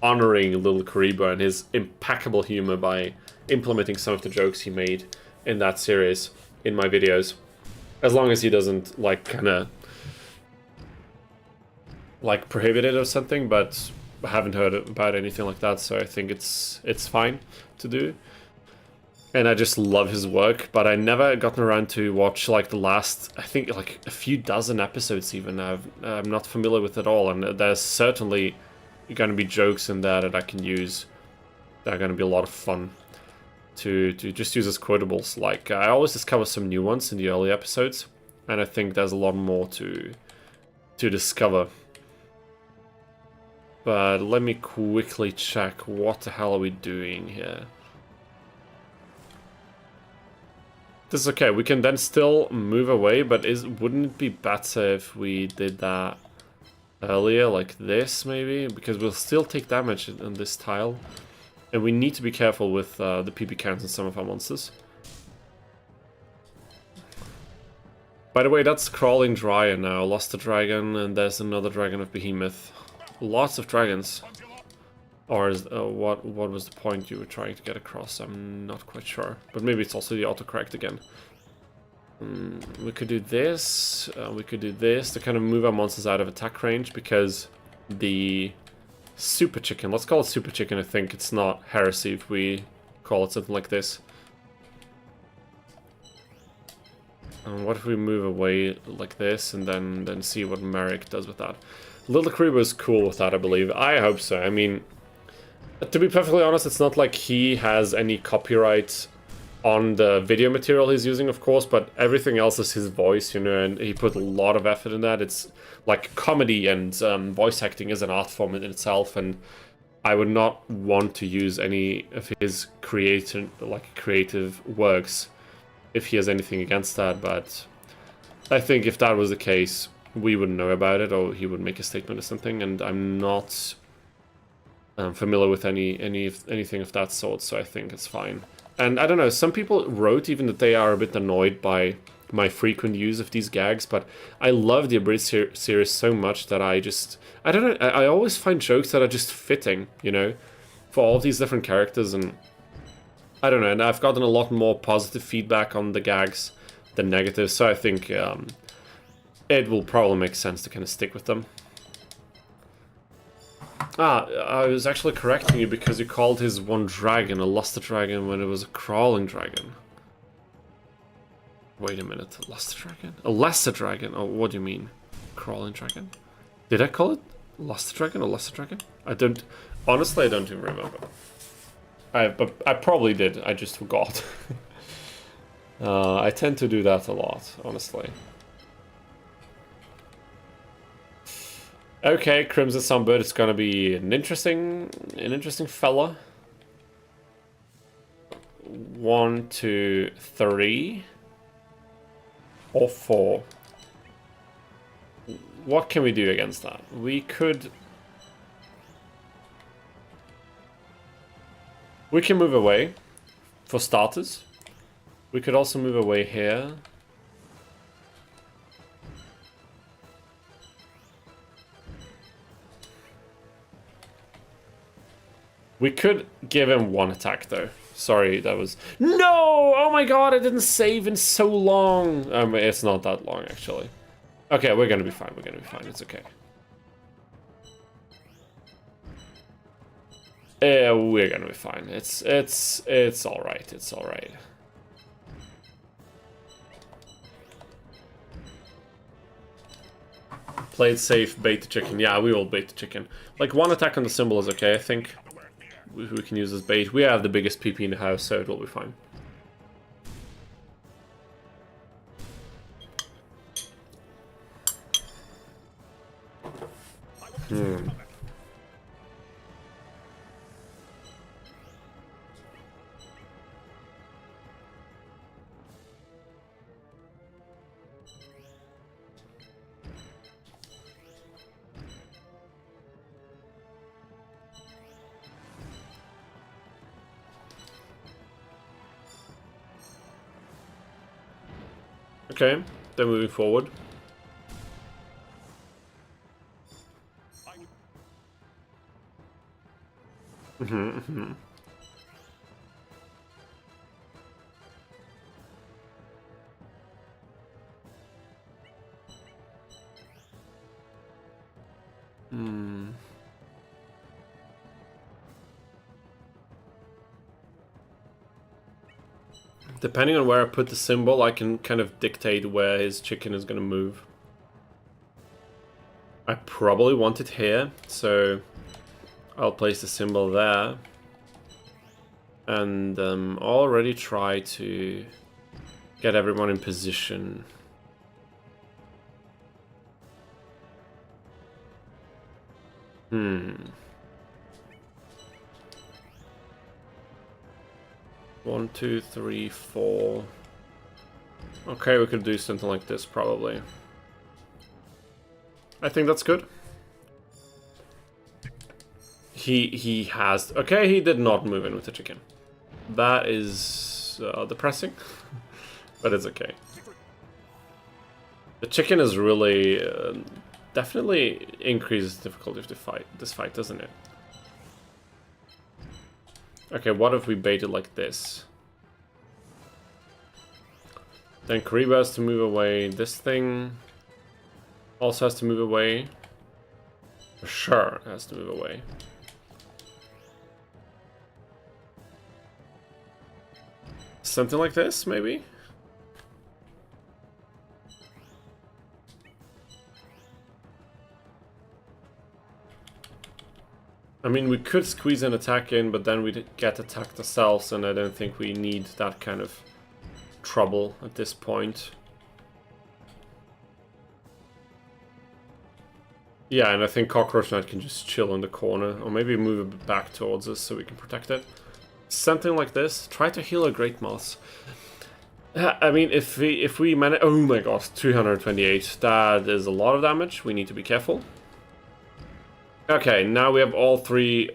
honoring Little Karibo and his impeccable humor by implementing some of the jokes he made in that series in my videos. As long as he doesn't, like, kinda like prohibit it or something, but I haven't heard about anything like that, so I think it's fine to do. And I just love his work, but I never gotten around to watch like the last, I think like a few dozen episodes even. I'm not familiar with it all, and there's certainly going to be jokes in there that I can use that are going to be a lot of fun to just use as quotables. Like, I always discover some new ones in the early episodes, and I think there's a lot more to discover. But let me quickly check what the hell are we doing here. This is okay, we can then still move away, but wouldn't it be better if we did that earlier, like this maybe? Because we'll still take damage on this tile. And we need to be careful with the PP counts in some of our monsters. By the way, that's Crawling Dryer now. Lost a dragon, and there's another dragon of Behemoth. Lots of dragons. Or is, what was the point you were trying to get across? I'm not quite sure. But maybe it's also the autocorrect again. We could do this. We could do this to kind of move our monsters out of attack range, because the Super Chicken, let's call it Super Chicken, I think it's not heresy if we call it something like this. And what if we move away like this and then see what Merrick does with that? Little Karibo is cool with that, I believe. I hope so. I mean, to be perfectly honest, it's not like he has any copyright on the video material he's using, of course, but everything else is his voice, you know, and he put a lot of effort in that. It's like comedy and voice acting is an art form in itself, and I would not want to use any of his creative works if he has anything against that, but I think if that was the case, we wouldn't know about it, or he would make a statement or something, and I'm not familiar with anything of that sort, so I think it's fine. And I don't know, some people wrote even that they are a bit annoyed by my frequent use of these gags, but I love the Abridged series so much that I don't know, I always find jokes that are just fitting, you know, for all of these different characters, and I don't know, and I've gotten a lot more positive feedback on the gags than negative, so I think it will probably make sense to kind of stick with them. I was actually correcting you because you called his one dragon a Luster Dragon when it was a Crawling Dragon. Wait a minute, a Luster Dragon? A Lesser Dragon? Oh, what do you mean? Crawling Dragon? Did I call it Luster Dragon or Lesser Dragon? Honestly, I don't even remember. But I probably did, I just forgot. I tend to do that a lot, honestly. Okay, Crimson Sunbird, it's gonna be an interesting fella. 1, 2, 3, or 4. What can we do against that? We can move away, for starters. We could also move away here. We could give him one attack, though. Sorry, that was... No! Oh my god, I didn't save in so long! It's not that long, actually. Okay, we're gonna be fine, we're gonna be fine, it's okay. We're gonna be fine. It's alright, it's alright. Play it safe, bait the chicken. Yeah, we will bait the chicken. Like, one attack on the symbol is okay, I think. We can use as bait. We have the biggest PP in the house, so it will be fine. Okay, then moving forward. Depending on where I put the symbol, I can kind of dictate where his chicken is going to move. I probably want it here, so I'll place the symbol there. And already try to get everyone in position. One, 2, 3, 4. Okay, we could do something like this, probably. I think that's good. He has... Okay, he did not move in with the chicken. That is depressing, but it's okay. The chicken is really definitely increases the difficulty of this fight, doesn't it? Okay, what if we bait it like this? Then Kariba has to move away. This thing also has to move away. For sure, it has to move away. Something like this, maybe? I mean, we could squeeze an attack in, but then we'd get attacked ourselves, and I don't think we need that kind of trouble at this point. Yeah, and I think Cockroach Knight can just chill in the corner, or maybe move a bit back towards us so we can protect it. Something like this. Try to heal a Great Moss. I mean, if we manage... Oh my god, 228. That is a lot of damage. We need to be careful. Okay, now we have all 3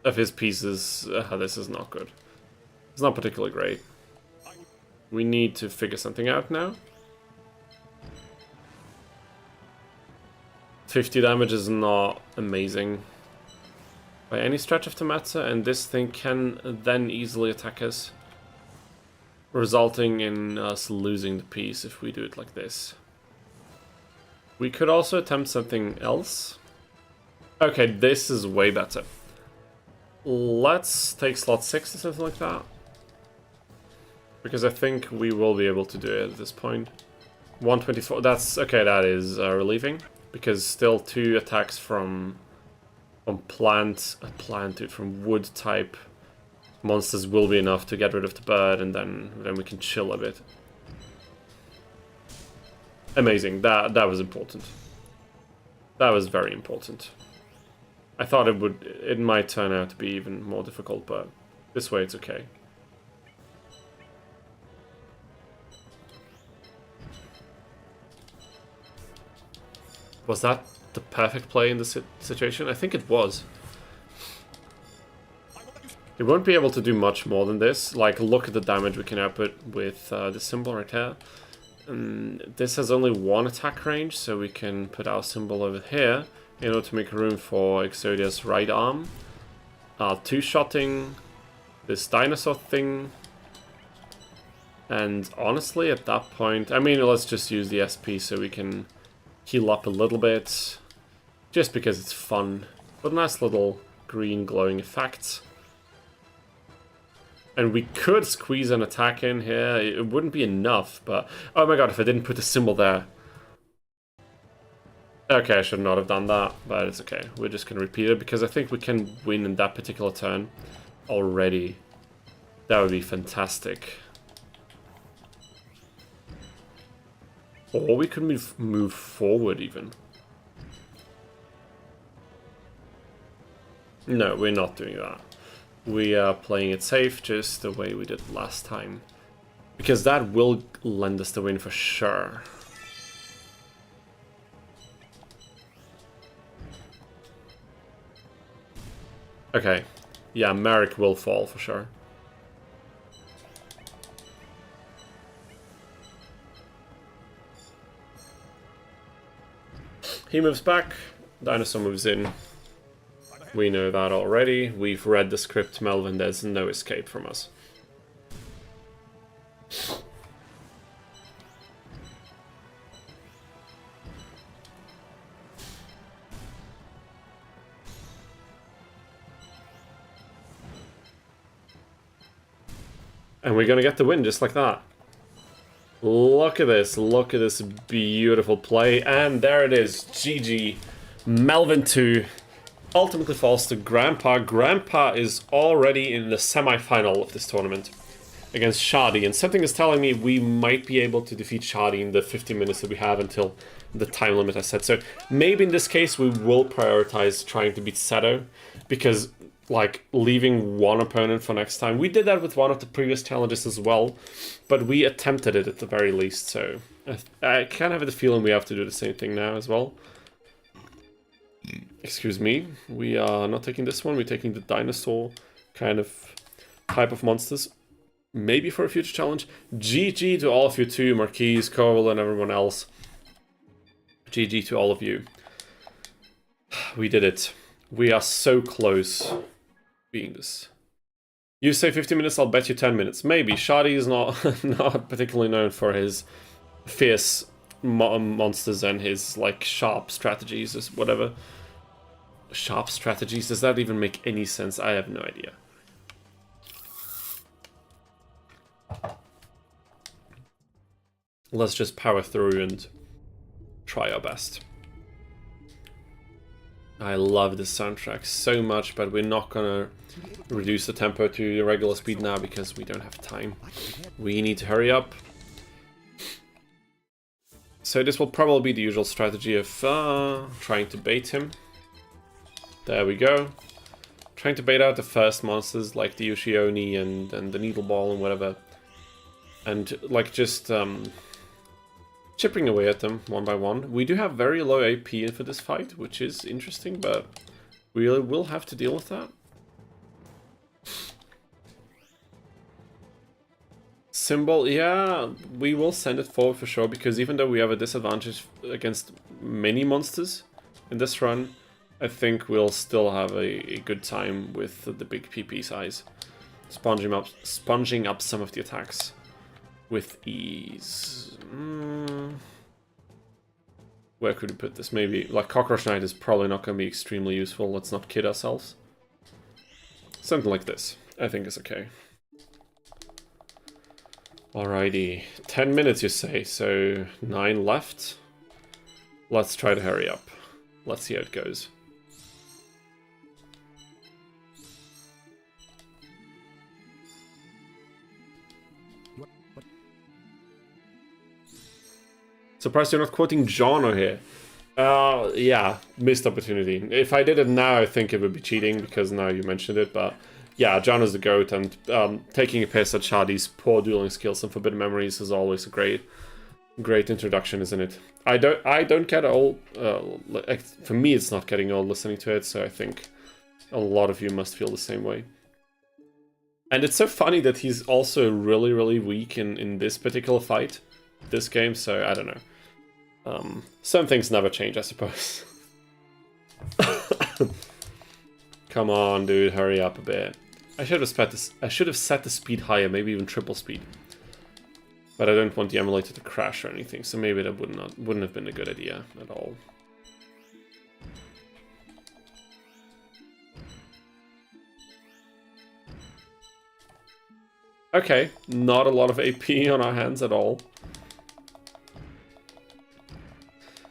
of his pieces. This is not good. It's not particularly great. We need to figure something out now. 50 damage is not amazing by any stretch of the matter, and this thing can then easily attack us, resulting in us losing the piece if we do it like this. We could also attempt something else. Okay, this is way better. Let's take slot 6 or something like that, because I think we will be able to do it at this point. 124, that's okay, that is relieving, because still 2 attacks from from wood type monsters will be enough to get rid of the bird, and then we can chill a bit. Amazing, that was important. That was very important. I thought it might turn out to be even more difficult, but this way it's okay. Was that the perfect play in this situation? I think it was. It won't be able to do much more than this. Like, look at the damage we can output with this symbol right here. This has only 1 attack range, so we can put our symbol over here in order to make room for Exodia's right arm. 2-shotting this dinosaur thing. And honestly, at that point, I mean, let's just use the SP so we can heal up a little bit, just because it's fun. But nice little green glowing effect. And we could squeeze an attack in here. It wouldn't be enough, but... Oh my god, if I didn't put a symbol there. Okay, I should not have done that, but it's okay. We're just going to repeat it, because I think we can win in that particular turn already. That would be fantastic. Or we could move forward, even. No, we're not doing that. We are playing it safe, just the way we did last time. Because that will lend us the win for sure. Okay. Yeah, Merrick will fall for sure. He moves back, Dinosaur moves in. We know that already. We've read the script, Melvin. There's no escape from us. And we're gonna get the win just like that. Look at this beautiful play, and there it is, GG. Melvin 2 ultimately falls to Grandpa. Grandpa is already in the semi-final of this tournament against Shadi, and something is telling me we might be able to defeat Shadi in the 50 minutes that we have until the time limit I set. So maybe in this case we will prioritize trying to beat Seto, because like leaving one opponent for next time. We did that with one of the previous challenges as well, but we attempted it at the very least, so I kind of have the feeling we have to do the same thing now as well. Excuse me, we are not taking this one, we're taking the dinosaur kind of type of monsters. Maybe for a future challenge. GG to all of you too, Marquise, Cole, and everyone else. GG to all of you. We did it. We are so close being this. You say 50 minutes, I'll bet you 10 minutes. Maybe. Shadi is not, not particularly known for his fierce monsters and his, like, sharp strategies or whatever. Sharp strategies? Does that even make any sense? I have no idea. Let's just power through and try our best. I love this soundtrack so much, but we're not gonna reduce the tempo to the regular speed now because we don't have time. We need to hurry up. So this will probably be the usual strategy of trying to bait him. There we go. Trying to bait out the first monsters like the Yoshioni and the Needle Ball and whatever. And like just chipping away at them one by one. We do have very low AP for this fight, which is interesting, but we will have to deal with that. Symbol, yeah, we will send it forward for sure, because even though we have a disadvantage against many monsters in this run, I think we'll still have a good time with the big PP size. Sponging up some of the attacks with ease. Where could we put this? Maybe, like, Cockroach Knight is probably not going to be extremely useful. Let's not kid ourselves. Something like this, I think is okay. Alrighty, 10 minutes you say, so 9 left. Let's try to hurry up. Let's see how it goes. Surprised you're not quoting Jono here. Yeah, missed opportunity. If I did it now, I think it would be cheating, because now you mentioned it, but yeah, Jono's the GOAT, and taking a piss at Shadi's poor dueling skills and Forbidden Memories is always a great introduction, isn't it? I don't get old, for me it's not getting old listening to it, so I think a lot of you must feel the same way. And it's so funny that he's also really, really weak in this particular fight, this game, so I don't know. Some things never change, I suppose. Come on, dude, hurry up a bit. I should have set the speed higher, maybe even triple speed. But I don't want the emulator to crash or anything, so maybe that wouldn't have been a good idea at all. Okay, not a lot of AP on our hands at all.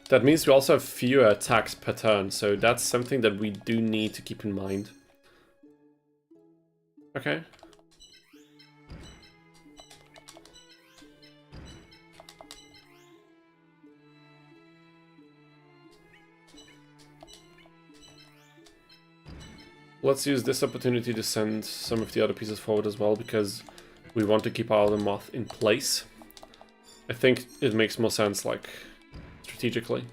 That means we also have fewer attacks per turn, so that's something that we do need to keep in mind. Okay. Let's use this opportunity to send some of the other pieces forward as well, because we want to keep our other moth in place. I think it makes more sense, like, strategically.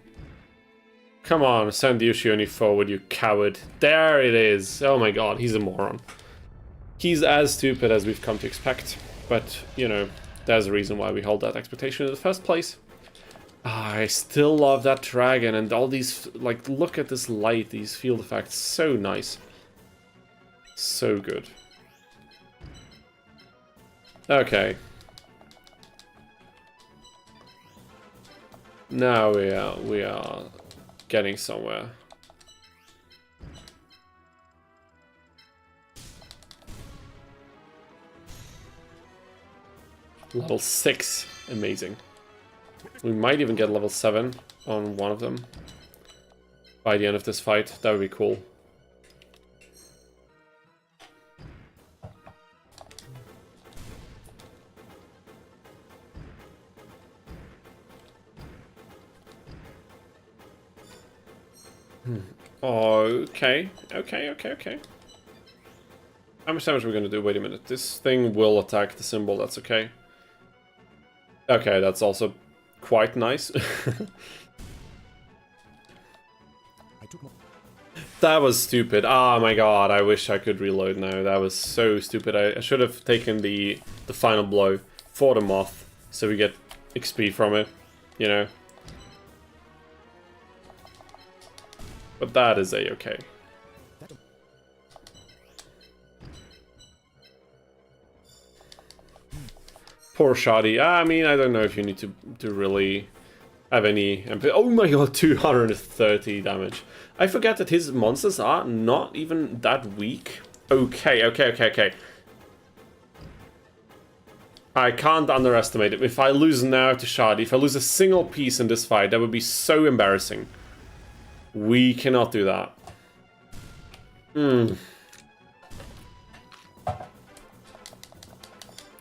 Come on, send the Yoshioni forward, you coward. There it is. Oh my god, he's a moron. He's as stupid as we've come to expect. But, you know, there's a reason why we hold that expectation in the first place. I still love that dragon and all these, like, look at this light, these field effects. So nice. So good. Okay. Now we are getting somewhere. Level 6, amazing. We might even get level 7 on one of them by the end of this fight. That would be cool. Okay. How much damage are we gonna do? Wait a minute. This thing will attack the symbol, that's okay. Okay, that's also quite nice. That was stupid. Oh my god, I wish I could reload now. That was so stupid. I should have taken the final blow for the moth, so we get XP from it, you know. But that is a-okay. Poor Shoddy. I mean, I don't know if you need to really have any... Oh my god, 230 damage. I forget that his monsters are not even that weak. Okay. I can't underestimate it. If I lose now to Shoddy, if I lose a single piece in this fight, that would be so embarrassing. We cannot do that.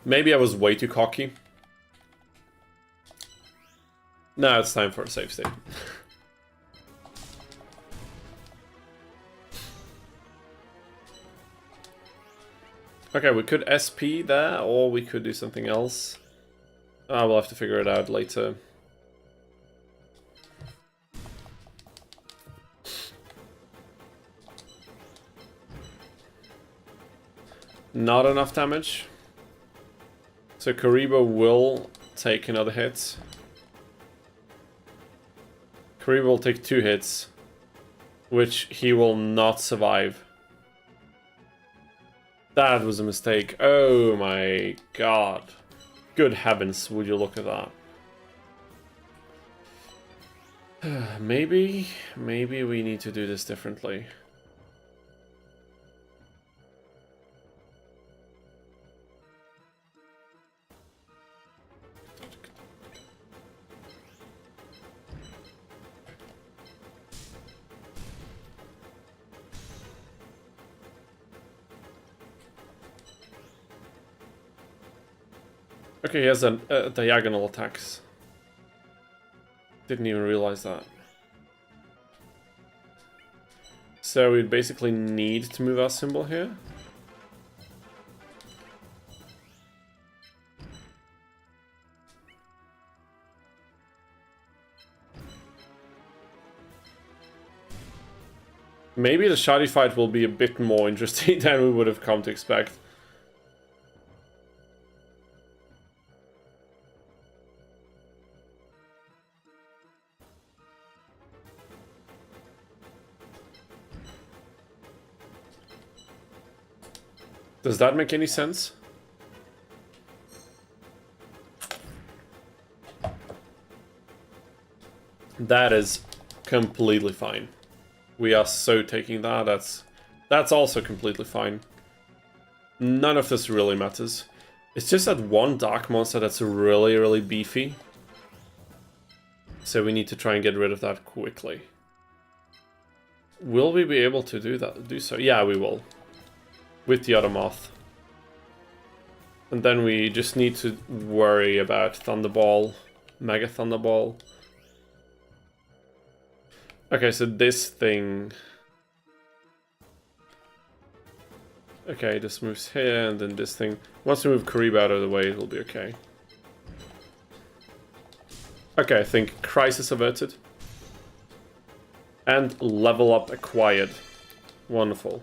Maybe I was way too cocky. Now it's time for a save state. Okay, we could SP there, or we could do something else. We'll have to figure it out later. Not enough damage. So Karibo will take another hit. Karibo will take 2 hits, which he will not survive. That was a mistake. Oh my god. Good heavens, would you look at that. Maybe we need to do this differently. Okay, he has a diagonal attacks. Didn't even realize that. So we basically need to move our symbol here. Maybe the Shoddy fight will be a bit more interesting than we would have come to expect. Does that make any sense? That is completely fine. We are so taking that. That's also completely fine. None of this really matters. It's just that one dark monster that's really, really beefy. So we need to try and get rid of that quickly. Will we be able to do so? Yeah, we will. With the other moth. And then we just need to worry about Thunderball, Mega Thunderball. Okay, so this thing... Okay, this moves here, and then this thing... Once we move Karibo out of the way, it'll be okay. Okay, I think Crisis averted. And level up acquired. Wonderful.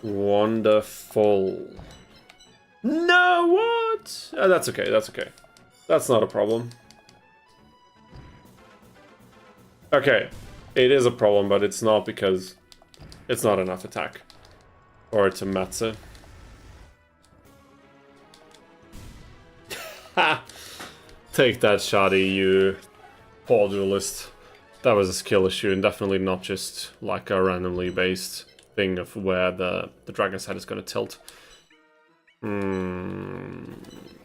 Wonderful. No, what? Oh, that's okay, that's okay. That's not a problem. Okay, it is a problem, but it's not because it's not enough attack. Or it's a Matze. Ha! Take that, Shoddy, you poor duelist. That was a skill issue, and definitely not just like a randomly based thing of where the dragon's head is going to tilt.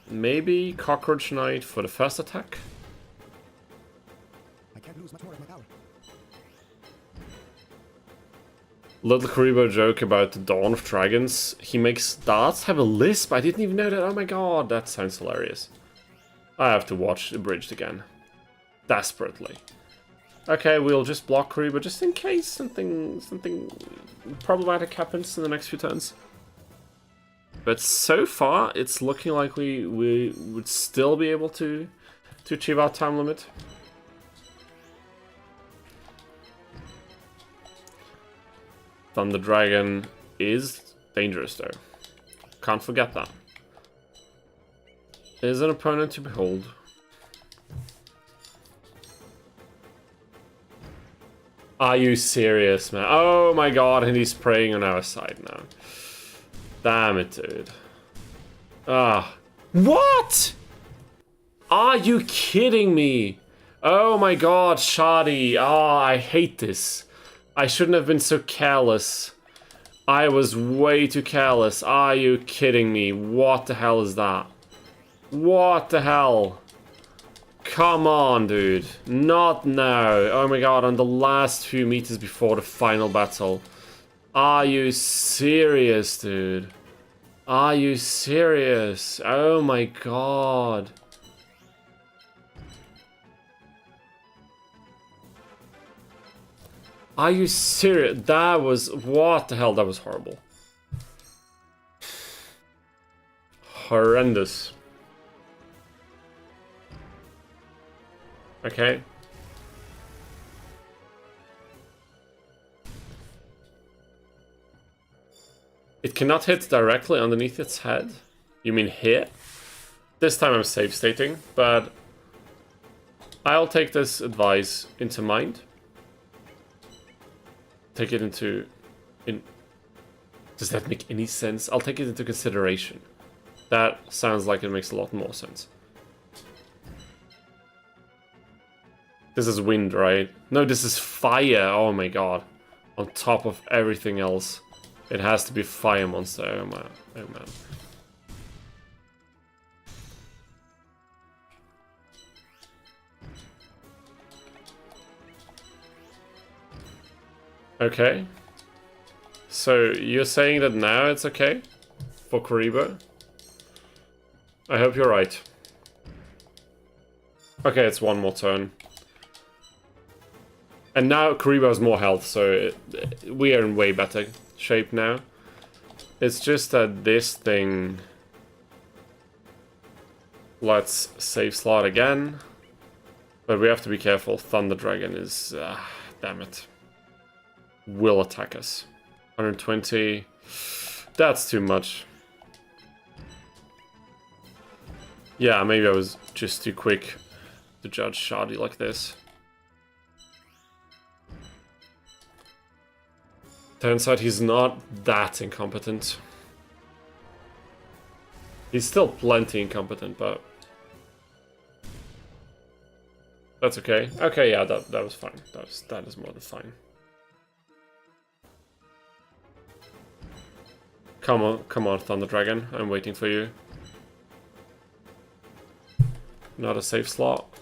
Maybe Cockroach Knight for the first attack? I can't lose much more of my power. Little Karibo joke about the Dawn of Dragons. He makes darts have a lisp? I didn't even know that. Oh my god, that sounds hilarious. I have to watch Abridged again. Desperately. Okay, we'll just block Karibo just in case something problematic happens in the next few turns. But so far, it's looking like we would still be able to achieve our time limit. Thunder Dragon is dangerous though. Can't forget that. Is an opponent to behold. Are you serious, man? Oh my god, and he's preying on our side now. Damn it, dude. Ah. What? Are you kidding me? Oh my god, shoddy. Oh, I hate this. I shouldn't have been so careless. I was way too careless. Are you kidding me? What the hell is that? What the hell? Come on, dude. Not now. Oh my god, on the last few meters before the final battle. Are you serious, dude? Are you serious? Oh my god. Are you serious? That was... What the hell? That was horrible. Horrendous. Okay. It cannot hit directly underneath its head. You mean here? This time I'm safe stating, but I'll take this advice into mind. Take it into... Does that make any sense? I'll take it into consideration. That sounds like it makes a lot more sense. This is wind, right? No, this is fire. Oh my god. On top of everything else. It has to be fire monster. Oh man. Oh man. Okay. So you're saying that now it's okay for Karibo? I hope you're right. Okay, it's one more turn. And now Karibo has more health, so we are in way better shape now. It's just that this thing... Let's save slot again. But we have to be careful. Thunder Dragon is... damn it. Will attack us. 120. That's too much. Yeah, maybe I was just too quick to judge Shoddy like this. Turns out he's not that incompetent. He's still plenty incompetent, but... That's okay. Okay, yeah, that was fine. That is more than fine. Come on, Thunder Dragon. I'm waiting for you. Not a safe slot.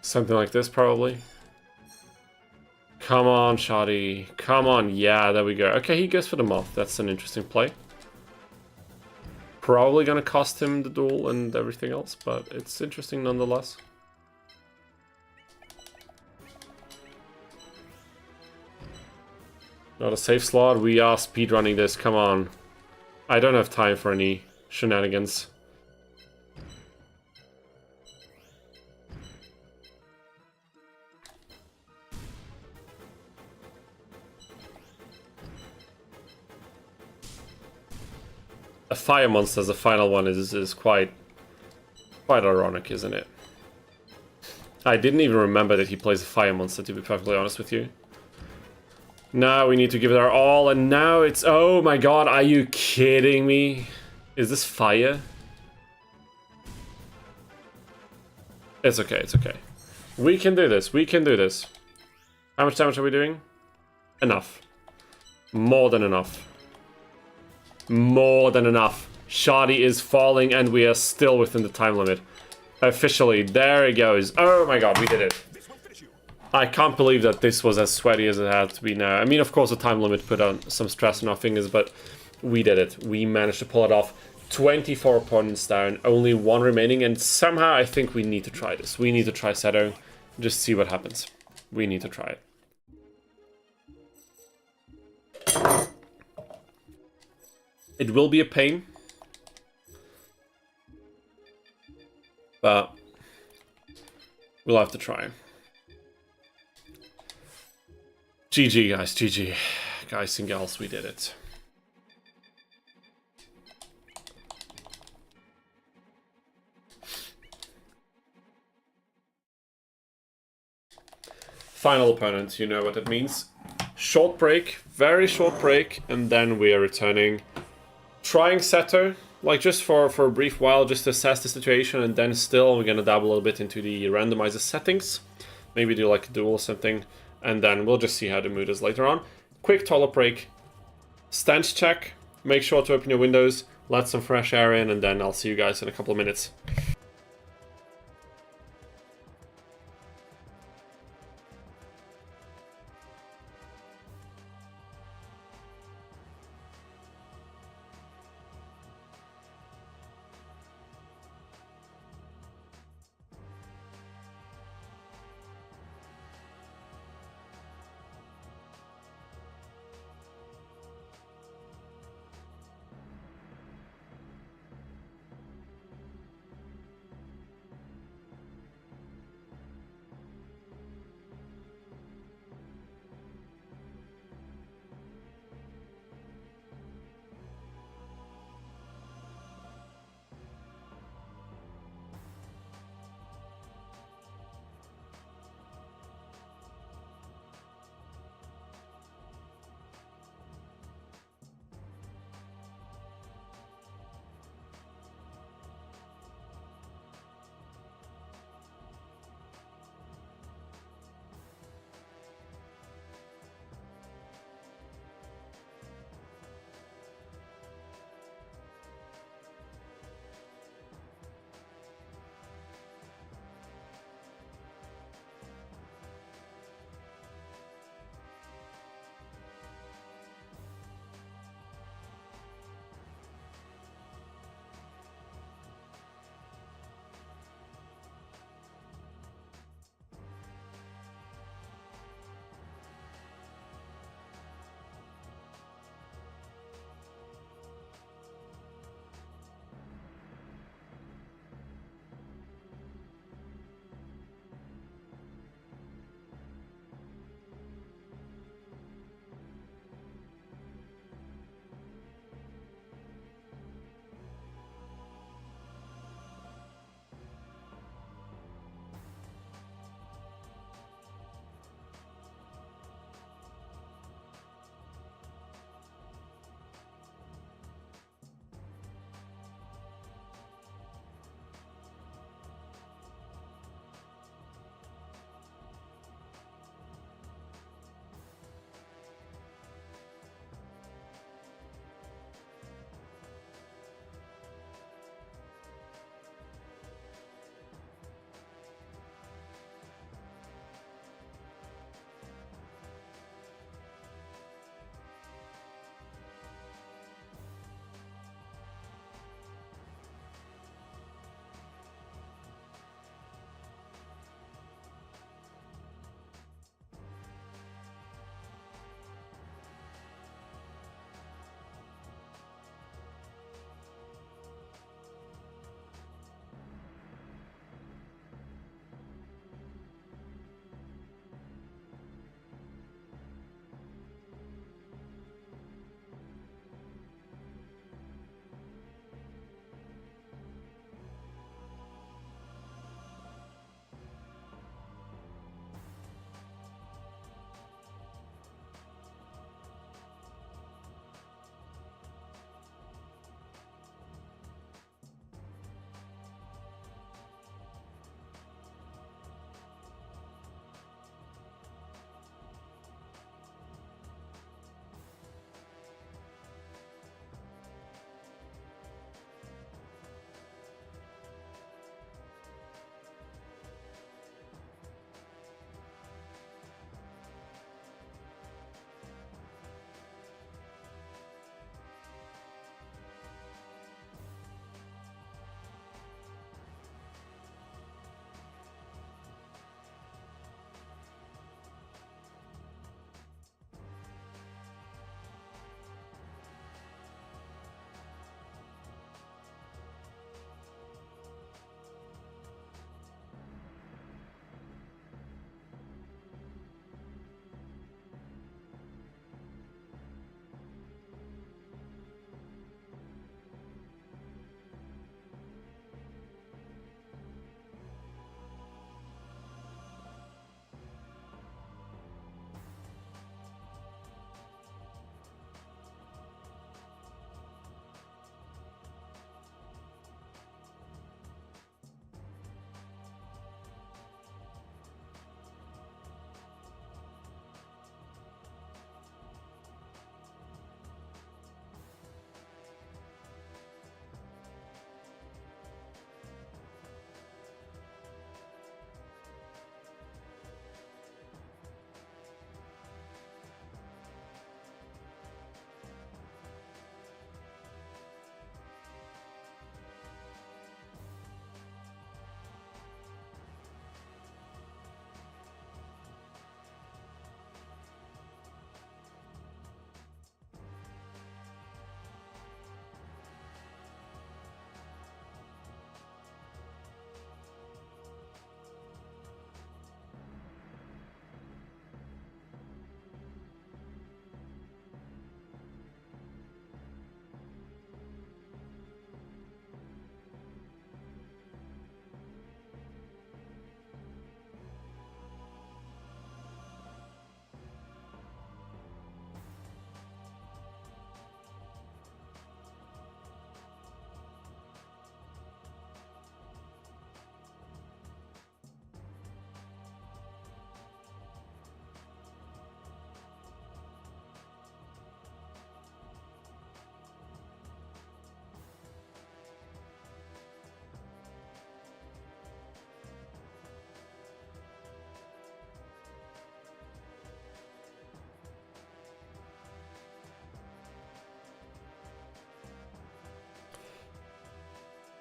Something like this, probably. Come on, Shoddy. Come on. Yeah, there we go. Okay, he goes for the moth. That's an interesting play. Probably gonna cost him the duel and everything else, but it's interesting nonetheless. Not a safe slot. We are speedrunning this. Come on. I don't have time for any shenanigans. A fire monster as the final one is quite ironic, isn't it? I didn't even remember that he plays a fire monster, to be perfectly honest with you. Now we need to give it our all, and now it's... Oh my god, are you kidding me? Is this fire? It's okay, it's okay. We can do this, we can do this. How much damage are we doing? Enough. More than enough. More than enough. Shoddy is falling and we are still within the time limit. Officially, there it goes. Oh my god, we did it. I can't believe that this was as sweaty as it had to be now. I mean, of course, the time limit put on some stress on our fingers, but we did it. We managed to pull it off. 24 opponents down, only one remaining, and somehow I think we need to try this. We need to try Seto, just see what happens. We need to try it. It will be a pain, but we'll have to try. GG, guys, GG. Guys and gals, we did it. final opponent, you know what it means. Short break, very short break, and then we are returning. Trying Seto, like just for a brief while, just to assess the situation, and then still we're gonna dabble a little bit into the randomizer settings. Maybe do like a duel or something, and then we'll just see how the mood is later on. Quick toilet break, stance check, make sure to open your windows, let some fresh air in, and then I'll see you guys in a couple of minutes.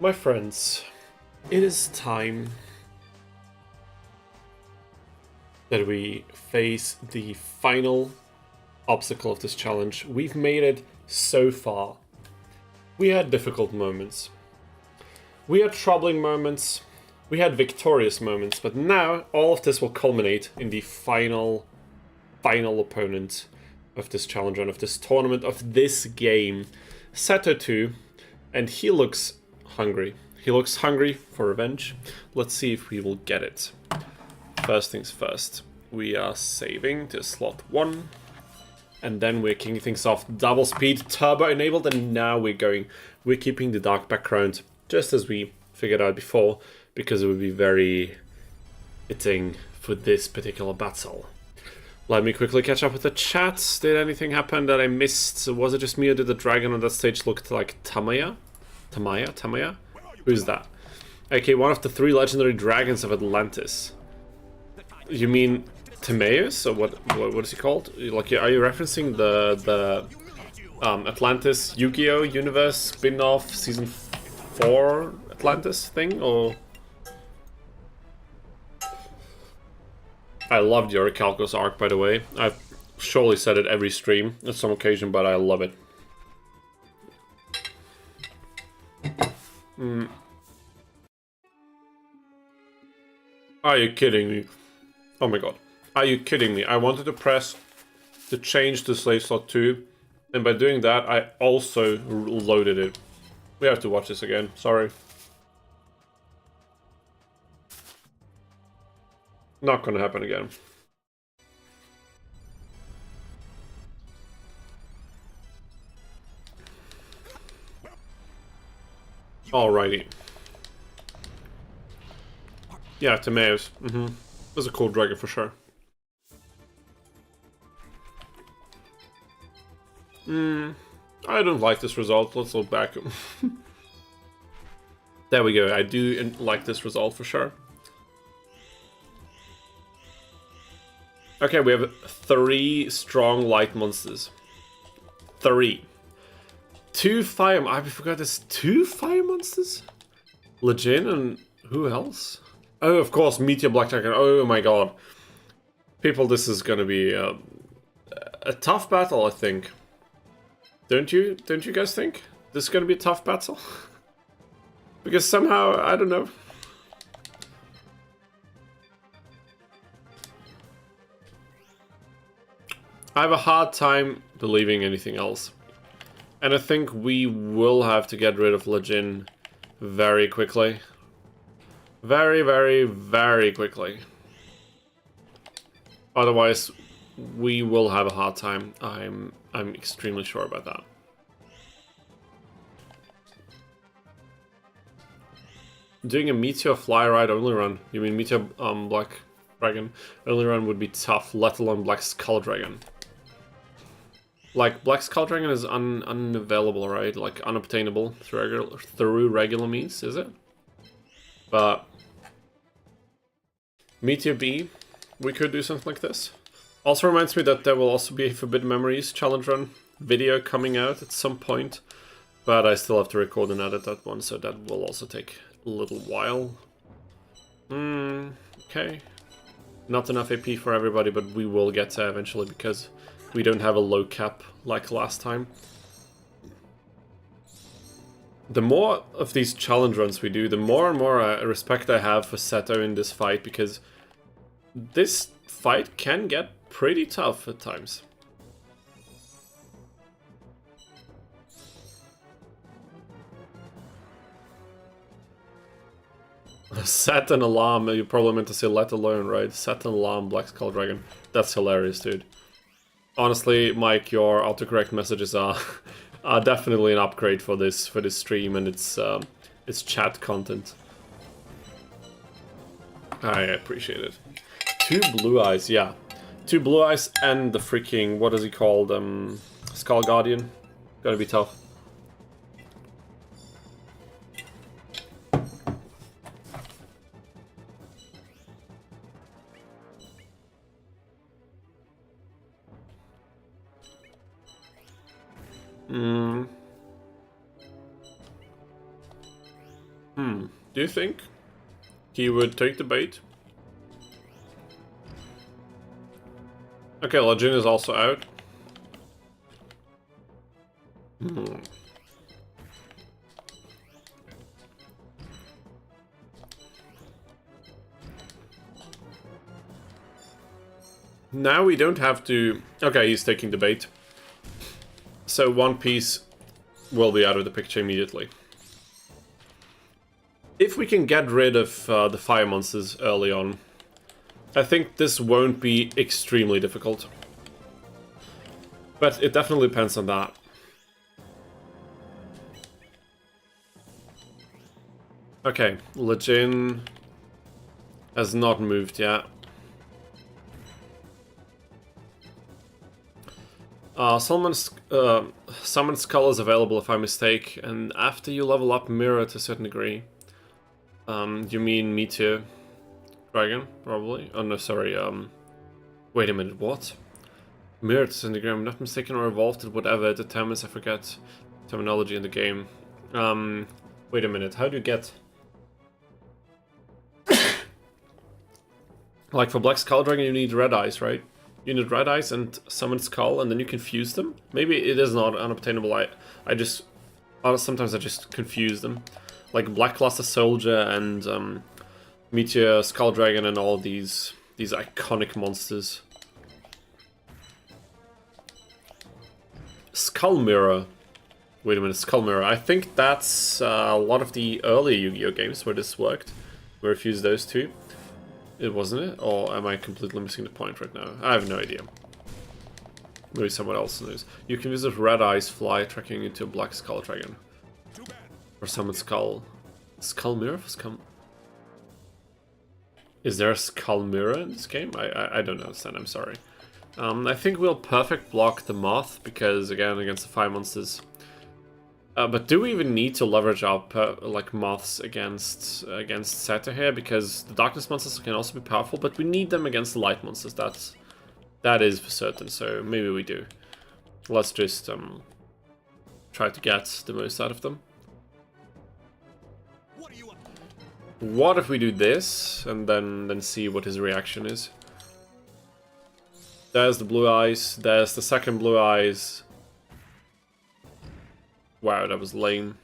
My friends, it is time that we face the final obstacle of this challenge. We've made it so far. We had difficult moments. We had troubling moments. We had victorious moments. But now all of this will culminate in the final opponent of this challenge run, of this tournament, of this game. Seto 2. And he looks hungry. He looks hungry for revenge. Let's see if we will get it. First things first. We are saving to slot 1. And then we're kicking things off. Double speed, turbo enabled, and now we're keeping the dark background, just as we figured out before, because it would be very fitting for this particular battle. Let me quickly catch up with the chat. Did anything happen that I missed? Was it just me, or did the dragon on that stage look like Tamaya? Tamaya? Who's that? Okay, one of the 3 legendary dragons of Atlantis. You mean Timaeus, or what is he called? Like, are you referencing the Atlantis Yu-Gi-Oh universe spin-off season 4 Atlantis thing, or? I loved your Calculus arc, by the way. I've surely said it every stream at some occasion, but I love it. Are you kidding me? Oh my god. Are you kidding me? I wanted to press to change to slave slot 2, and by doing that, I also loaded it. We have to watch this again. Sorry. Not gonna happen again. Alrighty. Yeah, Timaeus. That's a cool dragon for sure. I don't like this result. Let's look back. There we go. I do like this result for sure. Okay, we have 3 strong light monsters. 3. 2 fire... I forgot there's 2 fire monsters? Legion and who else? Oh, of course, Meteor Black Dragon. Oh my god. People, this is gonna be a tough battle, I think. Don't you guys think? This is gonna be a tough battle? Because somehow, I don't know. I have a hard time believing anything else. And I think we will have to get rid of Legion very quickly. Very, very, very quickly. Otherwise, we will have a hard time. I'm extremely sure about that. Doing a Meteor Fly Ride only run. You mean Meteor Black Dragon only run would be tough, let alone Black Skull Dragon. Like, Black Skull Dragon is unavailable, right? Like, unobtainable through regular means, is it? But Meteor B, we could do something like this. Also reminds me that there will also be a Forbidden Memories challenge run video coming out at some point. But I still have to record and edit that one, so that will also take a little while. Okay. Not enough AP for everybody, but we will get there eventually because we don't have a low cap like last time. The more of these challenge runs we do, the more and more respect I have for Seto in this fight, because this fight can get pretty tough at times. Set an alarm, you probably meant to say let alone, right? Set an alarm, Black Skull Dragon. That's hilarious, dude. Honestly, Mike, your autocorrect messages are definitely an upgrade for this stream and its chat content. I appreciate it. 2 blue eyes, yeah. 2 blue eyes and the freaking, what is he called? Skull Guardian. Gonna be tough. Do you think he would take the bait? Okay, Lajin is also out. Now we don't have to... Okay, he's taking the bait. So one piece will be out of the picture immediately. If we can get rid of the fire monsters early on, I think this won't be extremely difficult. But it definitely depends on that. Okay, Lejin has not moved yet. Summon Skull is available if I mistake, and after you level up Mirror to a certain degree. You mean Meteor Dragon, probably? Oh no, sorry, wait a minute, what? Mirror to a certain degree, I'm not mistaken, or evolved at whatever it determines, I forget terminology in the game. Wait a minute, how do you get... Like for Black Skull Dragon you need red eyes, right? You need red eyes and summon Skull, and then you can fuse them. Maybe it is not unobtainable. Sometimes I just confuse them. Like Black Cluster Soldier and Meteor Skull Dragon and all these iconic monsters. Skull Mirror. Wait a minute, Skull Mirror. I think that's a lot of the early Yu-Gi-Oh games where this worked. Where we fused those two. It wasn't it? Or am I completely missing the point right now? I have no idea. Maybe someone else knows. You can visit Red Eyes Fly tracking into a Black Skull Dragon. Or summon Skull. Skull Mirror? Is there a Skull Mirror in this game? I don't understand, I'm sorry. I think we'll perfect block the Moth, because again, against the fire monsters. But do we even need to leverage up like Moths against Seta here? Because the Darkness monsters can also be powerful, but we need them against the Light monsters. That is for certain. So maybe we do. Let's just try to get the most out of them. What if we do this and then see what his reaction is? There's the blue eyes. There's the second blue eyes. Wow, that was lame.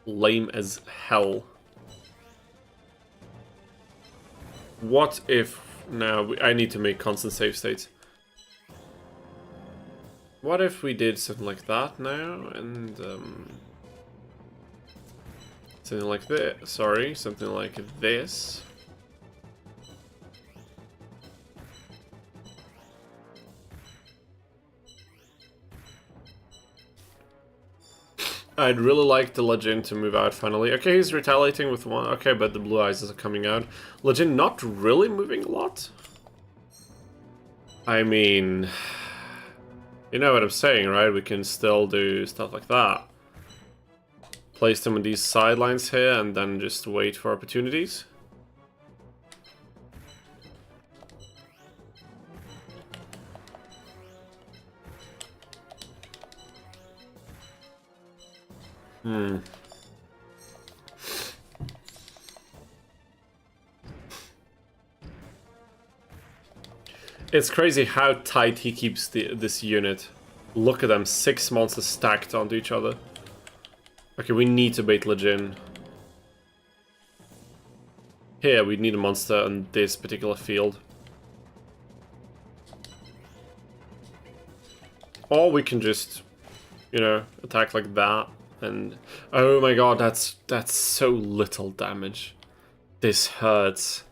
Lame as hell. What if... Now, I need to make constant save states. What if we did something like that now, and... something like this. Sorry, something like this. I'd really like the Legend to move out finally. Okay, he's retaliating with one. Okay, but the blue eyes are coming out. Legend not really moving a lot. I mean, you know what I'm saying, right? We can still do stuff like that. Place them on these sidelines here and then just wait for opportunities. It's crazy how tight he keeps this unit. Look at them, 6 monsters stacked onto each other. Okay, we need to bait Lejin. Here, we need a monster on this particular field. Or we can just, you know, attack like that. And oh my god, that's so little damage. This hurts.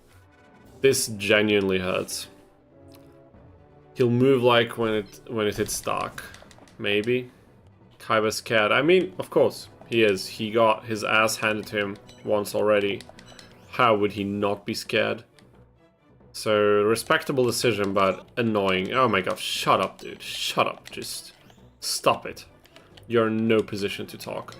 This genuinely hurts. He'll move like when it hits dark. Maybe. Kaiba's scared. I mean, of course, he is. He got his ass handed to him once already. How would he not be scared? So, respectable decision, but annoying. Oh my god, shut up, dude. Shut up. Just stop it. You're in no position to talk.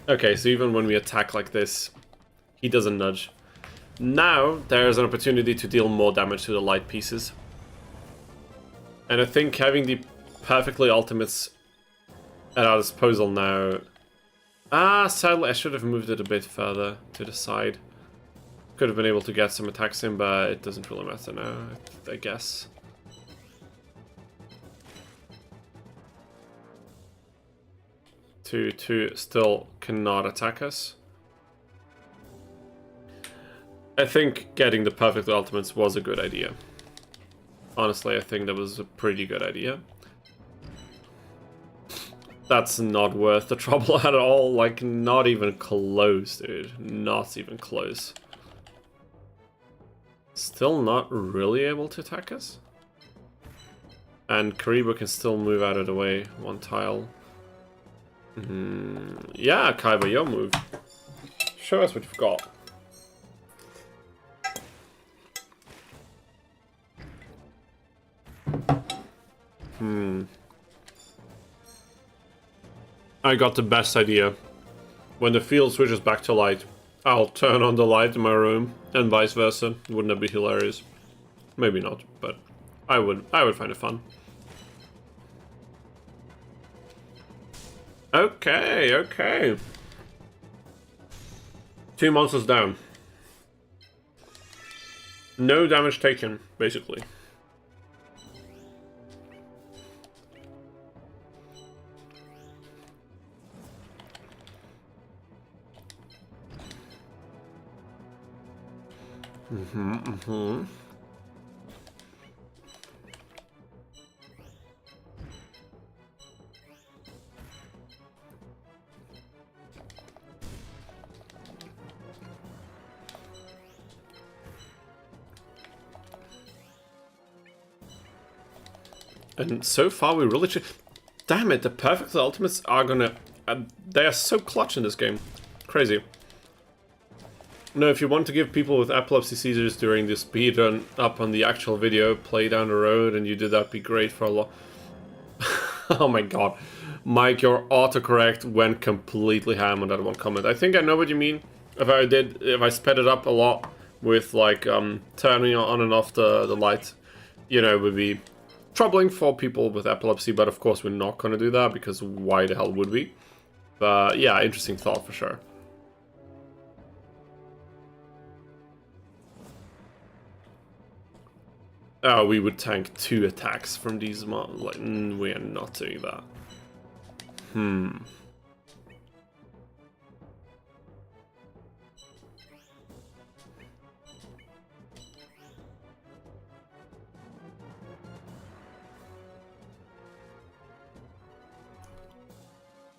Okay, so even when we attack like this, he doesn't nudge. Now there's an opportunity to deal more damage to the light pieces. And I think having the perfectly ultimates at our disposal now... sadly I should have moved it a bit further to the side. Could have been able to get some attacks in, but it doesn't really matter now, I guess. Two still cannot attack us. I think getting the perfect ultimates was a good idea. Honestly, I think that was a pretty good idea. That's not worth the trouble at all. Like, not even close, dude. Not even close. Still not really able to attack us. And Karibo can still move out of the way. One tile. Yeah, Kaiba, your move. Show us what you've got. I got the best idea. When the field switches back to light, I'll turn on the light in my room, and vice versa. Wouldn't that be hilarious? Maybe not, but I would find it fun. Okay, okay. 2 monsters down. No damage taken, basically. And so far we really should... Damn it, the perfect ultimates are gonna... they are so clutch in this game. Crazy. No, if you want to give people with epilepsy seizures during the speedrun up on the actual video, play down the road, and you do that, be great for a lot. Oh my god. Mike, your autocorrect went completely ham on that one comment. I think I know what you mean. If I sped it up a lot with, like, turning on and off the light, you know, it would be troubling for people with epilepsy, but of course we're not going to do that, because why the hell would we? But yeah, interesting thought for sure. Oh, we would tank 2 attacks from these like, we are not doing that.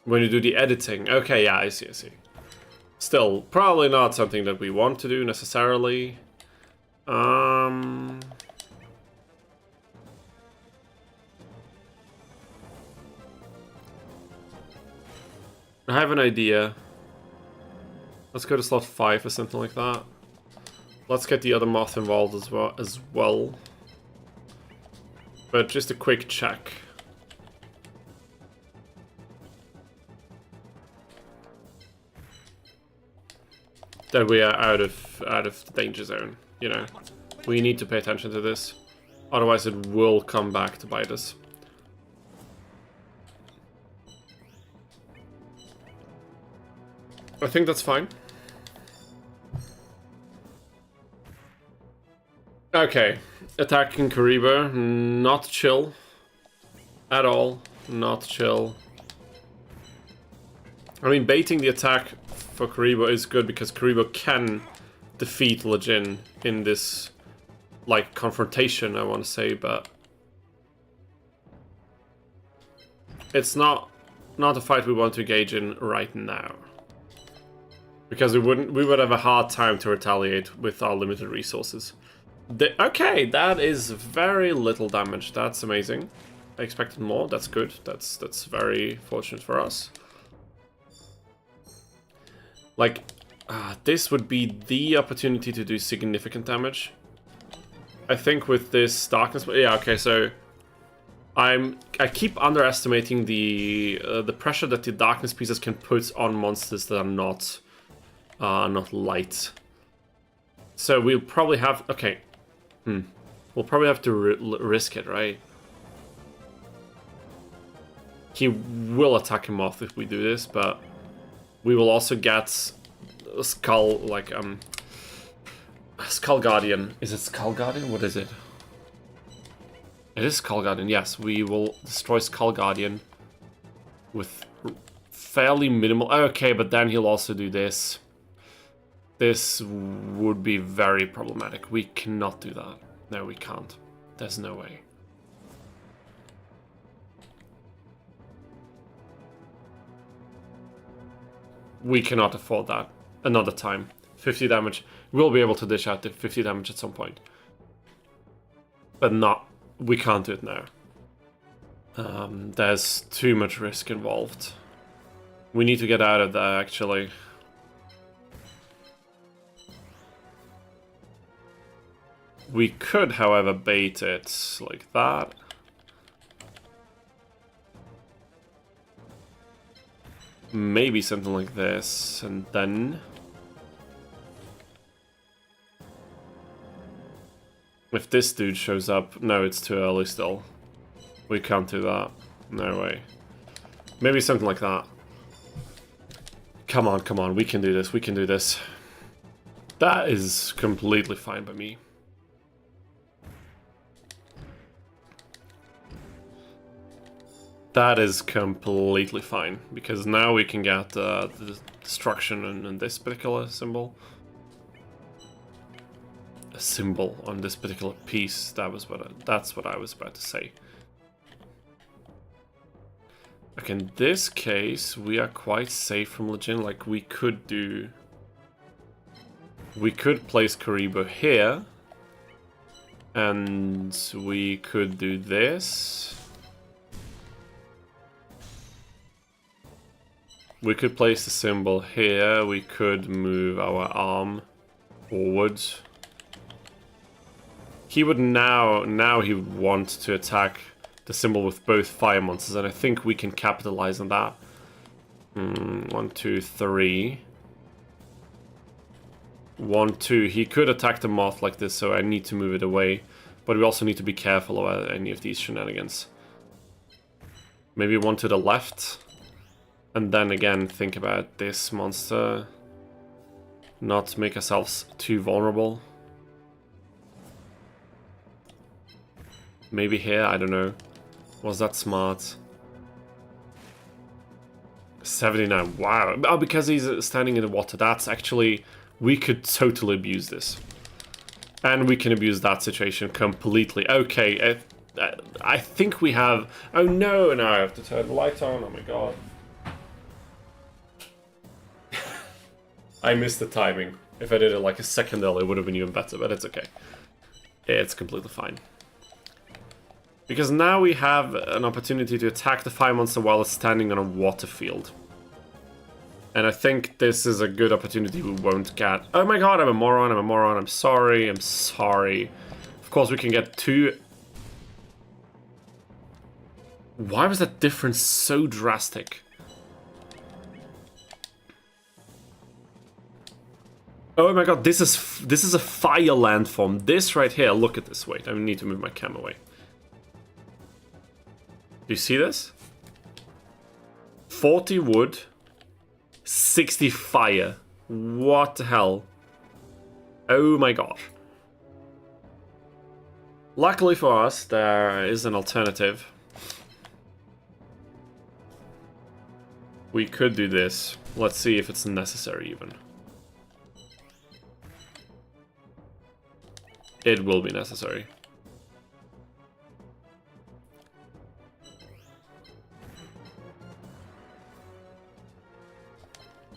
When you do the editing. Okay, yeah, I see, I see. Still, probably not something that we want to do necessarily. I have an idea. Let's go to slot 5 or something like that. Let's get the other moth involved as well. But just a quick check. That we are out of the danger zone, you know. We need to pay attention to this. Otherwise it will come back to bite us. I think that's fine. Okay, attacking Karibo, not chill. At all, not chill. I mean, baiting the attack for Karibo is good because Karibo can defeat Lejin in this, like, confrontation, I want to say, but it's not a fight we want to engage in right now. Because we would have a hard time to retaliate with our limited resources. Okay, that is very little damage. That's amazing. I expected more. That's good. That's very fortunate for us. Like, this would be the opportunity to do significant damage. I think with this darkness... Yeah, okay, so... I keep underestimating the pressure that the darkness pieces can put on monsters that are not light. So we'll probably have... Okay. We'll probably have to risk it, right? He will attack him off if we do this, but we will also get a Skull, like, Skull Guardian. Is it Skull Guardian? What is it? It is Skull Guardian, yes. We will destroy Skull Guardian with fairly minimal... Okay, but then he'll also do this. This would be very problematic. We cannot do that. No, we can't. There's no way. We cannot afford that another time. 50 damage. We'll be able to dish out the 50 damage at some point. But not... We can't do it now. There's too much risk involved. We need to get out of there, actually. We could, however, bait it like that. Maybe something like this, and then... If this dude shows up... No, it's too early still. We can't do that. No way. Maybe something like that. Come on, come on, we can do this, we can do this. That is completely fine by me. That is completely fine, because now we can get the destruction on this particular symbol. A symbol on this particular piece. That's what I was about to say. Like in this case, we are quite safe from Legion. Like we could place Karibo here, and we could do this. We could place the symbol here, we could move our arm forward. He would now he would want to attack the symbol with both fire monsters, and I think we can capitalize on that. 1, 2, 3. 1, 2. He could attack the moth like this, so I need to move it away. But we also need to be careful about any of these shenanigans. Maybe one to the left. And then again, think about this monster. Not make ourselves too vulnerable. Maybe here, I don't know. Was that smart? 79, wow. Oh, because he's standing in the water. That's actually... We could totally abuse this. And we can abuse that situation completely. Okay, I think we have... Oh no, now I have to turn the light on. Oh my god. I missed the timing. If I did it like a second earlier, it would have been even better, but it's okay. It's completely fine. Because now we have an opportunity to attack the fire monster while it's standing on a water field. And I think this is a good opportunity we won't get. Oh my god, I'm a moron, I'm sorry, I'm sorry. Of course we can get 2... Why was that difference so drastic? Oh my god, this is a fire landform. This right here, look at this, wait, I need to move my camera away. Do you see this? 40 wood, 60 fire. What the hell? Oh my gosh. Luckily for us, there is an alternative. We could do this. Let's see if it's necessary even. It will be necessary.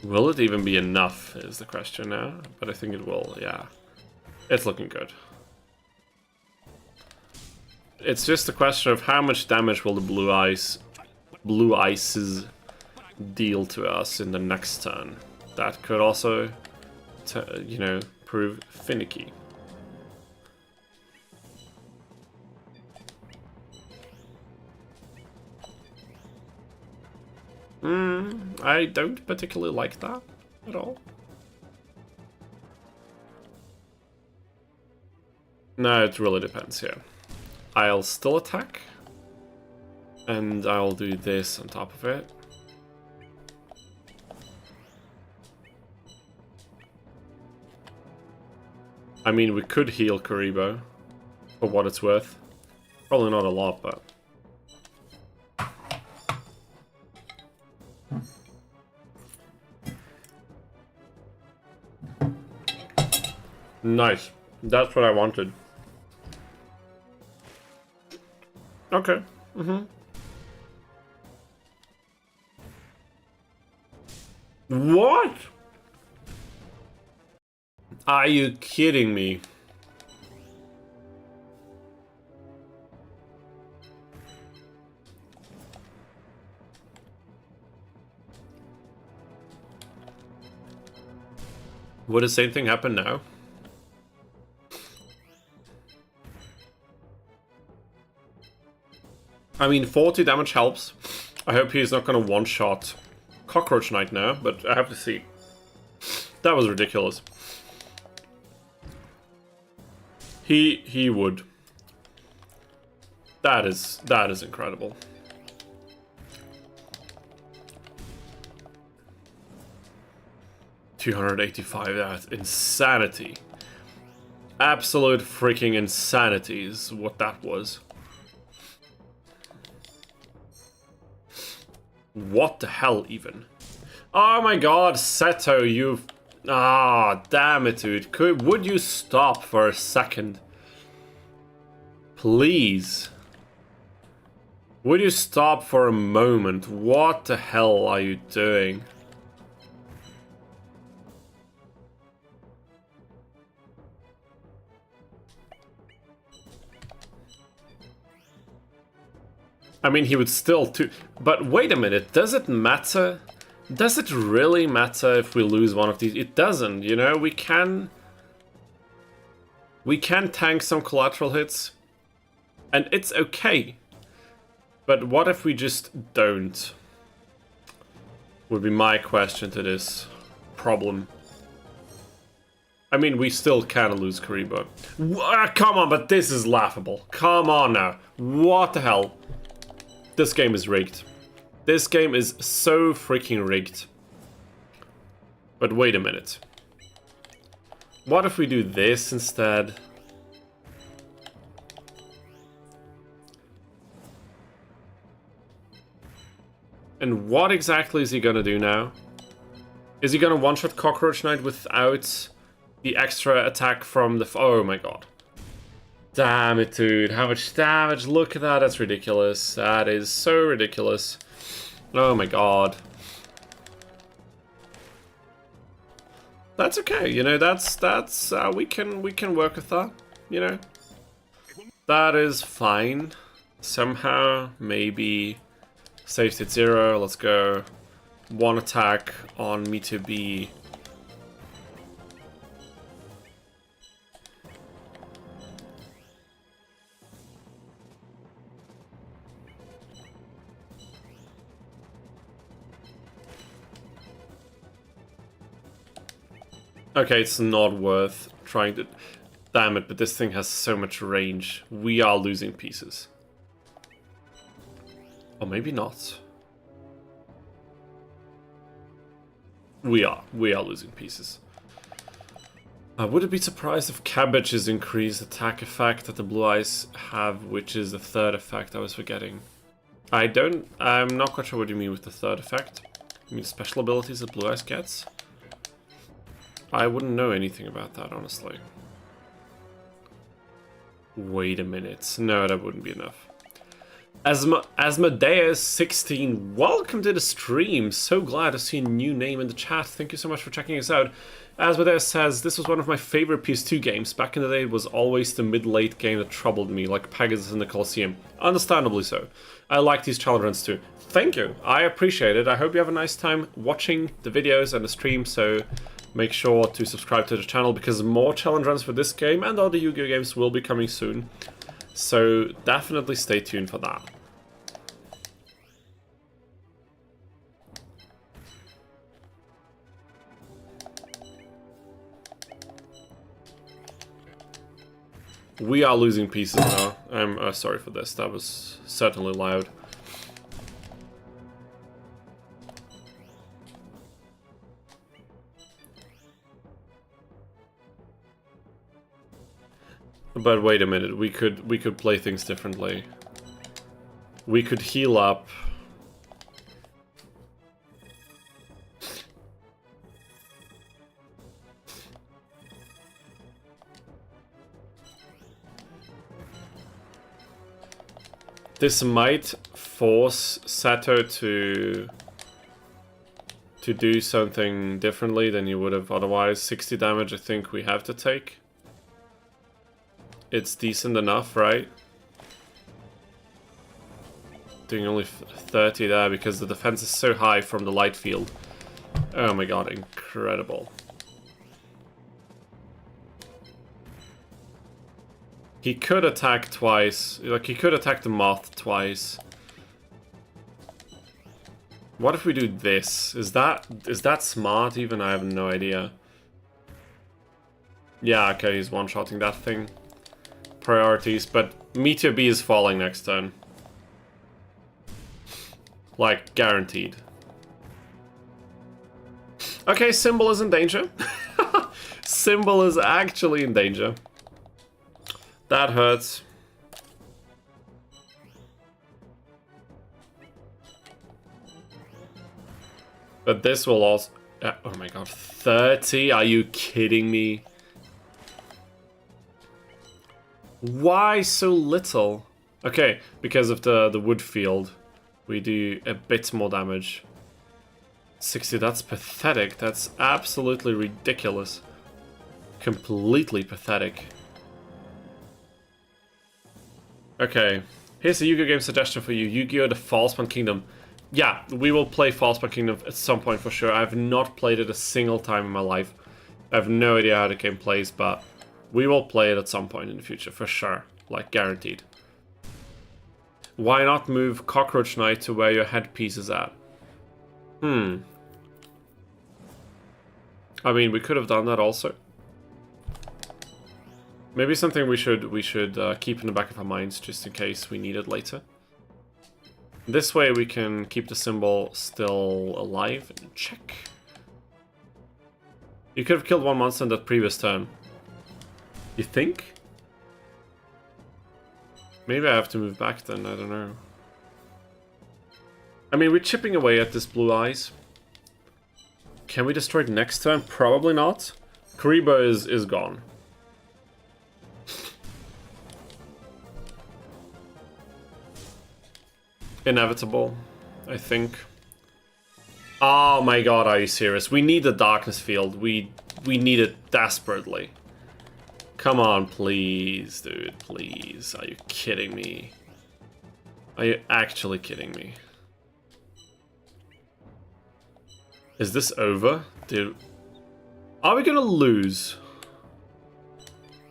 Will it even be enough is the question now, but I think it will, yeah. It's looking good. It's just a question of how much damage will the blue ices deal to us in the next turn. That could also, you know, prove finicky. I don't particularly like that at all. No, it really depends here. I'll still attack. And I'll do this on top of it. I mean, we could heal Karibo, for what it's worth. Probably not a lot, but... Nice. That's what I wanted. Okay. What? Are you kidding me? Would the same thing happen now? I mean, 40 damage helps. I hope he's not gonna one-shot Cockroach Knight now, but I have to see. That was ridiculous. He would. That is incredible. $285, that's insanity. Absolute freaking insanity is what that was. What the hell, even? Oh my god, Seto, you've... Ah, damn it, dude. Would you stop for a second? Please. Would you stop for a moment? What the hell are you doing? I mean, he would still too. But wait a minute, does it matter? Does it really matter if we lose one of these? It doesn't, you know, we can tank some collateral hits, and it's okay. But what if we just don't? Would be my question to this problem. I mean, we still can lose Karibo. Come on, but this is laughable. Come on now. What the hell? This game is rigged. This game is so freaking rigged. But wait a minute. What if we do this instead? And what exactly is he gonna do now? Is he gonna one-shot Cockroach Knight without the extra attack from the... Oh my god. Damn it, dude. How much damage? Look at that. That's ridiculous. That is so ridiculous. Oh my god. That's okay. You know, that's we can work with that, you know. That is fine. Somehow, maybe safety at 0. Let's go. One attack on MUTO B. Okay, it's not worth trying to... Damn it, but this thing has so much range. We are losing pieces. Or maybe not. We are losing pieces. I wouldn't be surprised if Cabbage's increased attack effect that the Blue Eyes have, which is the third effect I was forgetting. I'm not quite sure what you mean with the third effect. You mean special abilities that Blue Eyes gets? I wouldn't know anything about that, honestly. Wait a minute. No, that wouldn't be enough. Asmodeus16, welcome to the stream. So glad to see a new name in the chat. Thank you so much for checking us out. Asmodeus says, this was one of my favorite PS2 games. Back in the day, it was always the mid-late game that troubled me, like Pegasus in the Coliseum. Understandably so. I like these challenge runs too. Thank you. I appreciate it. I hope you have a nice time watching the videos and the stream, so... Make sure to subscribe to the channel because more challenge runs for this game and other Yu-Gi-Oh games will be coming soon. So definitely stay tuned for that. We are losing pieces now. I'm sorry for this. That was certainly loud. But wait a minute. We could play things differently. We could heal up. This might force Sato to do something differently than you would have otherwise. 60 damage I think we have to take. It's decent enough, right? Doing only 30 there because the defense is so high from the light field. Oh my god, incredible. He could attack twice. Like, he could attack the moth twice. What if we do this? Is that smart even? I have no idea. Yeah, okay, he's one-shotting that thing. Priorities, but Meteor B is falling next turn. Like, guaranteed. Okay, Symbol is in danger. Symbol is actually in danger. That hurts. But this will also... oh my god, 30? Are you kidding me? Why so little? Okay, because of the wood field, we do a bit more damage. 60, that's pathetic. That's absolutely ridiculous. Completely pathetic. Okay, here's a Yu-Gi-Oh! Game suggestion for you. Yu-Gi-Oh! The Falsepan Kingdom. Yeah, we will play Falsepan Kingdom at some point for sure. I have not played it a single time in my life. I have no idea how the game plays, but we will play it at some point in the future, for sure. Like, guaranteed. Why not move Cockroach Knight to where your headpiece is at? I mean, we could have done that also. Maybe something we should keep in the back of our minds just in case we need it later. This way we can keep the symbol still alive and check. You could have killed one monster in that previous turn. You think? Maybe I have to move back then, I don't know. I mean, we're chipping away at this blue eyes. Can we destroy it next turn? Probably not. Karibo is gone. Inevitable, I think. Oh my god, are you serious? We need the darkness field. We need it desperately. Come on, please, dude, please. Are you kidding me? Are you actually kidding me? Is this over? Dude, are we gonna lose?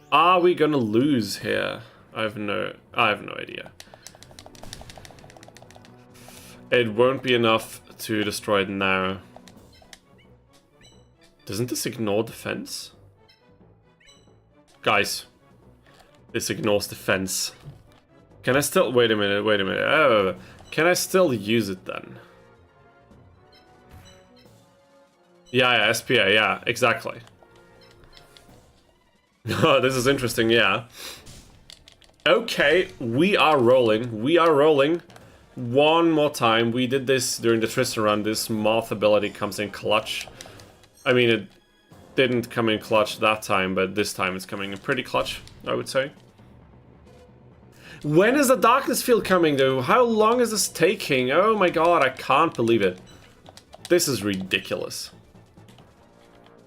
Are we gonna lose here? I have no idea. It won't be enough to destroy it now. Doesn't this ignore defense? Guys, this ignores defense. Can I still... wait a minute. Can I still use it then? Yeah, SPA, yeah, exactly. Oh, this is interesting, yeah. Okay, we are rolling. One more time. We did this during the Tristan run. This Moth ability comes in clutch. I mean, it didn't come in clutch that time, but this time it's coming in pretty clutch, I would say. When is the Darkness Field coming, though? How long is this taking? Oh my god, I can't believe it. This is ridiculous.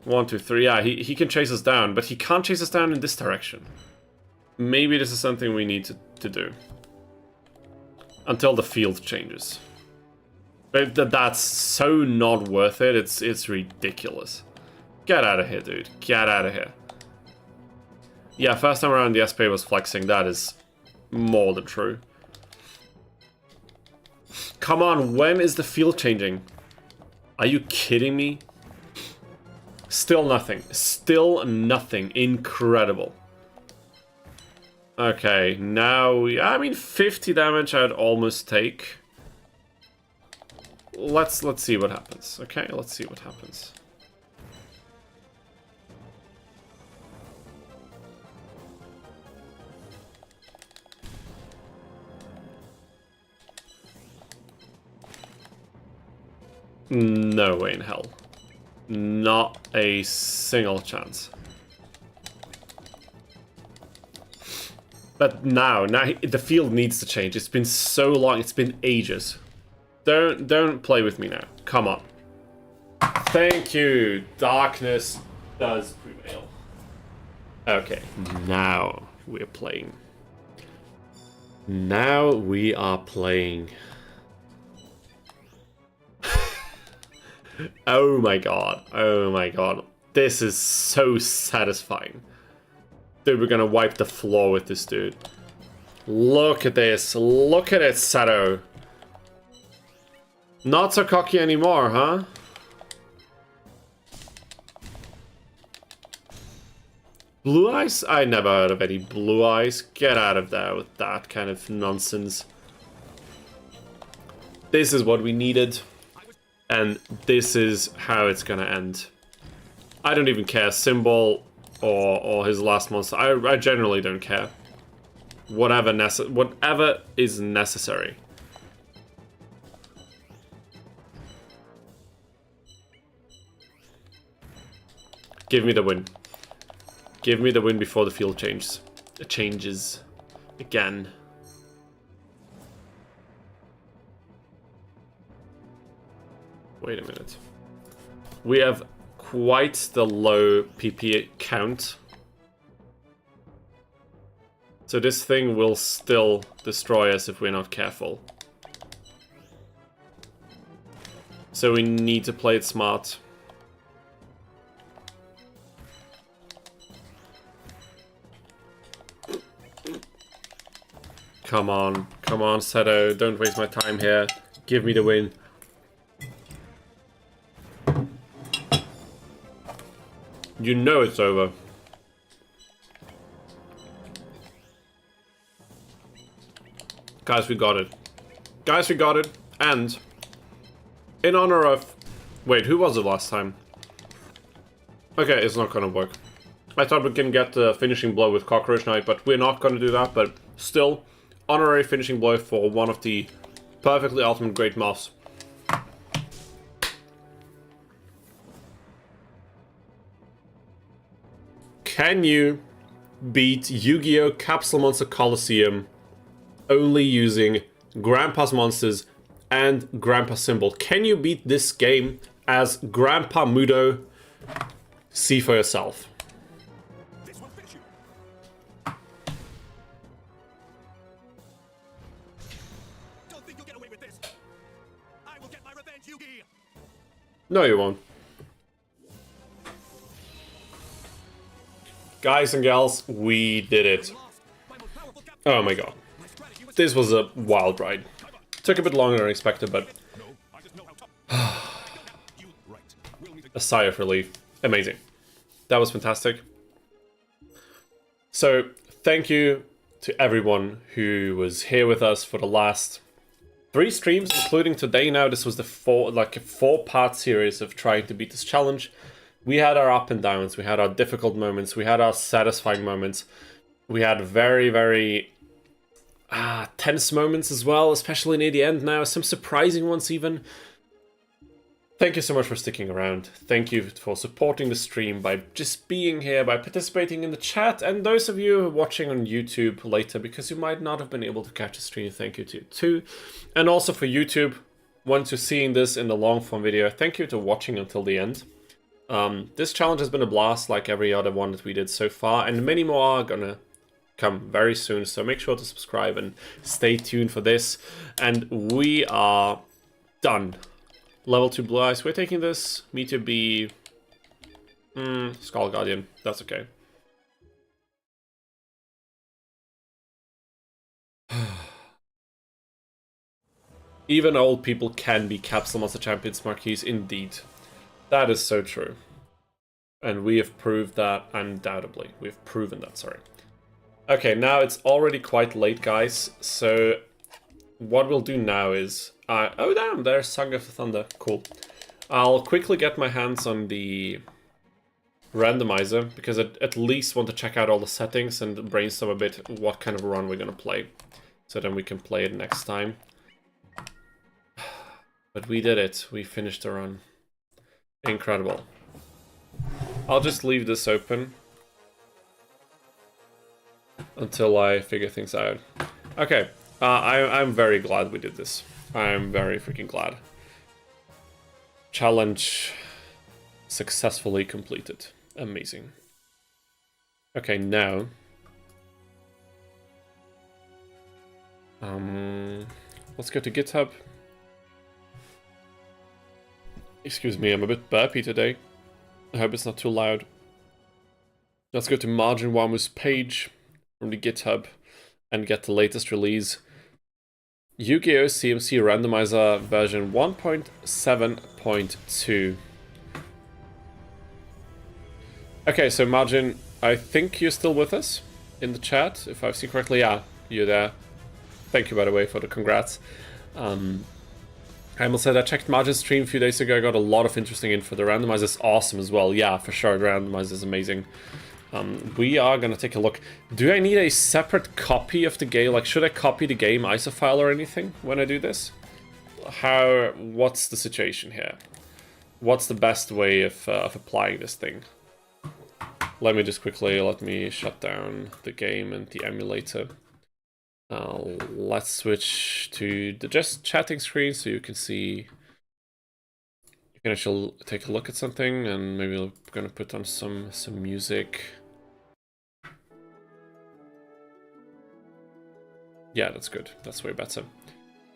1, 2, 3. Yeah, he can chase us down, but he can't chase us down in this direction. Maybe this is something we need to do. Until the field changes. But that's so not worth it. It's ridiculous. Get out of here, dude. Get out of here. Yeah, first time around the SP was flexing. That is more than true. Come on, when is the field changing? Are you kidding me? Still nothing. Still nothing. Incredible. Okay, now I mean 50 damage I'd almost take. Let's see what happens. Okay, let's see what happens. No way in hell. Not a single chance. But now the field needs to change. It's been so long. It's been ages. Don't play with me now. Come on. Thank you. Darkness does prevail. Okay, now we're playing. Now we are playing. Oh my god. Oh my god. This is so satisfying. Dude, we're gonna wipe the floor with this dude. Look at this. Look at it, Sato. Not so cocky anymore, huh? Blue eyes? I never heard of any blue eyes. Get out of there with that kind of nonsense. This is what we needed. And this is how it's gonna end. I don't even care, Symbol or his last monster. I generally don't care. Whatever is necessary. Give me the win. Give me the win before the field changes. It changes again. Wait a minute. We have quite the low PP count. So this thing will still destroy us if we're not careful. So we need to play it smart. Come on, Seto, don't waste my time here. Give me the win. You know it's over. Guys, we got it. Guys, we got it. And in honor of... Wait, who was it last time? Okay, it's not gonna work. I thought we can get the finishing blow with Cockroach Knight, but we're not gonna do that. But still, honorary finishing blow for one of the perfectly ultimate great moths. Can you beat Yu-Gi-Oh! Capsule Monster Coliseum only using Grandpa's monsters and Grandpa Symbol? Can you beat this game as Grandpa MUTO? See for yourself. This will finish you. Don't think you'll get away with this. I will get my revenge, Yugi. No, you won't. Guys and gals, we did it. Oh my god. This was a wild ride. Took a bit longer than expected, but a sigh of relief. Amazing. That was fantastic. So, thank you to everyone who was here with us for the last 3 streams, including today now. This was the a 4-part series of trying to beat this challenge. We had our up and downs, we had our difficult moments, we had our satisfying moments. We had very, very tense moments as well, especially near the end now. Some surprising ones even. Thank you so much for sticking around. Thank you for supporting the stream by just being here, by participating in the chat. And those of you who are watching on YouTube later, because you might not have been able to catch the stream, thank you to you too. And also for YouTube, once you're seeing this in the long form video, thank you to watching until the end. This challenge has been a blast, like every other one that we did so far, and many more are gonna come very soon, so make sure to subscribe and stay tuned for this. And we are done. Level 2 Blue Eyes, we're taking this. Me to be... Skull Guardian, that's okay. Even old people can be Capsule Monster Champions, Marquis, indeed. That is so true. And we have proved that undoubtedly. We've proven that, sorry. Okay, now it's already quite late, guys. So what we'll do now is... oh, damn, there's Song of the Thunder. Cool. I'll quickly get my hands on the randomizer, because I at least want to check out all the settings and brainstorm a bit what kind of run we're going to play. So then we can play it next time. But we did it. We finished the run. Incredible. I'll just leave this open until I figure things out. Okay, I'm very glad we did this. I'm very freaking glad. Challenge successfully completed. Amazing. Okay, now... let's go to GitHub. Excuse me, I'm a bit burpy today. I hope it's not too loud. Let's go to Margin Wamu's page from the GitHub and get the latest release. YGO CMC Randomizer version 1.7.2. Okay, so Margin, I think you're still with us in the chat, if I've seen correctly. Yeah, you're there. Thank you, by the way, for the congrats. I almost said I checked Margin's stream a few days ago. I got a lot of interesting info. The randomizer is awesome as well. Yeah, for sure, the randomizer is amazing. We are gonna take a look. Do I need a separate copy of the game? Like, should I copy the game ISO file or anything when I do this? What's the situation here? What's the best way of applying this thing? Let me just quickly, let me shut down the game and the emulator. Let's switch to the just chatting screen so you can see. You can actually take a look at something, and maybe we're gonna put on some music. Yeah, that's good. That's way better.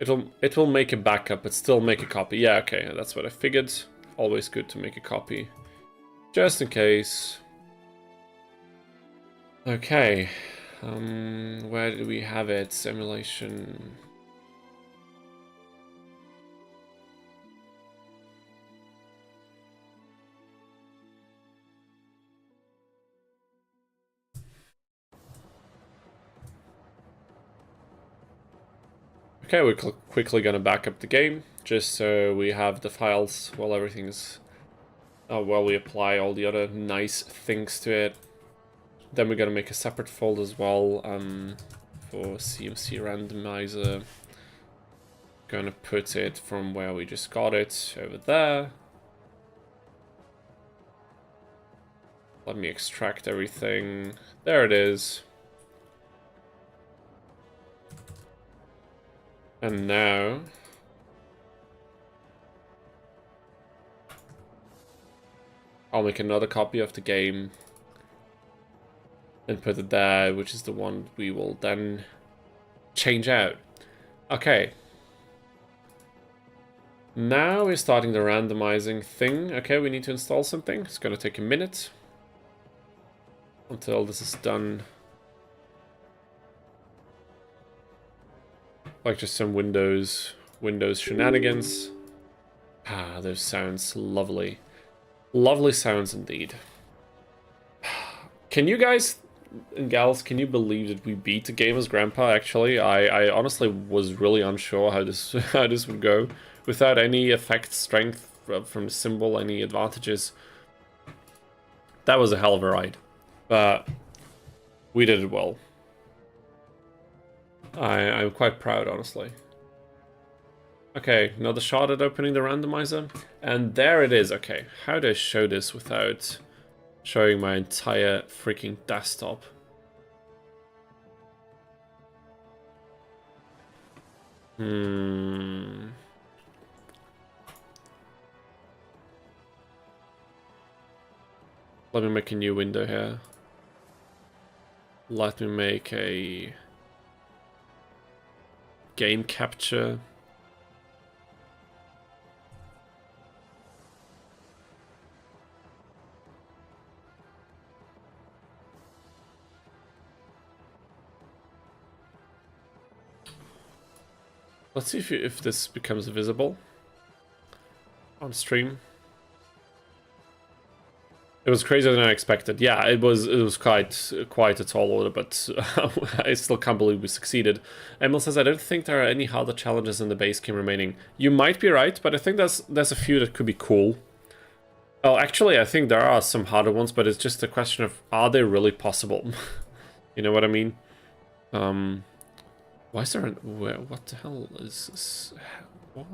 It will make a backup, but still make a copy. Yeah, okay, that's what I figured. Always good to make a copy, just in case. Okay. Where do we have it? Simulation. Okay, we're quickly gonna back up the game, just so we have the files while everything's... while we apply all the other nice things to it. Then we're gonna make a separate folder as well for CMC Randomizer. Gonna put it from where we just got it over there. Let me extract everything. There it is. And now... I'll make another copy of the game and put it there, which is the one we will then change out. Okay. Now we're starting the randomizing thing. Okay, we need to install something. It's gonna take a minute until this is done. Like just some Windows shenanigans. Ah, those sounds lovely. Lovely sounds indeed. Can you guys and gals, can you believe that we beat the game as Grandpa? Actually, I honestly was really unsure how this would go without any effect strength from the symbol, any advantages. That was a hell of a ride, but we did it well. I'm quite proud, honestly. Okay, another shot at opening the randomizer, and there it is. Okay, how do I show this without showing my entire freaking desktop? Let me make a new window here. Let me make a game capture. Let's see if this becomes visible on stream. It was crazier than I expected. Yeah, it was quite a tall order, but I still can't believe we succeeded. Emil says, I don't think there are any harder challenges in the base game remaining. You might be right, but I think there's a few that could be cool. Well, actually, I think there are some harder ones, but it's just a question of, are they really possible? You know what I mean? Why is there what the hell is this? What?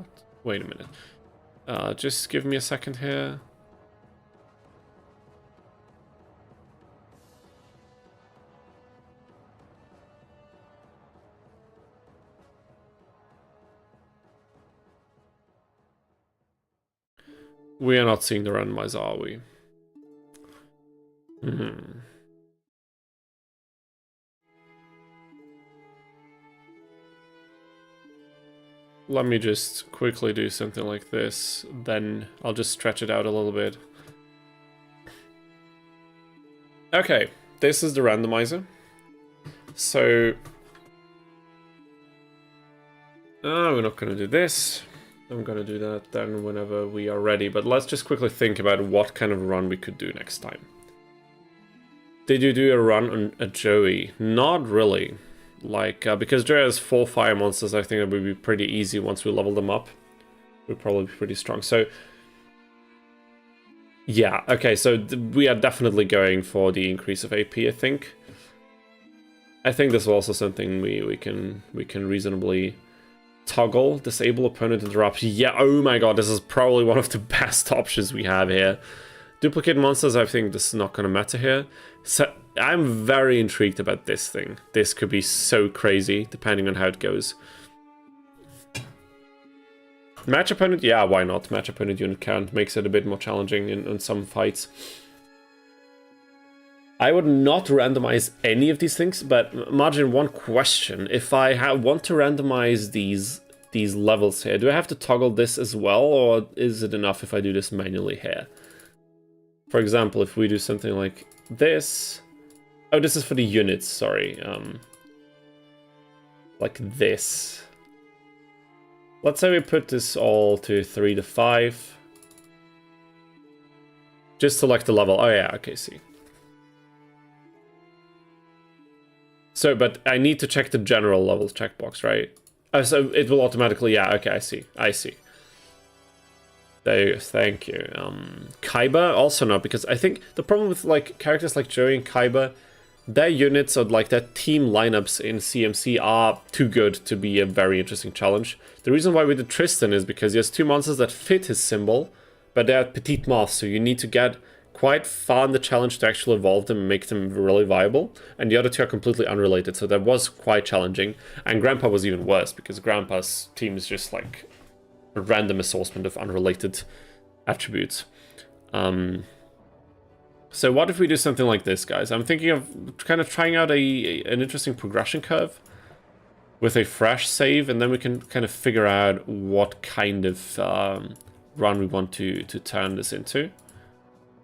Wait a minute. Just give me a second here. We are not seeing the randomizer, are we? Let me just quickly do something like this, then I'll just stretch it out a little bit. Okay, this is the randomizer. So... we're not going to do this. I'm going to do that then whenever we are ready. But let's just quickly think about what kind of run we could do next time. Did you do a run on a Joey? Not really. Like, because Joey has 4 fire monsters, I think it would be pretty easy once we level them up. We'd probably be pretty strong. So, yeah, okay, so we are definitely going for the increase of AP, I think. I think this is also something we can reasonably toggle. Disable opponent interrupt. Yeah, oh my god, this is probably one of the best options we have here. Duplicate monsters, I think this is not going to matter here. So I'm very intrigued about this thing. This could be so crazy, depending on how it goes. Match opponent? Yeah, why not? Match opponent unit count makes it a bit more challenging in some fights. I would not randomize any of these things, but Margin, one question. If I want to randomize these levels here, do I have to toggle this as well, or is it enough if I do this manually here? For example, if we do something like this... Oh, this is for the units, sorry. Like this. Let's say we put this all to 3 to 5. Just select the level. Oh yeah, okay, see. So, but I need to check the general levels checkbox, right? Oh, so it will automatically... Yeah, okay, I see. I see. There you go, thank you. Kaiba, also not, because I think the problem with like characters like Joey and Kaiba, their units or like their team lineups in CMC are too good to be a very interesting challenge. The reason why we did Tristan is because he has 2 monsters that fit his symbol, but they're petite moths, so you need to get quite far in the challenge to actually evolve them and make them really viable, and the other 2 are completely unrelated, so that was quite challenging. And Grandpa was even worse, because Grandpa's team is just like a random assortment of unrelated attributes. So what if we do something like this, guys? I'm thinking of kind of trying out an interesting progression curve with a fresh save, and then we can kind of figure out what kind of run we want to turn this into.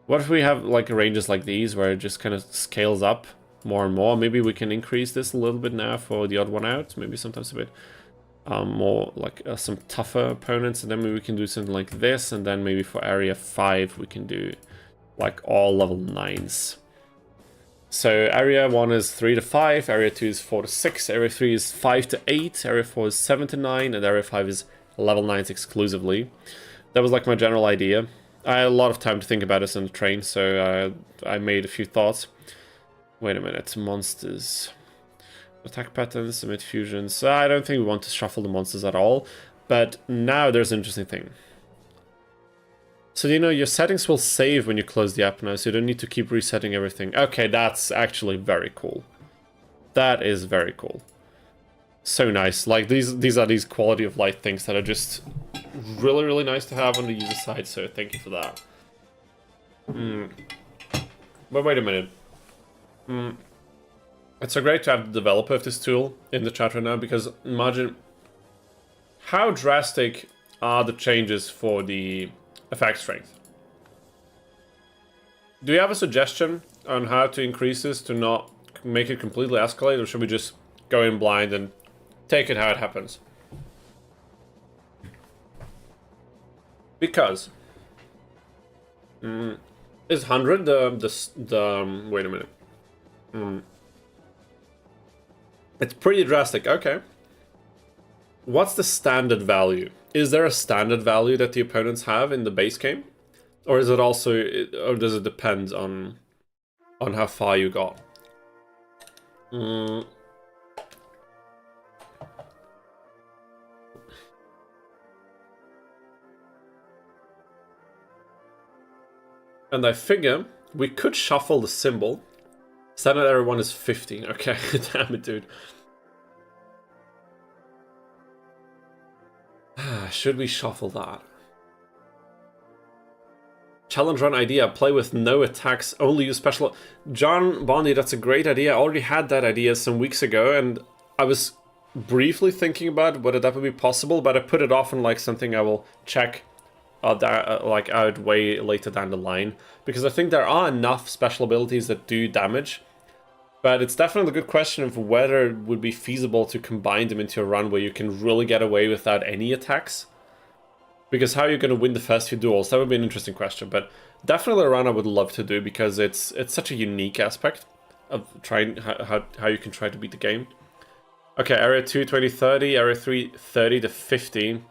What if we have like ranges like these where it just kind of scales up more and more? Maybe we can increase this a little bit now for the odd one out, maybe sometimes a bit more like some tougher opponents, and then maybe we can do something like this, and then maybe for area 5 we can do like all level 9s. So area 1 is 3 to 5, area 2 is 4 to 6, area 3 is 5 to 8, area 4 is 7 to 9, and area 5 is level 9s exclusively. That was like my general idea. I had a lot of time to think about this on the train, so I made a few thoughts. Wait a minute, monsters. Attack patterns, submit fusions. I don't think we want to shuffle the monsters at all, but now there's an interesting thing. So, you know, your settings will save when you close the app now, so you don't need to keep resetting everything. Okay, that's actually very cool. That is very cool. So nice. Like, these are these quality of life things that are just really, really nice to have on the user side, so thank you for that. But wait a minute. It's so great to have the developer of this tool in the chat right now, because imagine how drastic are the changes for the effect strength. Do you have a suggestion on how to increase this to not make it completely escalate, or should we just go in blind and take it how it happens? Because Is 100 the wait a minute. It's pretty drastic. Okay. What's the standard value? Is there a standard value that the opponents have in the base game? Or is it also, or does it depend on how far you got? And I figure we could shuffle the symbol. Standard error 1 is 50. Okay, damn it, dude. Should we shuffle that? Challenge run idea, play with no attacks, only use special... John Bondi, that's a great idea. I already had that idea some weeks ago, and I was briefly thinking about whether that would be possible, but I put it off on like something I will check out way later down the line, because I think there are enough special abilities that do damage, but it's definitely a good question of whether it would be feasible to combine them into a run where you can really get away without any attacks. Because how are you going to win the first few duels? That would be an interesting question, but definitely a run I would love to do, because it's such a unique aspect of trying how you can try to beat the game. Okay, area 2, 20, 30, area 3, 30 to 50.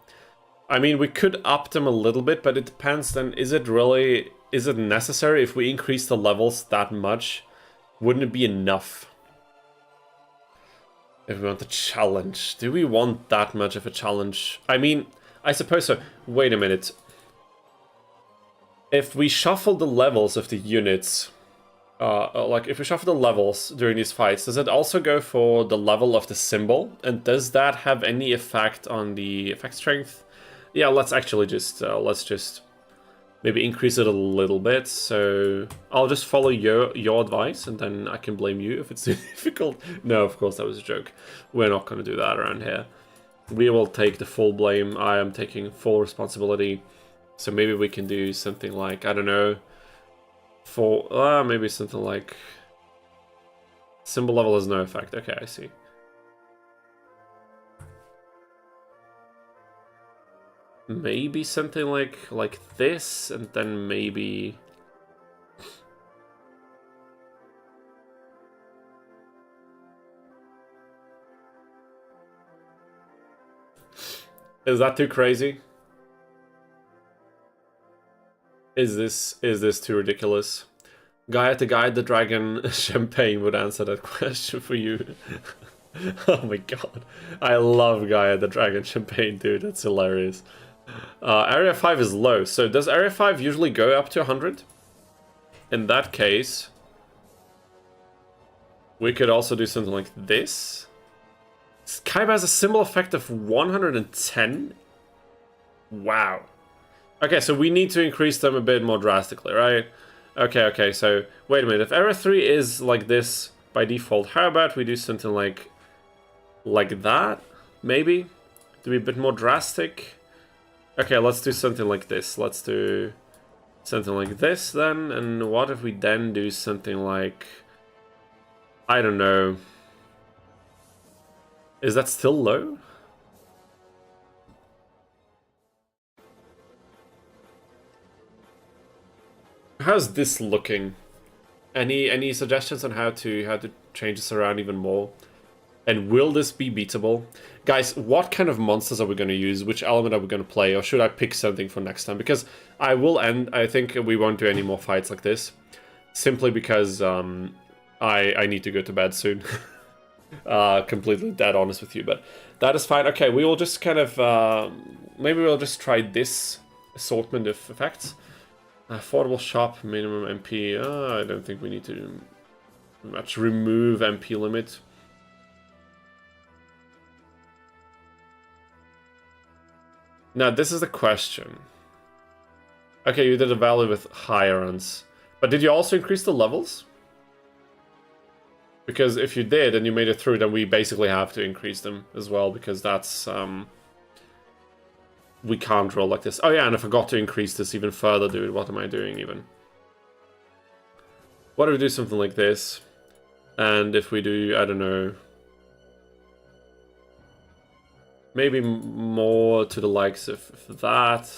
I mean, we could up them a little bit, but it depends then. Is it necessary? If we increase the levels that much, wouldn't it be enough? If we want the challenge. Do we want that much of a challenge? I mean, I suppose so. Wait a minute. If we shuffle the levels of the units, like if we shuffle the levels during these fights, does it also go for the level of the symbol? And does that have any effect on the effect strength? Yeah, let's actually just, let's just maybe increase it a little bit. So I'll just follow your advice, and then I can blame you if it's too difficult. No, of course, that was a joke. We're not going to do that around here. We will take the full blame. I am taking full responsibility. So maybe we can do something like, I don't know, maybe something like symbol level has no effect. Okay, I see. Maybe something like this, and then maybe... Is that too crazy? Is this too ridiculous? Gaia to Guide the Dragon Champagne would answer that question for you. Oh my god. I love Gaia the Dragon Champagne, dude. That's hilarious. Area 5 is low. So does Area 5 usually go up to 100? In that case, we could also do something like this. Kaiba has a symbol effect of 110? Wow. Okay, so we need to increase them a bit more drastically, right? Okay, so wait a minute. If Area 3 is like this by default, how about we do something like that? Maybe? To be a bit more drastic? Okay, let's do something like this. Let's do something like this then. And what if we then do something like... I don't know. Is that still low? How's this looking? Any suggestions on how to change this around even more? And will this be beatable? Guys, what kind of monsters are we going to use? Which element are we going to play? Or should I pick something for next time? Because I think we won't do any more fights like this. Simply because I need to go to bed soon. Completely dead honest with you, but that is fine. Okay, we will just kind of... maybe we'll just try this assortment of effects. Affordable shop, minimum MP. I don't think we need to much remove MP limit. Now, this is the question. Okay, you did a value with higher runs. But did you also increase the levels? Because if you did and you made it through, then we basically have to increase them as well, because that's... we can't roll like this. Oh yeah, and I forgot to increase this even further, dude. What am I doing even? What if we do something like this? And if we do, I don't know... maybe more to the likes of that.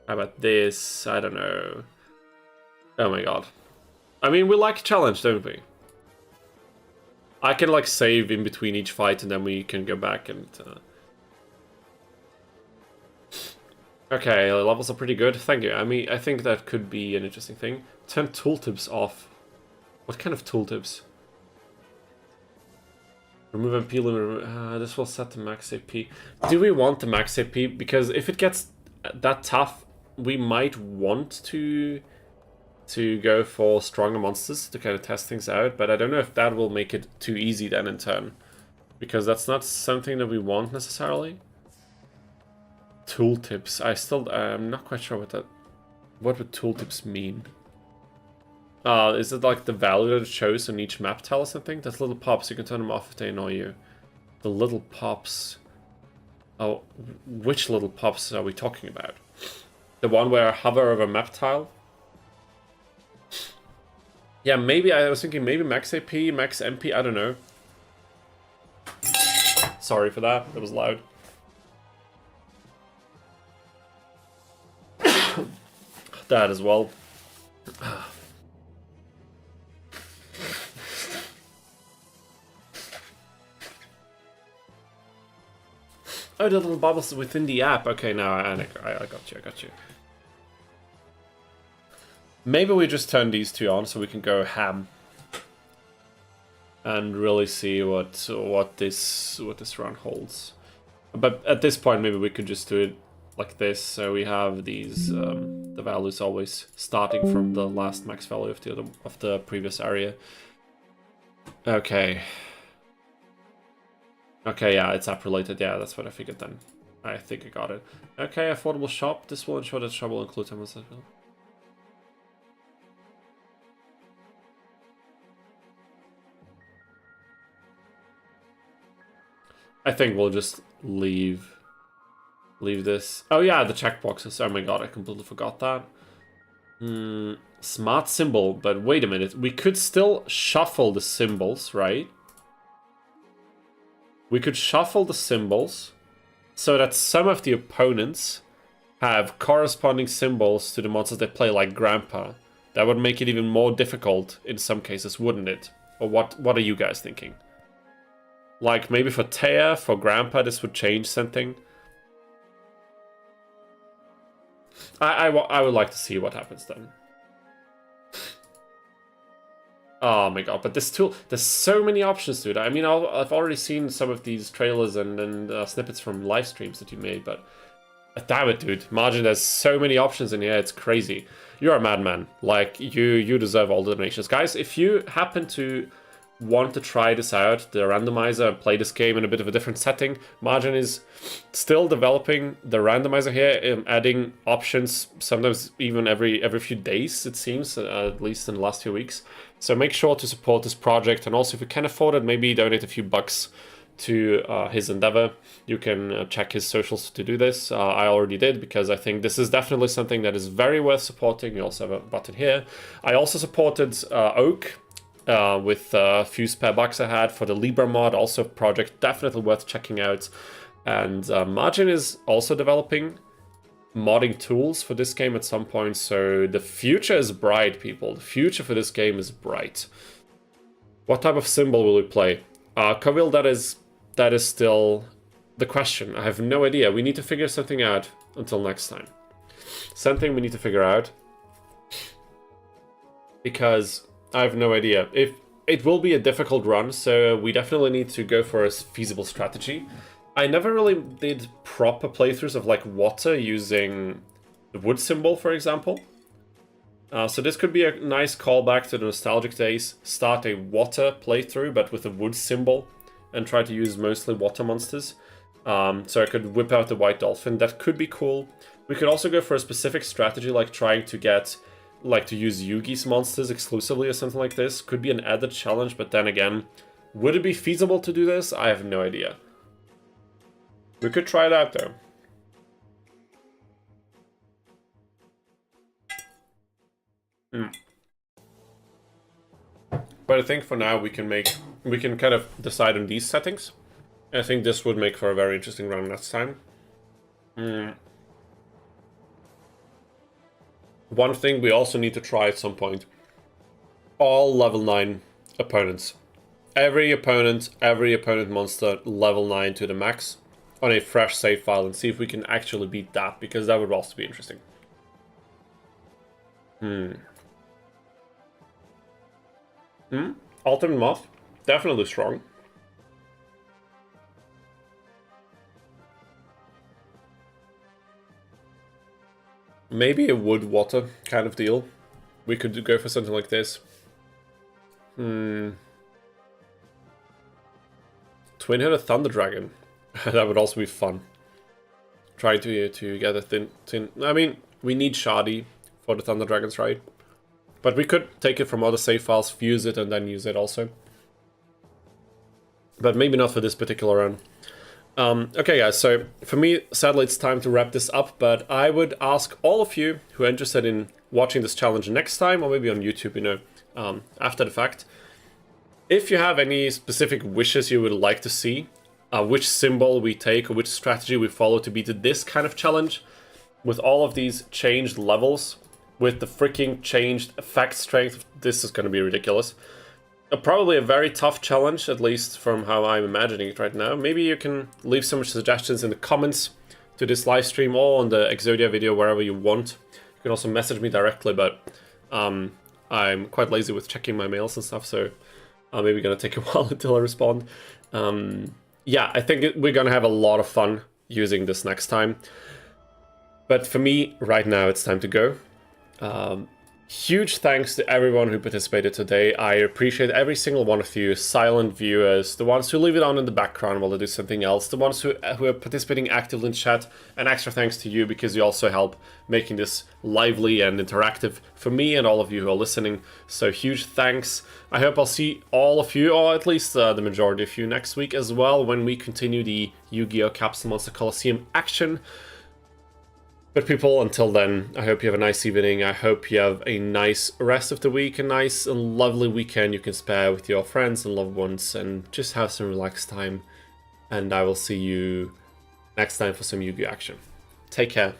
How about this? I don't know. Oh my god. I mean, we like a challenge, don't we? I can like save in between each fight and then we can go back and... Okay, levels are pretty good. Thank you. I mean, I think that could be an interesting thing. Turn tooltips off. What kind of tooltips? Remove MP limit. This will set the max AP. Do we want the max AP? Because if it gets that tough, we might want to go for stronger monsters to kind of test things out. But I don't know if that will make it too easy then in turn. Because that's not something that we want necessarily. Tooltips. I'm not quite sure what would tooltips mean. Is it like the value that it shows on each map tile or something? That's little pops, you can turn them off if they annoy you. The little pops. Oh, which little pops are we talking about? The one where I hover over a map tile? Yeah, maybe, I was thinking maybe max AP, max MP, I don't know. Sorry for that, that was loud. That as well. Oh, the little bubbles within the app. Okay, now I got you. Maybe we just turn these two on so we can go ham and really see what this run holds. But at this point, maybe we could just do it like this. So we have these the values always starting from the last max value of the previous area. Okay. Okay, yeah, it's app related. Yeah, that's what I figured then. I think I got it. Okay, affordable shop. This will ensure that the shop will include them as well. I think we'll just leave this. Oh yeah, the checkboxes. Oh my god, I completely forgot that. Smart symbol, but wait a minute. We could still shuffle the symbols, right? We could shuffle the symbols so that some of the opponents have corresponding symbols to the monsters they play, like Grandpa. That would make it even more difficult in some cases, wouldn't it? Or what are you guys thinking? Like maybe for Taya, for Grandpa, this would change something. I would like to see what happens then. Oh my god, but this tool, there's so many options to it. I mean, I've already seen some of these trailers and snippets from live streams that you made, but damn it, dude. Margin, there's so many options in here, it's crazy. You're a madman. Like, you deserve all the donations. Guys, if you happen to want to try this out, the randomizer, and play this game in a bit of a different setting, Margin is still developing the randomizer here, adding options, sometimes even every few days, it seems, at least in the last few weeks. So make sure to support this project, and also if you can afford it, maybe donate a few bucks to his endeavor. You can check his socials to do this. I already did, because I think this is definitely something that is very worth supporting. You also have a button here. I also supported Oak with a few spare bucks I had for the Libra mod, also a project definitely worth checking out. And Margin is also developing modding tools for this game at some point, so the future is bright, people. The future for this game is bright. What type of symbol will we play? Kavil, that is still the question. I have no idea. We need to figure something out until next time. Something we need to figure out, because I have no idea. If it will be a difficult run, so we definitely need to go for a feasible strategy. I never really did proper playthroughs of like water using the wood symbol, for example. So this could be a nice callback to the nostalgic days. Start a water playthrough, but with a wood symbol, and try to use mostly water monsters. So I could whip out the white dolphin. That could be cool. We could also go for a specific strategy, like trying to get, like to use Yugi's monsters exclusively or something like this. Could be an added challenge, but then again, would it be feasible to do this? I have no idea. We could try it out though. But I think for now we can kind of decide on these settings. I think this would make for a very interesting run next time. One thing we also need to try at some point, all level 9 opponents. Every opponent monster level 9 to the max on a fresh save file, and see if we can actually beat that, because that would also be interesting. Ultimate Moth, definitely strong. Maybe a wood-water kind of deal. We could go for something like this. Twin-headed Thunder Dragon. That would also be fun. Try to get a thin... I mean, we need Shardy for the Thunder Dragons, right? But we could take it from other save files, fuse it, and then use it also. But maybe not for this particular run. Okay guys, so for me, sadly it's time to wrap this up, but I would ask all of you who are interested in watching this challenge next time, or maybe on YouTube, you know, after the fact, if you have any specific wishes you would like to see, which symbol we take or which strategy we follow to beat this kind of challenge, with all of these changed levels, with the freaking changed effect strength, this is going to be ridiculous. Probably a very tough challenge, at least from how I'm imagining it right now. Maybe you can leave some suggestions in the comments to this live stream or on the Exodia video, wherever you want. You can also message me directly, but I'm quite lazy with checking my mails and stuff, so maybe gonna take a while until I respond. Yeah, I think we're gonna have a lot of fun using this next time. But for me, right now, it's time to go. Huge thanks to everyone who participated today. I appreciate every single one of you, silent viewers, the ones who leave it on in the background while they do something else, the ones who are participating actively in chat, and extra thanks to you because you also help making this lively and interactive for me and all of you who are listening. So huge thanks. I hope I'll see all of you, or at least the majority of you, next week as well, when we continue the Yu-Gi-Oh! Capsule Monster Coliseum action. But people, until then, I hope you have a nice evening. I hope you have a nice rest of the week, a nice and lovely weekend you can spare with your friends and loved ones, and just have some relaxed time. And I will see you next time for some Yu-Gi-Oh! Action. Take care.